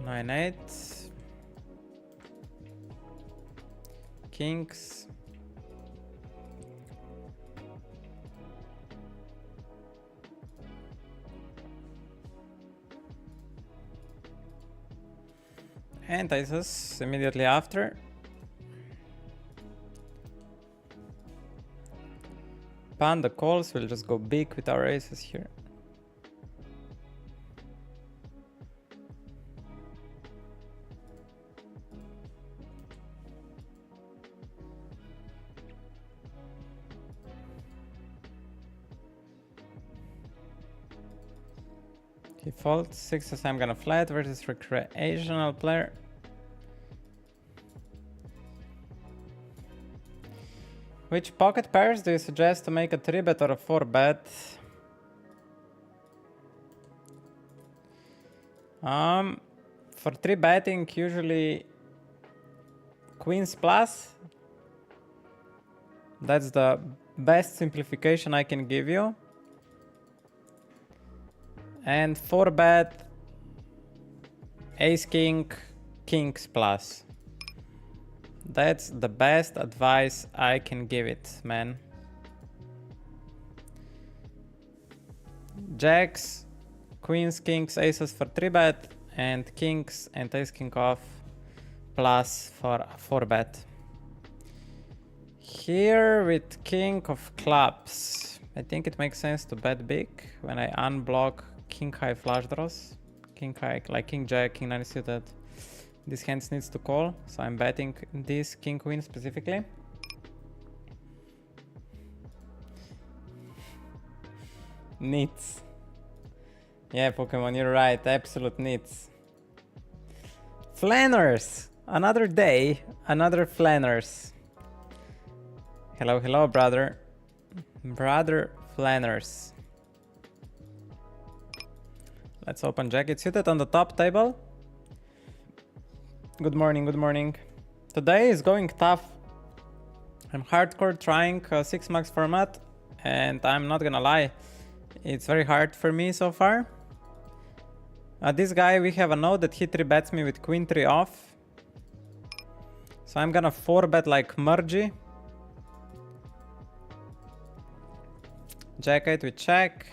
Nine, 8. Kings. And aces immediately after. Panda calls, we'll just go big with our aces here. He folds, sixes I'm gonna flat versus recreational player. Which pocket pairs do you suggest to make a 3-bet or a 4-bet? For 3-betting, usually queens plus. That's the best simplification I can give you. And 4-bet, ace king, kings plus. That's the best advice I can give it, man. Jacks, queens, kings, aces for 3-bet, and kings and ace king off plus for 4-bet. Here with king of clubs, I think it makes sense to bet big when I unblock king high flush draws. King high, like king jack, king 9 suited. This hand needs to call, so I'm betting this king queen specifically. Needs. Yeah, Pokemon, you're right. Absolute needs. Flanners! Another day, another Flanners. Hello, hello, brother. Brother Flanners. Let's open Jack. It's suited on the top table. Good morning, good morning. Today is going tough. I'm hardcore trying 6 max format, and I'm not gonna lie, it's very hard for me so far. This guy, we have a note that he 3-bets me with queen 3 off. So I'm gonna 4-bet like Murgy. Jack 8 with check.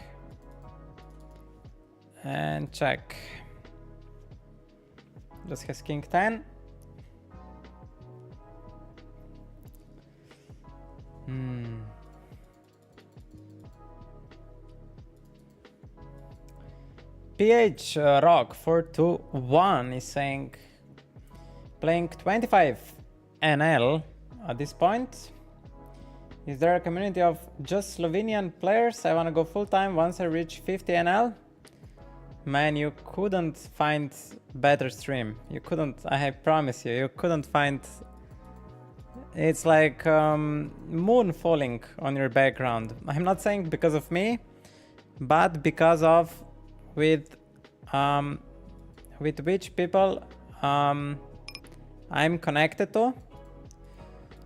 And check. Just has king 10. PH Rock 421 is saying playing 25 NL at this point. Is there a community of just Slovenian players? I want to go full time once I reach 50 NL. Man, you couldn't find better stream. You couldn't, I promise you, you couldn't find. It's like moon falling on your background. I'm not saying because of me, but because of with which people I'm connected to.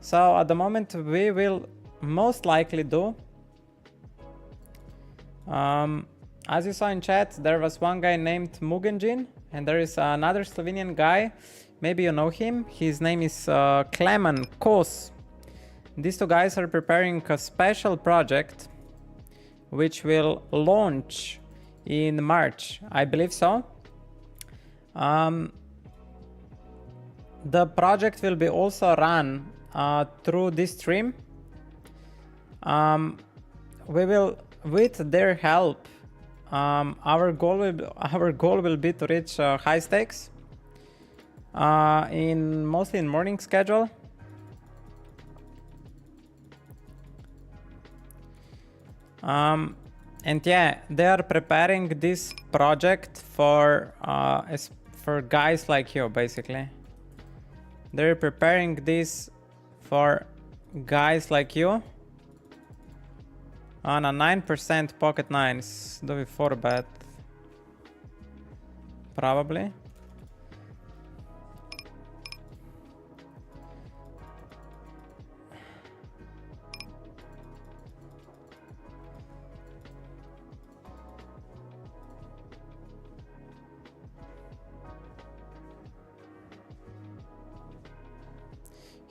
So at the moment we will most likely do. As you saw in chat, there was one guy named Mugenjin, and there is another Slovenian guy. Maybe you know him. His name is Klemen Kos. These two guys are preparing a special project which will launch in March, I believe so. The project will be also run through this stream. We will, with their help, our goal will be to reach high stakes mostly in morning schedule. And yeah, they are preparing this project for guys like you, basically. They're preparing this for guys like you on a 9% pocket nines. Do we 4-bet? Probably.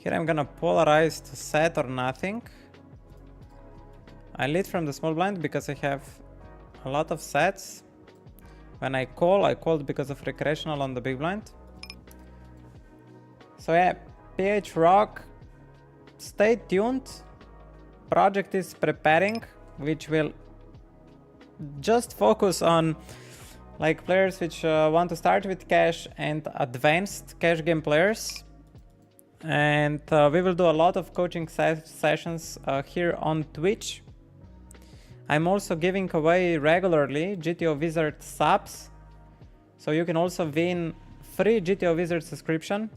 Here I'm gonna polarize to set or nothing. I lead from the small blind because I have a lot of sets. When I called because of recreational on the big blind. So yeah, PH Rock, stay tuned. Project is preparing, which will just focus on like players which want to start with cash and advanced cash game players. And we will do a lot of coaching sessions here on Twitch. I'm also giving away regularly GTO Wizard subs, so you can also win free GTO Wizard subscription.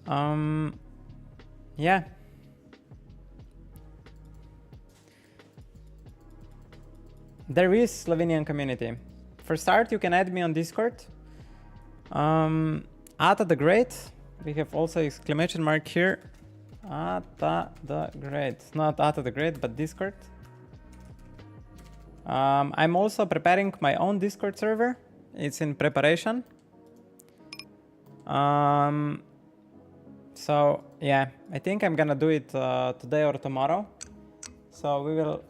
Yeah. There is Slovenian community. For start, you can add me on Discord. AtaTheGreat. We have also exclamation mark here. AtaTheGreat. Not AtaTheGreat, but Discord. I'm also preparing my own Discord server. It's in preparation. So yeah, I think I'm gonna do it today or tomorrow. So we will,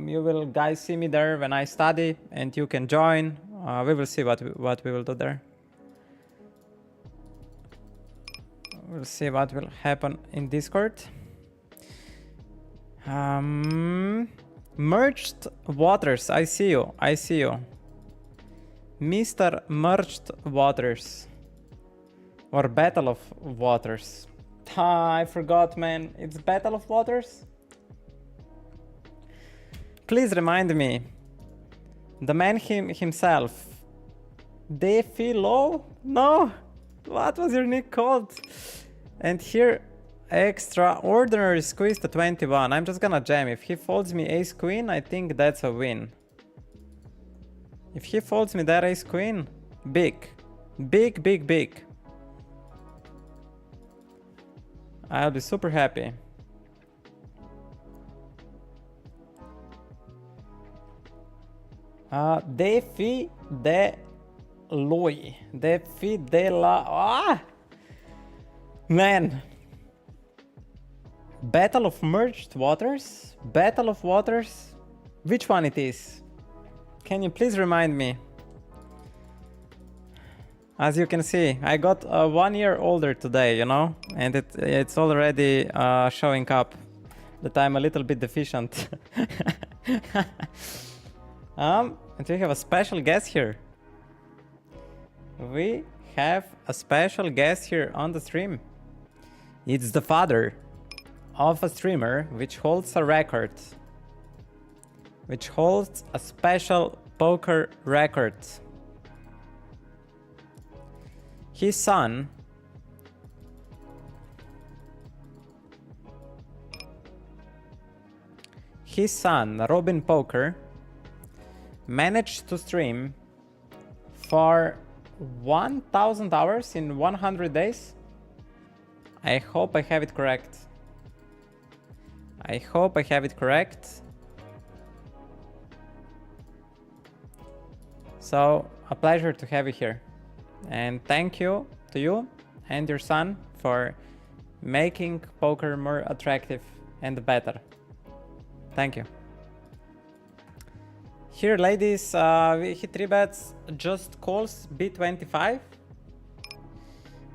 you will guys see me there when I study, and you can join. We will see what we will do there. We'll see what will happen in Discord. Merged Waters, I see you. I see you. Mr. Merged Waters. Or Battle of Waters. I forgot, man. It's Battle of Waters? Please remind me. The man himself. Defi low? No! What was your nick called? And here, extraordinary squeeze to 21. I'm just gonna jam. If he folds me ace queen, I think that's a win. If he folds me that ace queen, big. Big, big, big. I'll be super happy. Defi de Lui. Defi de la... Ah! Man. Battle of Merged Waters? Battle of Waters? Which one it is? Can you please remind me? As you can see, I got 1 year older today, you know? And it's already showing up that I'm a little bit deficient. And we have a special guest here. We have a special guest here on the stream. It's the father of a streamer which holds a record. Which holds a special poker record. His son Robin Poker managed to stream for 1,000 hours in 100 days. I hope I have it correct. I hope I have it correct. So, a pleasure to have you here. And thank you to you and your son for making poker more attractive and better. Thank you. Here, ladies, he 3-bets just calls B25.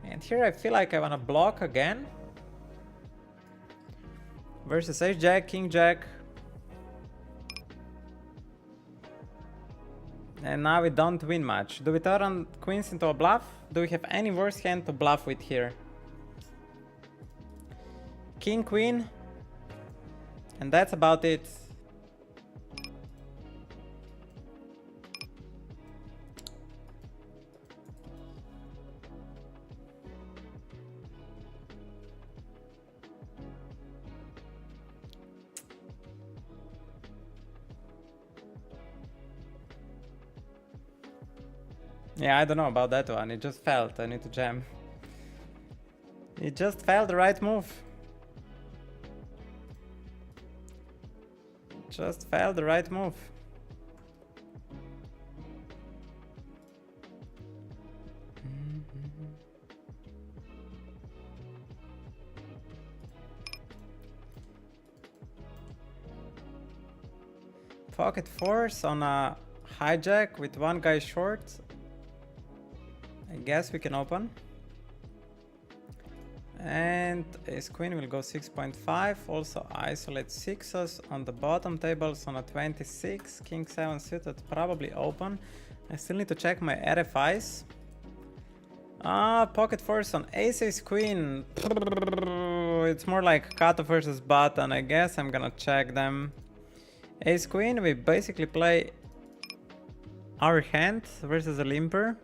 And here I feel like I wanna block again. Versus Ace-Jack, King-Jack. And now we don't win much. Do we turn queens into a bluff? Do we have any worse hand to bluff with here? King, queen. And that's about it. Yeah, I don't know about that one. It just felt I need to jam. It just felt the right move. Just felt the right move. Pocket fours on a hijack with one guy short. I guess we can open. And ace queen will go 6.5. Also isolate sixes on the bottom tables on a 26. King 7 suited, probably open. I still need to check my RFIs. Pocket fours on ace queen. It's more like cutoff versus button. I guess I'm gonna check them. Ace queen, we basically play our hand versus a limper.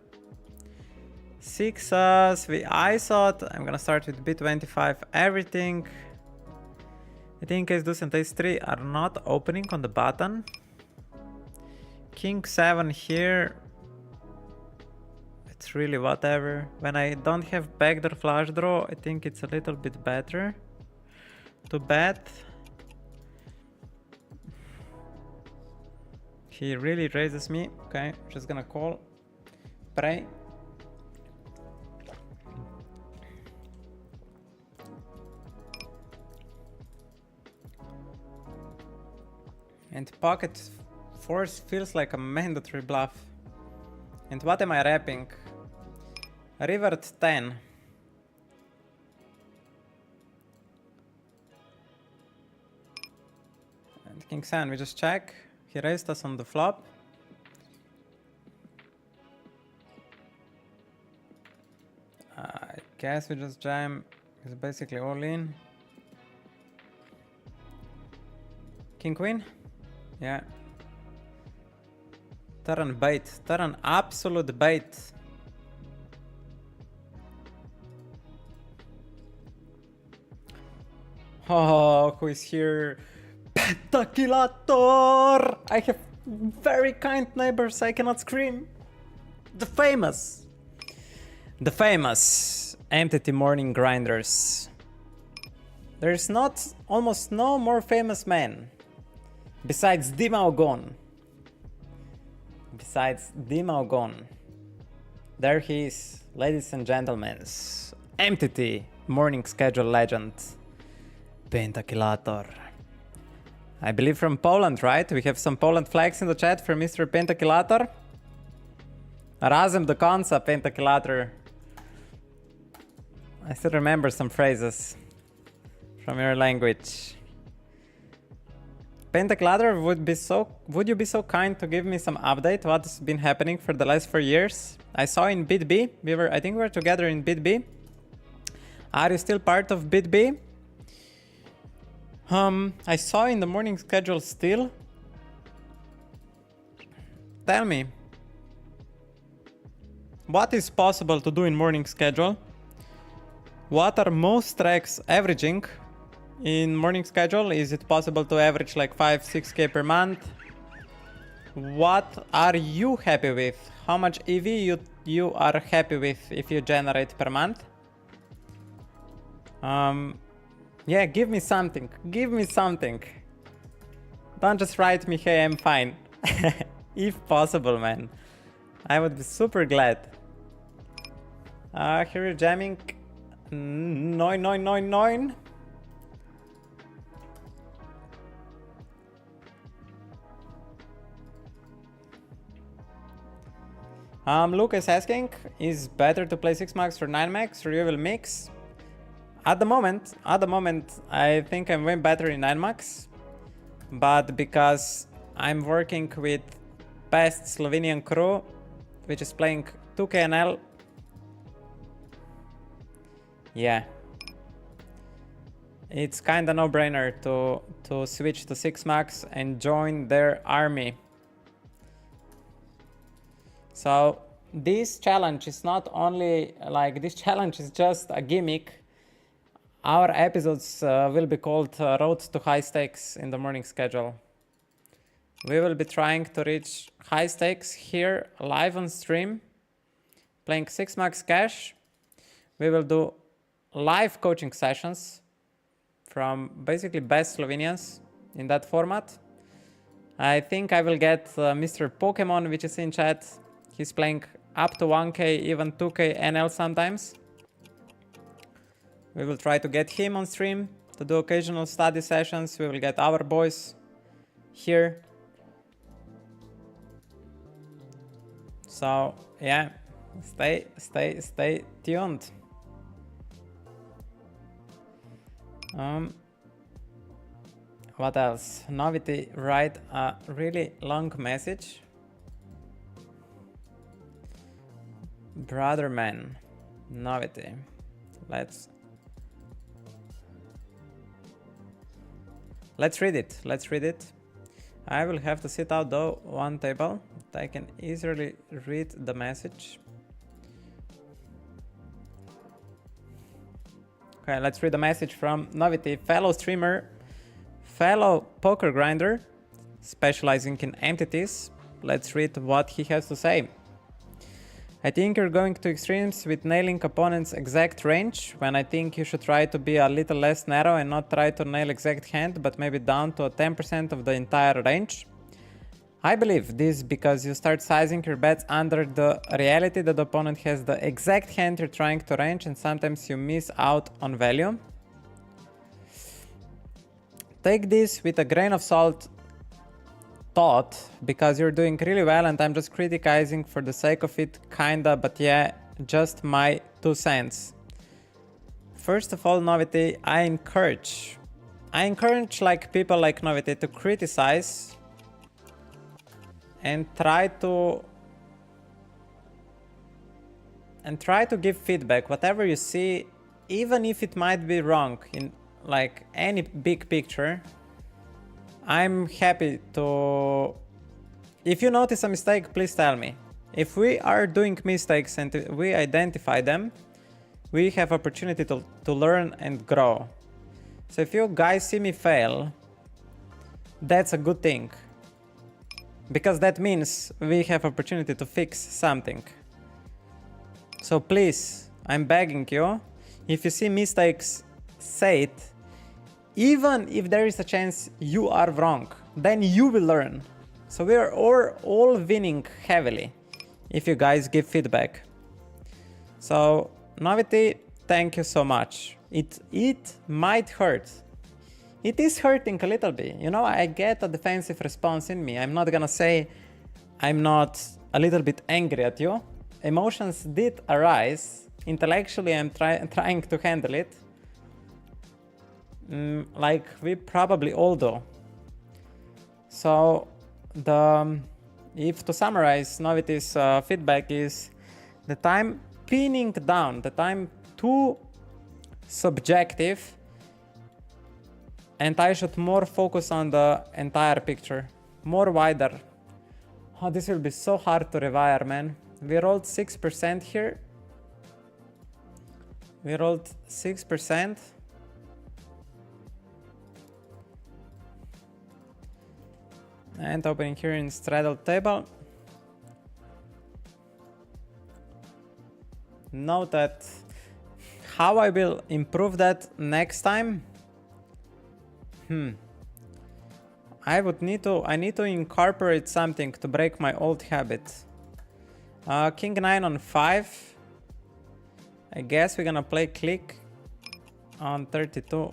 Sixes, we ISO'd. I'm gonna start with B25 everything. I think ace deuce and ace 3 are not opening on the button. King 7 here. It's really whatever. When I don't have backdoor flush draw, I think it's a little bit better to bet. He really raises me. Okay, just gonna call. Pray. And pocket fours feels like a mandatory bluff. And what am I wrapping? River 10. And King 7, we just check. He raised us on the flop. I guess we just jam. He's basically all in. King Queen? Yeah. Turn bait. Turn absolute bait. Oh, who is here? Pentakilator! I have very kind neighbors, I cannot scream. The famous Entity Morning Grinders. There's not almost no more famous man besides Dimaugon. There he is, ladies and gentlemen. Entity Morning Schedule legend. Pentakilator. I believe from Poland, right? We have some Poland flags in the chat for Mr. Pentakilator. Razem do końca, Pentakilator. I still remember some phrases from your language. Pentakilator, would you be so kind to give me some update what's been happening for the last 4 years? I saw in Bit B, I think we were together in Bit B. Are you still part of Bit B? I saw in the morning schedule still. Tell me, what is possible to do in morning schedule? What are most tracks averaging in morning schedule? Is it possible to average like 5-6k per month? What are you happy with? How much EV you are happy with if you generate per month? Yeah, give me something. Don't just write me, hey, I'm fine. If possible, man. I would be super glad. Here you're jamming. 9999. Luke is asking, is better to play 6 max or 9 max, or you will mix? At the moment, I think I'm way better in 9 max, but because I'm working with best Slovenian crew, which is playing 2KNL, yeah, it's kinda no-brainer to switch to 6 max and join their army. So this challenge is not only like, this challenge is just a gimmick. Our episodes will be called Road to High Stakes in the morning schedule. We will be trying to reach high stakes here live on stream, playing 6 max cash. We will do live coaching sessions from basically best Slovenians in that format. I think I will get Mr. Pokemon, which is in chat. He's playing up to 1k, even 2k NL sometimes. We will try to get him on stream to do occasional study sessions. We will get our boys here. So yeah, stay tuned. What else? Novity write a really long message. Brother man, Novity. Let's read it. I will have to sit out though one table that I can easily read the message. Okay, let's read the message from Novity, fellow streamer, fellow poker grinder, specializing in entities. Let's read what he has to say. I think you're going to extremes with nailing opponent's exact range, when I think you should try to be a little less narrow and not try to nail exact hand, but maybe down to a 10% of the entire range. I believe this because you start sizing your bets under the reality that the opponent has the exact hand you're trying to range, and sometimes you miss out on value. Take this with a grain of salt thought, because you're doing really well and I'm just criticizing for the sake of it, kinda, but yeah, just my 2 cents. First of all, Novity, I encourage like people like Novity to criticize and try to give feedback, whatever you see, even if it might be wrong in like any big picture. I'm happy to If you notice a mistake, please tell me. If we are doing mistakes and we identify them, we have opportunity to learn and grow. So if you guys see me fail, that's a good thing. Because that means we have opportunity to fix something. So please, I'm begging you, if you see mistakes, say it. Even if there is a chance you are wrong, then you will learn. So we are all winning heavily if you guys give feedback. So Novity, thank you so much. It might hurt. It is hurting a little bit. You know, I get a defensive response in me. I'm not gonna say I'm not a little bit angry at you. Emotions did arise. Intellectually, I'm trying to handle it. Like we probably all do. So if to summarize Novity's feedback is the time pinning down, the time too subjective, and I should more focus on the entire picture, more wider. Oh, this will be so hard to rewire, man. We rolled 6% here. We rolled 6%. And opening here in straddle table. Note that how I will improve that next time. I need to incorporate something to break my old habit. King 9 on 5. I guess we're gonna play click on 32.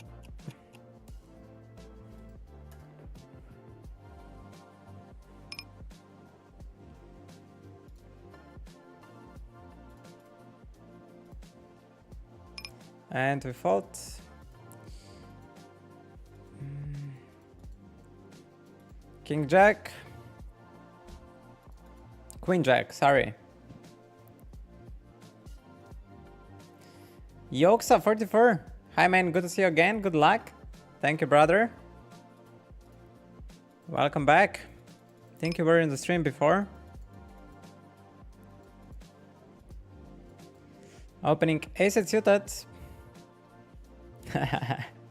And we fold. King Jack. Queen Jack, sorry. Yoksa 44. Hi man, good to see you again. Good luck. Thank you, brother. Welcome back. I think you were in the stream before. Opening ace suited.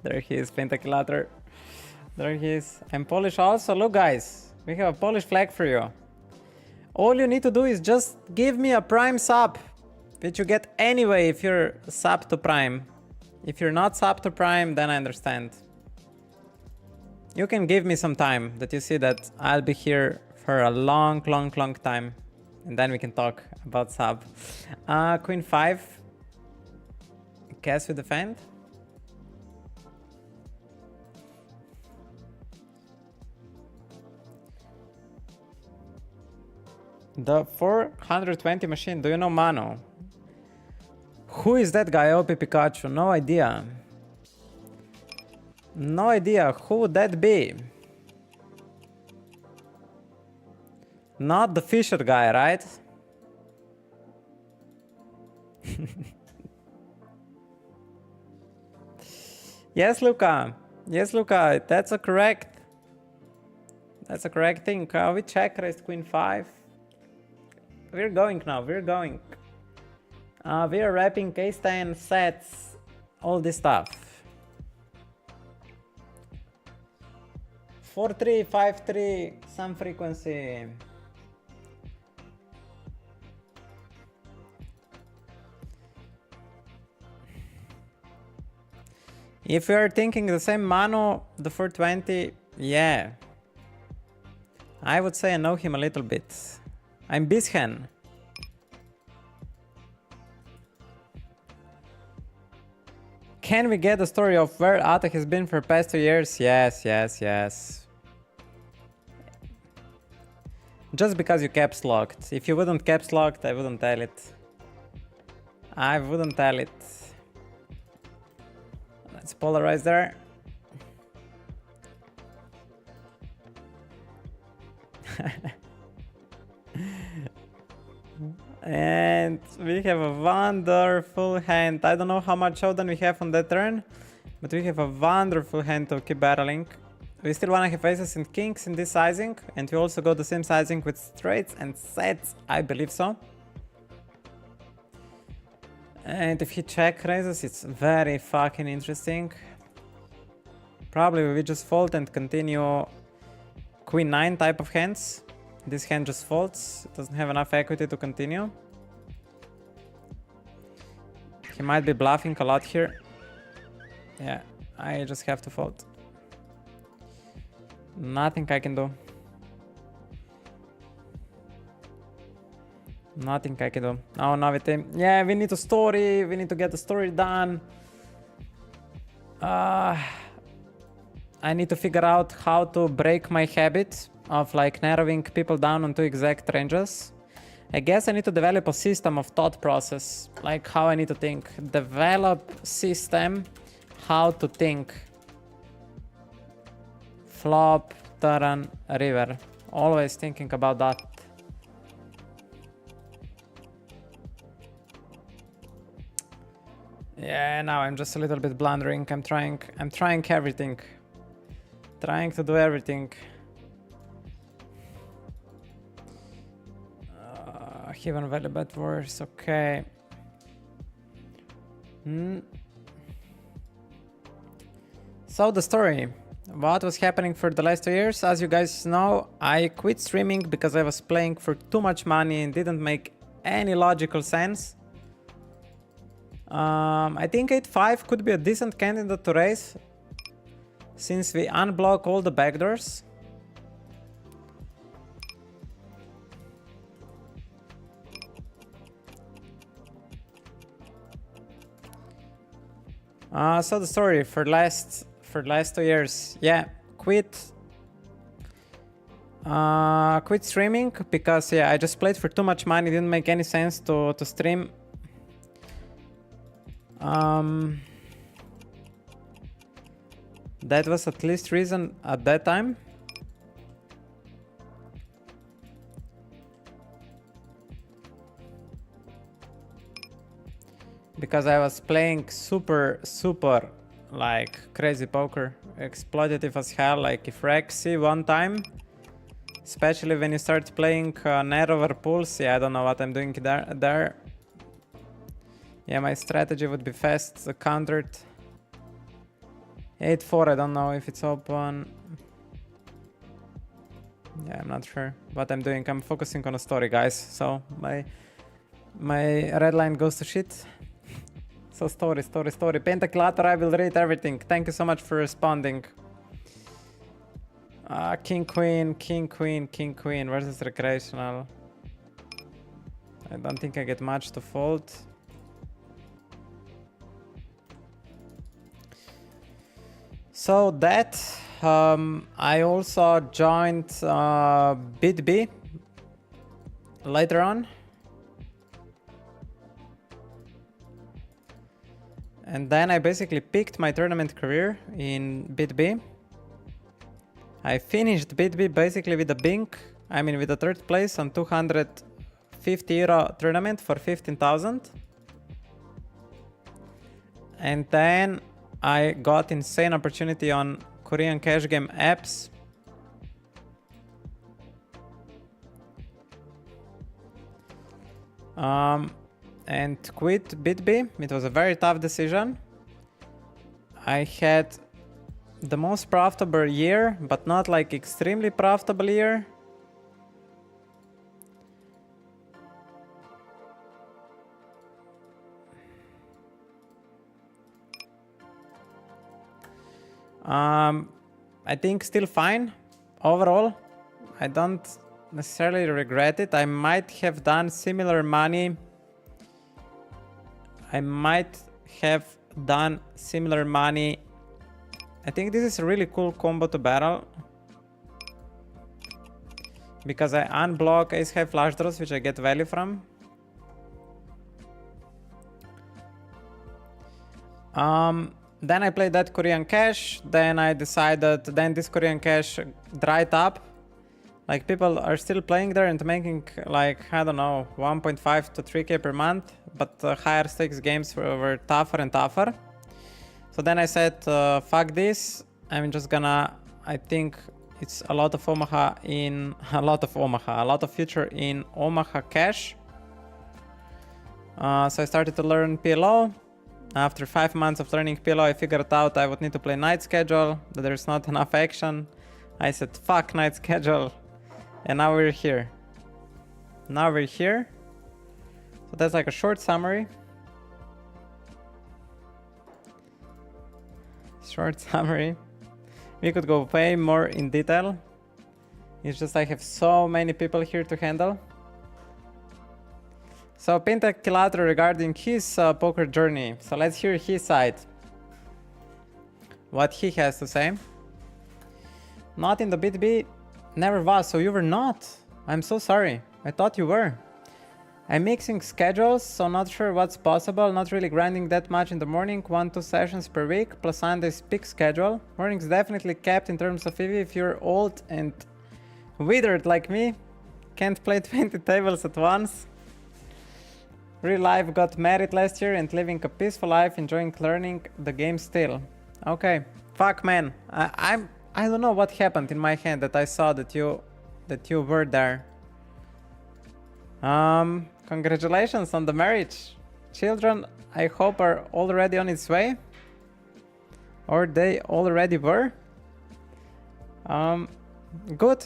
There he is, Pentakilator. There he is. I'm Polish also. Look guys, we have a Polish flag for you. All you need to do is just give me a prime sub, which you get anyway if you're sub to prime. If you're not sub to prime, then I understand. You can give me some time that you see that I'll be here for a long time. And then we can talk about sub. Queen 5. Guess we defend. The 420 machine, do you know Mano? Who is that guy, OP Pikachu? No idea. No idea, who would that be? Not the Fisher guy, right? Yes, Luca. Yes, Luca, that's a correct. That's a correct thing. We check raised Queen 5. We're going now, we're going. We're wrapping K-Stain sets, all this stuff. 4-3, 5-3, some frequency. If you are thinking the same Mano, the 420, yeah. I would say I know him a little bit. I'm Bishan. Can we get the story of where Ata has been for past 2 years? Yes, yes, yes. Just because you caps locked. If you wouldn't caps locked, I wouldn't tell it. I wouldn't tell it. Let's polarize there. And we have a wonderful hand. I don't know how much showdown we have on that turn, but we have a wonderful hand to keep battling. we still wanna have aces and kings in this sizing, and we also got the same sizing with straights and sets, I believe so. And if he check raises, it's very fucking interesting. Probably we just fold and continue queen 9 type of hands. This hand just folds, it doesn't have enough equity to continue. He might be bluffing a lot here. Yeah, I just have to fold. Nothing I can do. Nothing I can do. Oh, Novity. Yeah, we need a story. We need to get the story done. I need to figure out how to break my habit of like narrowing people down onto exact ranges. I guess I need to develop a system of thought process, like how I need to think. Develop system, how to think. Flop, turn, river. Always thinking about that. Yeah, now I'm just a little bit blundering. I'm trying everything. Trying to do everything. Heaven Valley bet worse, okay. So the story. What was happening for the last 2 years? As you guys know, I quit streaming because I was playing for too much money and didn't make any logical sense. I think 8-5 could be a decent candidate to raise, since we unblock all the backdoors. So the story for last 2 years, yeah, quit streaming because yeah, I just played for too much money. Didn't make any sense to stream. That was at least reason at that time. Because I was playing super like crazy poker, exploitative as hell. Like if rec see one time, especially when you start playing narrower pools, yeah, I don't know what I'm doing there. Yeah, my strategy would be fast countered. 8-4, I don't know if it's open. Yeah, I'm not sure what I'm doing. I'm focusing on a story, guys. So my red line goes to shit. So story. Pentaclator, I will read everything. Thank you so much for responding. King, queen versus recreational. I don't think I get much to fold. So that, I also joined BitB later on. And then I basically picked my tournament career in BitB. I finished BitB basically with a bink, with the third place on €250 tournament for 15,000. And then I got insane opportunity on Korean cash game apps. And quit BitB. It was a very tough decision. I had the most profitable year, but not like extremely profitable year. I think still fine overall. I don't necessarily regret it. I might have done similar money. I think this is a really cool combo to battle, because I unblock ace high flush draws, which I get value from. Then I played that Korean cash. Then I decided, this Korean cash dried up. Like people are still playing there and making like, I don't know, 1.5 to 3k per month, but higher stakes games were tougher and tougher. So then I said, fuck this. I'm just gonna I think it's a lot of Omaha in a lot of future in Omaha Cash. So I started to learn PLO. After 5 months of learning PLO, I figured out I would need to play night schedule, that there's not enough action. I said fuck night schedule, and now we're here. So that's like a short summary. We could go way more in detail. It's just I have so many people here to handle. So Pentakilator regarding his poker journey. So let's hear his side. What he has to say. Not in the BTB. Never was. So you were not. I'm so sorry. I thought you were. I'm mixing schedules, so not sure what's possible. Not really grinding that much in the morning. 1-2 sessions per week, plus Sunday's peak schedule. Mornings definitely capped in terms of EV if you're old and withered like me. Can't play 20 tables at once. Real life, got married last year and living a peaceful life, enjoying learning the game still. Okay, fuck man. I don't know what happened in my hand that I saw that you were there. Congratulations on the marriage. Children, I hope are already on its way. Or they already were. Good.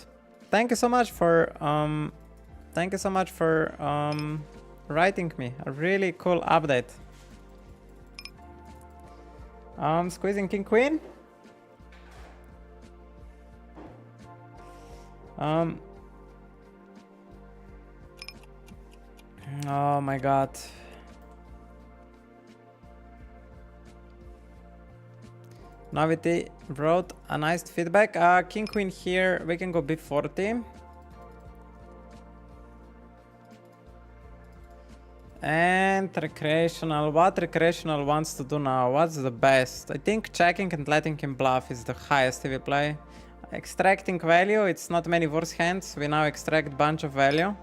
Thank you so much for writing me. A really cool update. Squeezing King Queen. Oh my god. Novity wrote a nice feedback. King Queen here. We can go B40. And recreational. What recreational wants to do now? What's the best? I think checking and letting him bluff is the highest he will play. Extracting value. It's not many worse hands. We now extract bunch of value.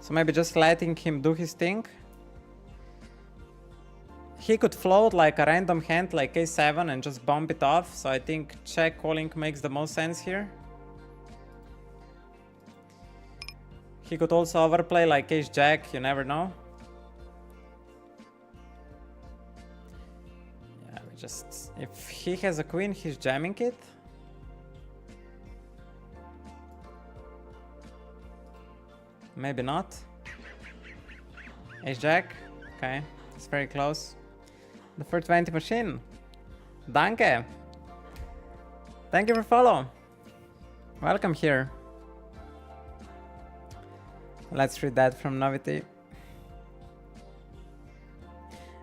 So maybe just letting him do his thing. He could float like a random hand like A7 and just bump it off. So I think check calling makes the most sense here. He could also overplay like Ace Jack, you never know. Yeah, we just... If he has a queen, he's jamming it. Maybe not. Ace Jack. Okay, it's very close. The 420 machine. Danke. Thank you for follow. Welcome here. Let's read that from Novity.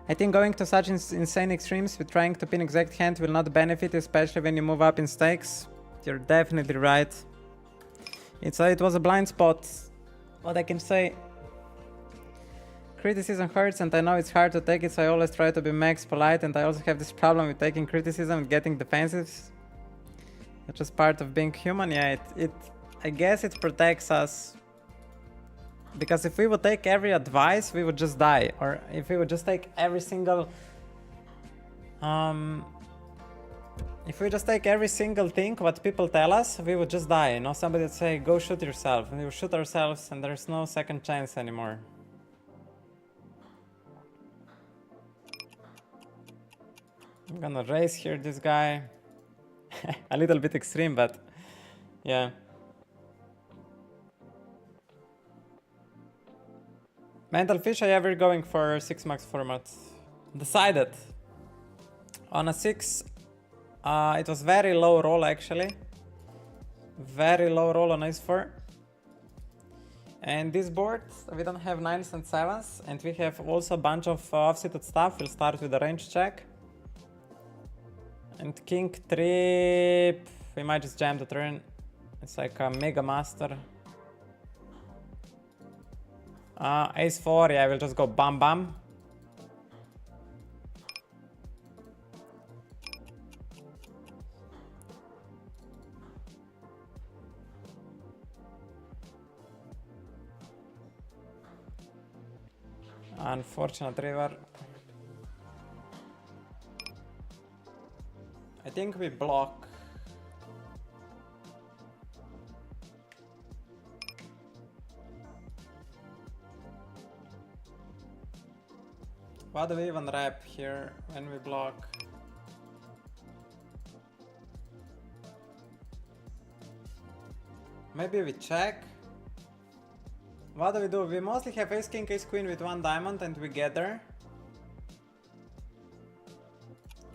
I think going to such insane extremes with trying to pin exact hand will not benefit, especially when you move up in stakes. You're definitely right. It was a blind spot. What I can say, criticism hurts and I know it's hard to take it, so I always try to be max polite, and I also have this problem with taking criticism and getting defensive. It's just part of being human. Yeah, I guess it protects us, because if we would take every advice, we would just die. Or if we would just take every single if we just take every single thing what people tell us, we would just die. You know, somebody would say, go shoot yourself, and we would shoot ourselves, and there's no second chance anymore. I'm gonna raise here this guy. A little bit extreme, but yeah. Mental Fish, I ever going for 6 max format. Decided. On a 6, it was very low roll actually. Very low roll on Ace 4. And this board, we don't have 9s and 7s, and we have also a bunch of offsuited stuff. We'll start with the range check. And King 3, we might just jam the turn. It's like a Mega Master. Ace 4, yeah, we'll just go bam bam. Unfortunate river. I think we block. What do we even rep here when we block? Maybe we check. What do we do? We mostly have ace king, ace queen with 1 diamond and we gather.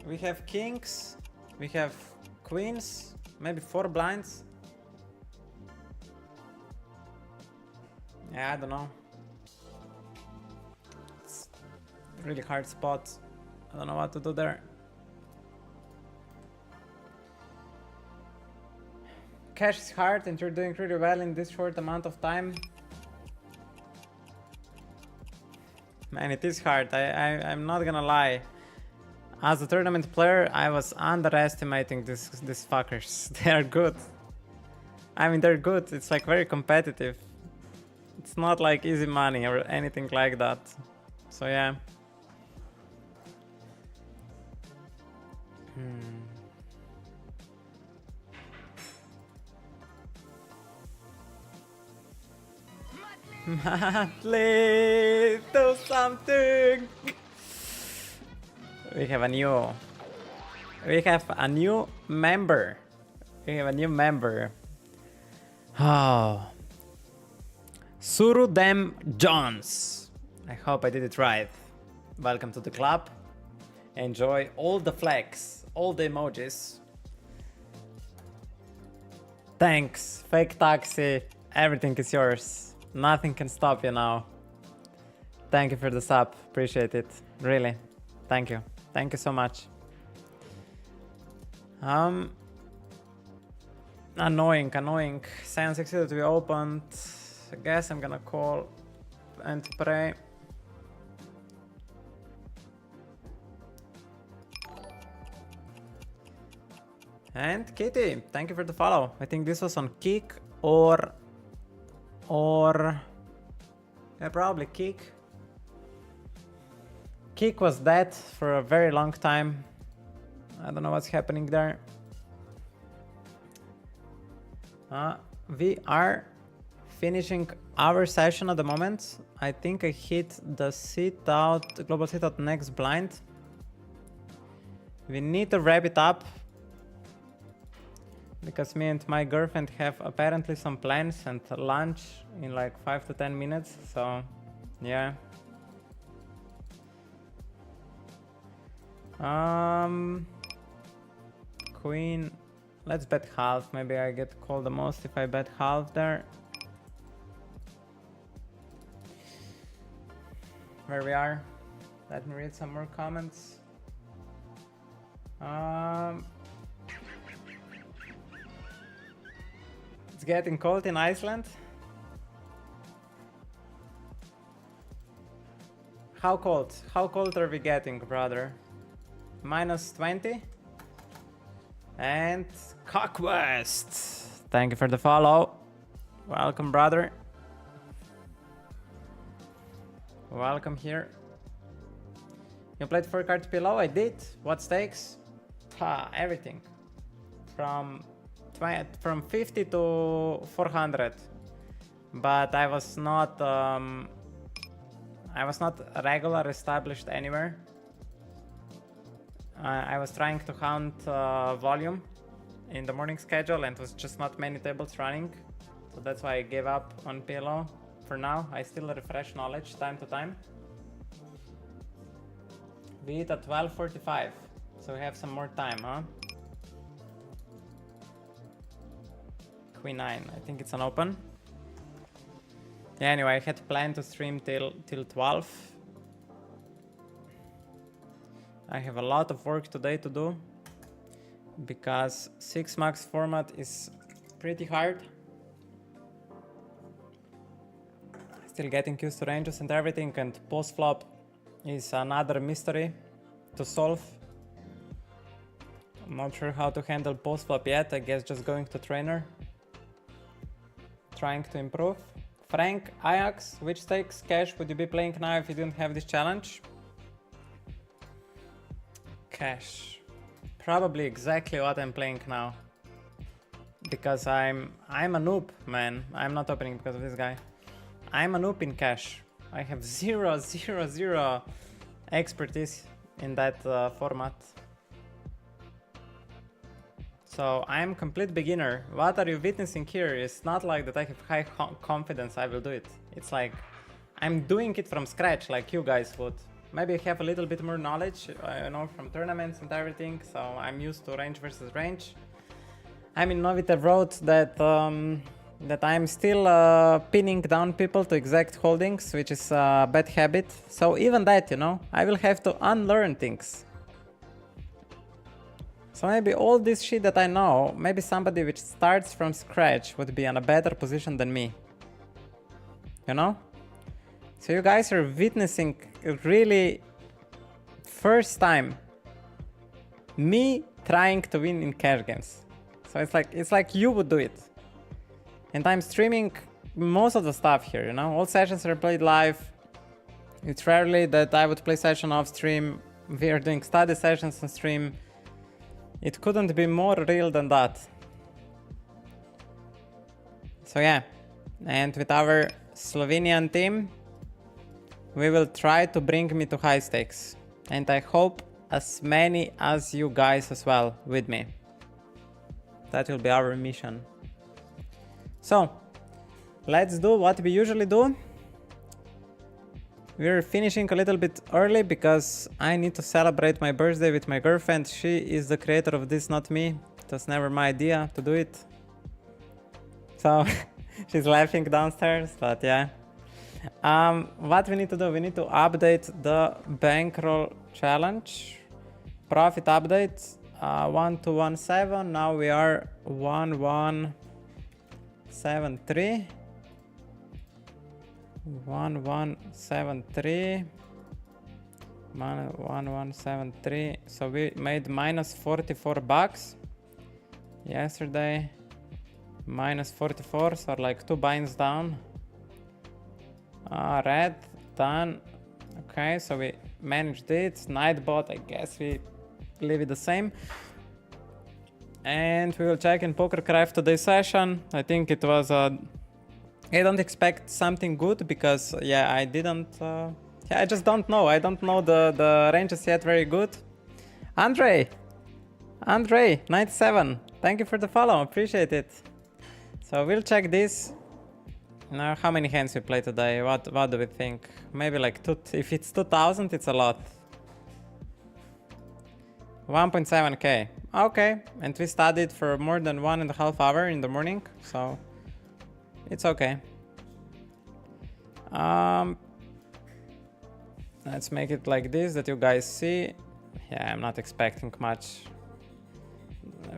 We have kings, we have queens, maybe 4 blinds. Yeah, I don't know. It's a really hard spot. I don't know what to do there. Cash is hard and you're doing really well in this short amount of time. Man, it is hard. I'm not gonna lie. As a tournament player, I was underestimating these fuckers. They are good. I mean, they're good. It's like very competitive. It's not like easy money or anything like that. So yeah. Madly, do something. We have a new member. We have a new member. Oh, Surudem Jones. I hope I did it right. Welcome to the club. Enjoy all the flags, all the emojis. Thanks, fake taxi. Everything is yours. Nothing can stop you now. Thank you for the sub. Appreciate it. Really. Thank you. Thank you so much. Annoying. Science succeeded to be opened. I guess I'm gonna call and pray. And Kitty, thank you for the follow. I think this was on Kick or yeah, probably Kick. Kick was dead for a very long time. I don't know what's happening there. We are finishing our session at the moment. I think I hit the global sit out next blind. We need to wrap it up because me and my girlfriend have apparently some plans and lunch in like 5 to 10 minutes. So yeah. Queen, let's bet half. Maybe I get called the most if I bet half there. Where we are. Let me read some more comments. It's getting cold in Iceland. How cold? How cold are we getting, brother? -20. And Cockwest, thank you for the follow. Welcome, brother. Welcome here. You played 4 cards below? I did. What stakes? Everything. From 50 to 400. But I was not regular established anywhere. I was trying to count volume in the morning schedule and was just not many tables running. So that's why I gave up on PLO for now. I still refresh knowledge time to time. We hit at 12:45, so we have some more time, huh? Queen 9, I think it's an open. Yeah, anyway, I had planned to stream till 12. I have a lot of work today to do because 6 max format is pretty hard. Still getting used to ranges and everything, and post flop is another mystery to solve. I'm not sure how to handle post flop yet. I guess just going to trainer, trying to improve. Frank Ajax, which stakes cash would you be playing now if you didn't have this challenge? Cash. Probably exactly what I'm playing now. Because I'm a noob, man. I'm not opening because of this guy. I'm a noob in cash. I have 0, 0, 0 expertise in that format. So I'm complete beginner. What are you witnessing here is not like that I have high confidence I will do it. It's like I'm doing it from scratch like you guys would. Maybe I have a little bit more knowledge, you know, from tournaments and everything, so I'm used to range versus range. I'm in Novita wrote that that I'm still pinning down people to exact holdings, which is a bad habit. So even that, you know, I will have to unlearn things. So maybe all this shit that I know, maybe somebody which starts from scratch would be in a better position than me. You know? So you guys are witnessing really first time me trying to win in cash games. So it's like you would do it. And I'm streaming most of the stuff here, you know? All sessions are played live. It's rarely that I would play session off stream. We are doing study sessions on stream. It couldn't be more real than that. So yeah, and with our Slovenian team, we will try to bring me to high stakes. And I hope as many as you guys as well with me. That will be our mission. So, let's do what we usually do. We're finishing a little bit early because I need to celebrate my birthday with my girlfriend. She is the creator of this, not me. It was never my idea to do it. So she's laughing downstairs, but yeah. What we need to do, we need to update the Bankroll challenge. Profit update, 1217. Now we are 1173. 1173. 1173. So we made minus 44 bucks yesterday. Minus 44, so like 2 binds down. Red done. Okay, so we managed it. Nightbot, I guess we leave it the same. And we will check in PokerCraft today's session. I think it was I don't expect something good because yeah, I didn't I just don't know. I don't know the ranges yet very good. Andre 97, thank you for the follow, appreciate it. So we'll check this. Now how many hands we play today? What do we think? Maybe like if it's 2000 it's a lot. 1.7k. Okay, and we studied for more than 1.5 hours in the morning, so it's okay. Let's make it like this that you guys see. Yeah, I'm not expecting much.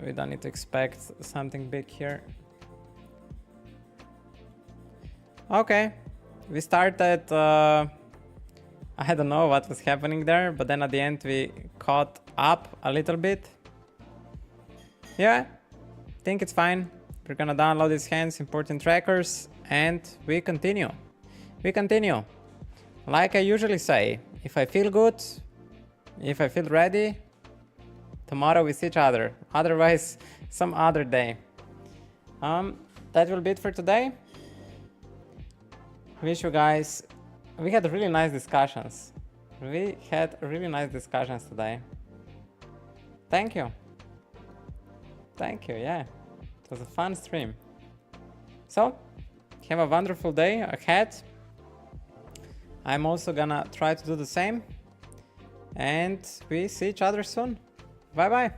We don't need to expect something big here. Okay, we started, I don't know what was happening there, but then at the end we caught up a little bit. Yeah, think it's fine. We're gonna download these hands, important trackers, and we continue. We continue. Like I usually say, if I feel good, if I feel ready, tomorrow we see each other. Otherwise, some other day. That will be it for today. Wish you guys, we had really nice discussions. We had really nice discussions today. Thank you. Thank you, yeah. It was a fun stream. So, have a wonderful day ahead. I'm also gonna try to do the same. And we see each other soon. Bye bye.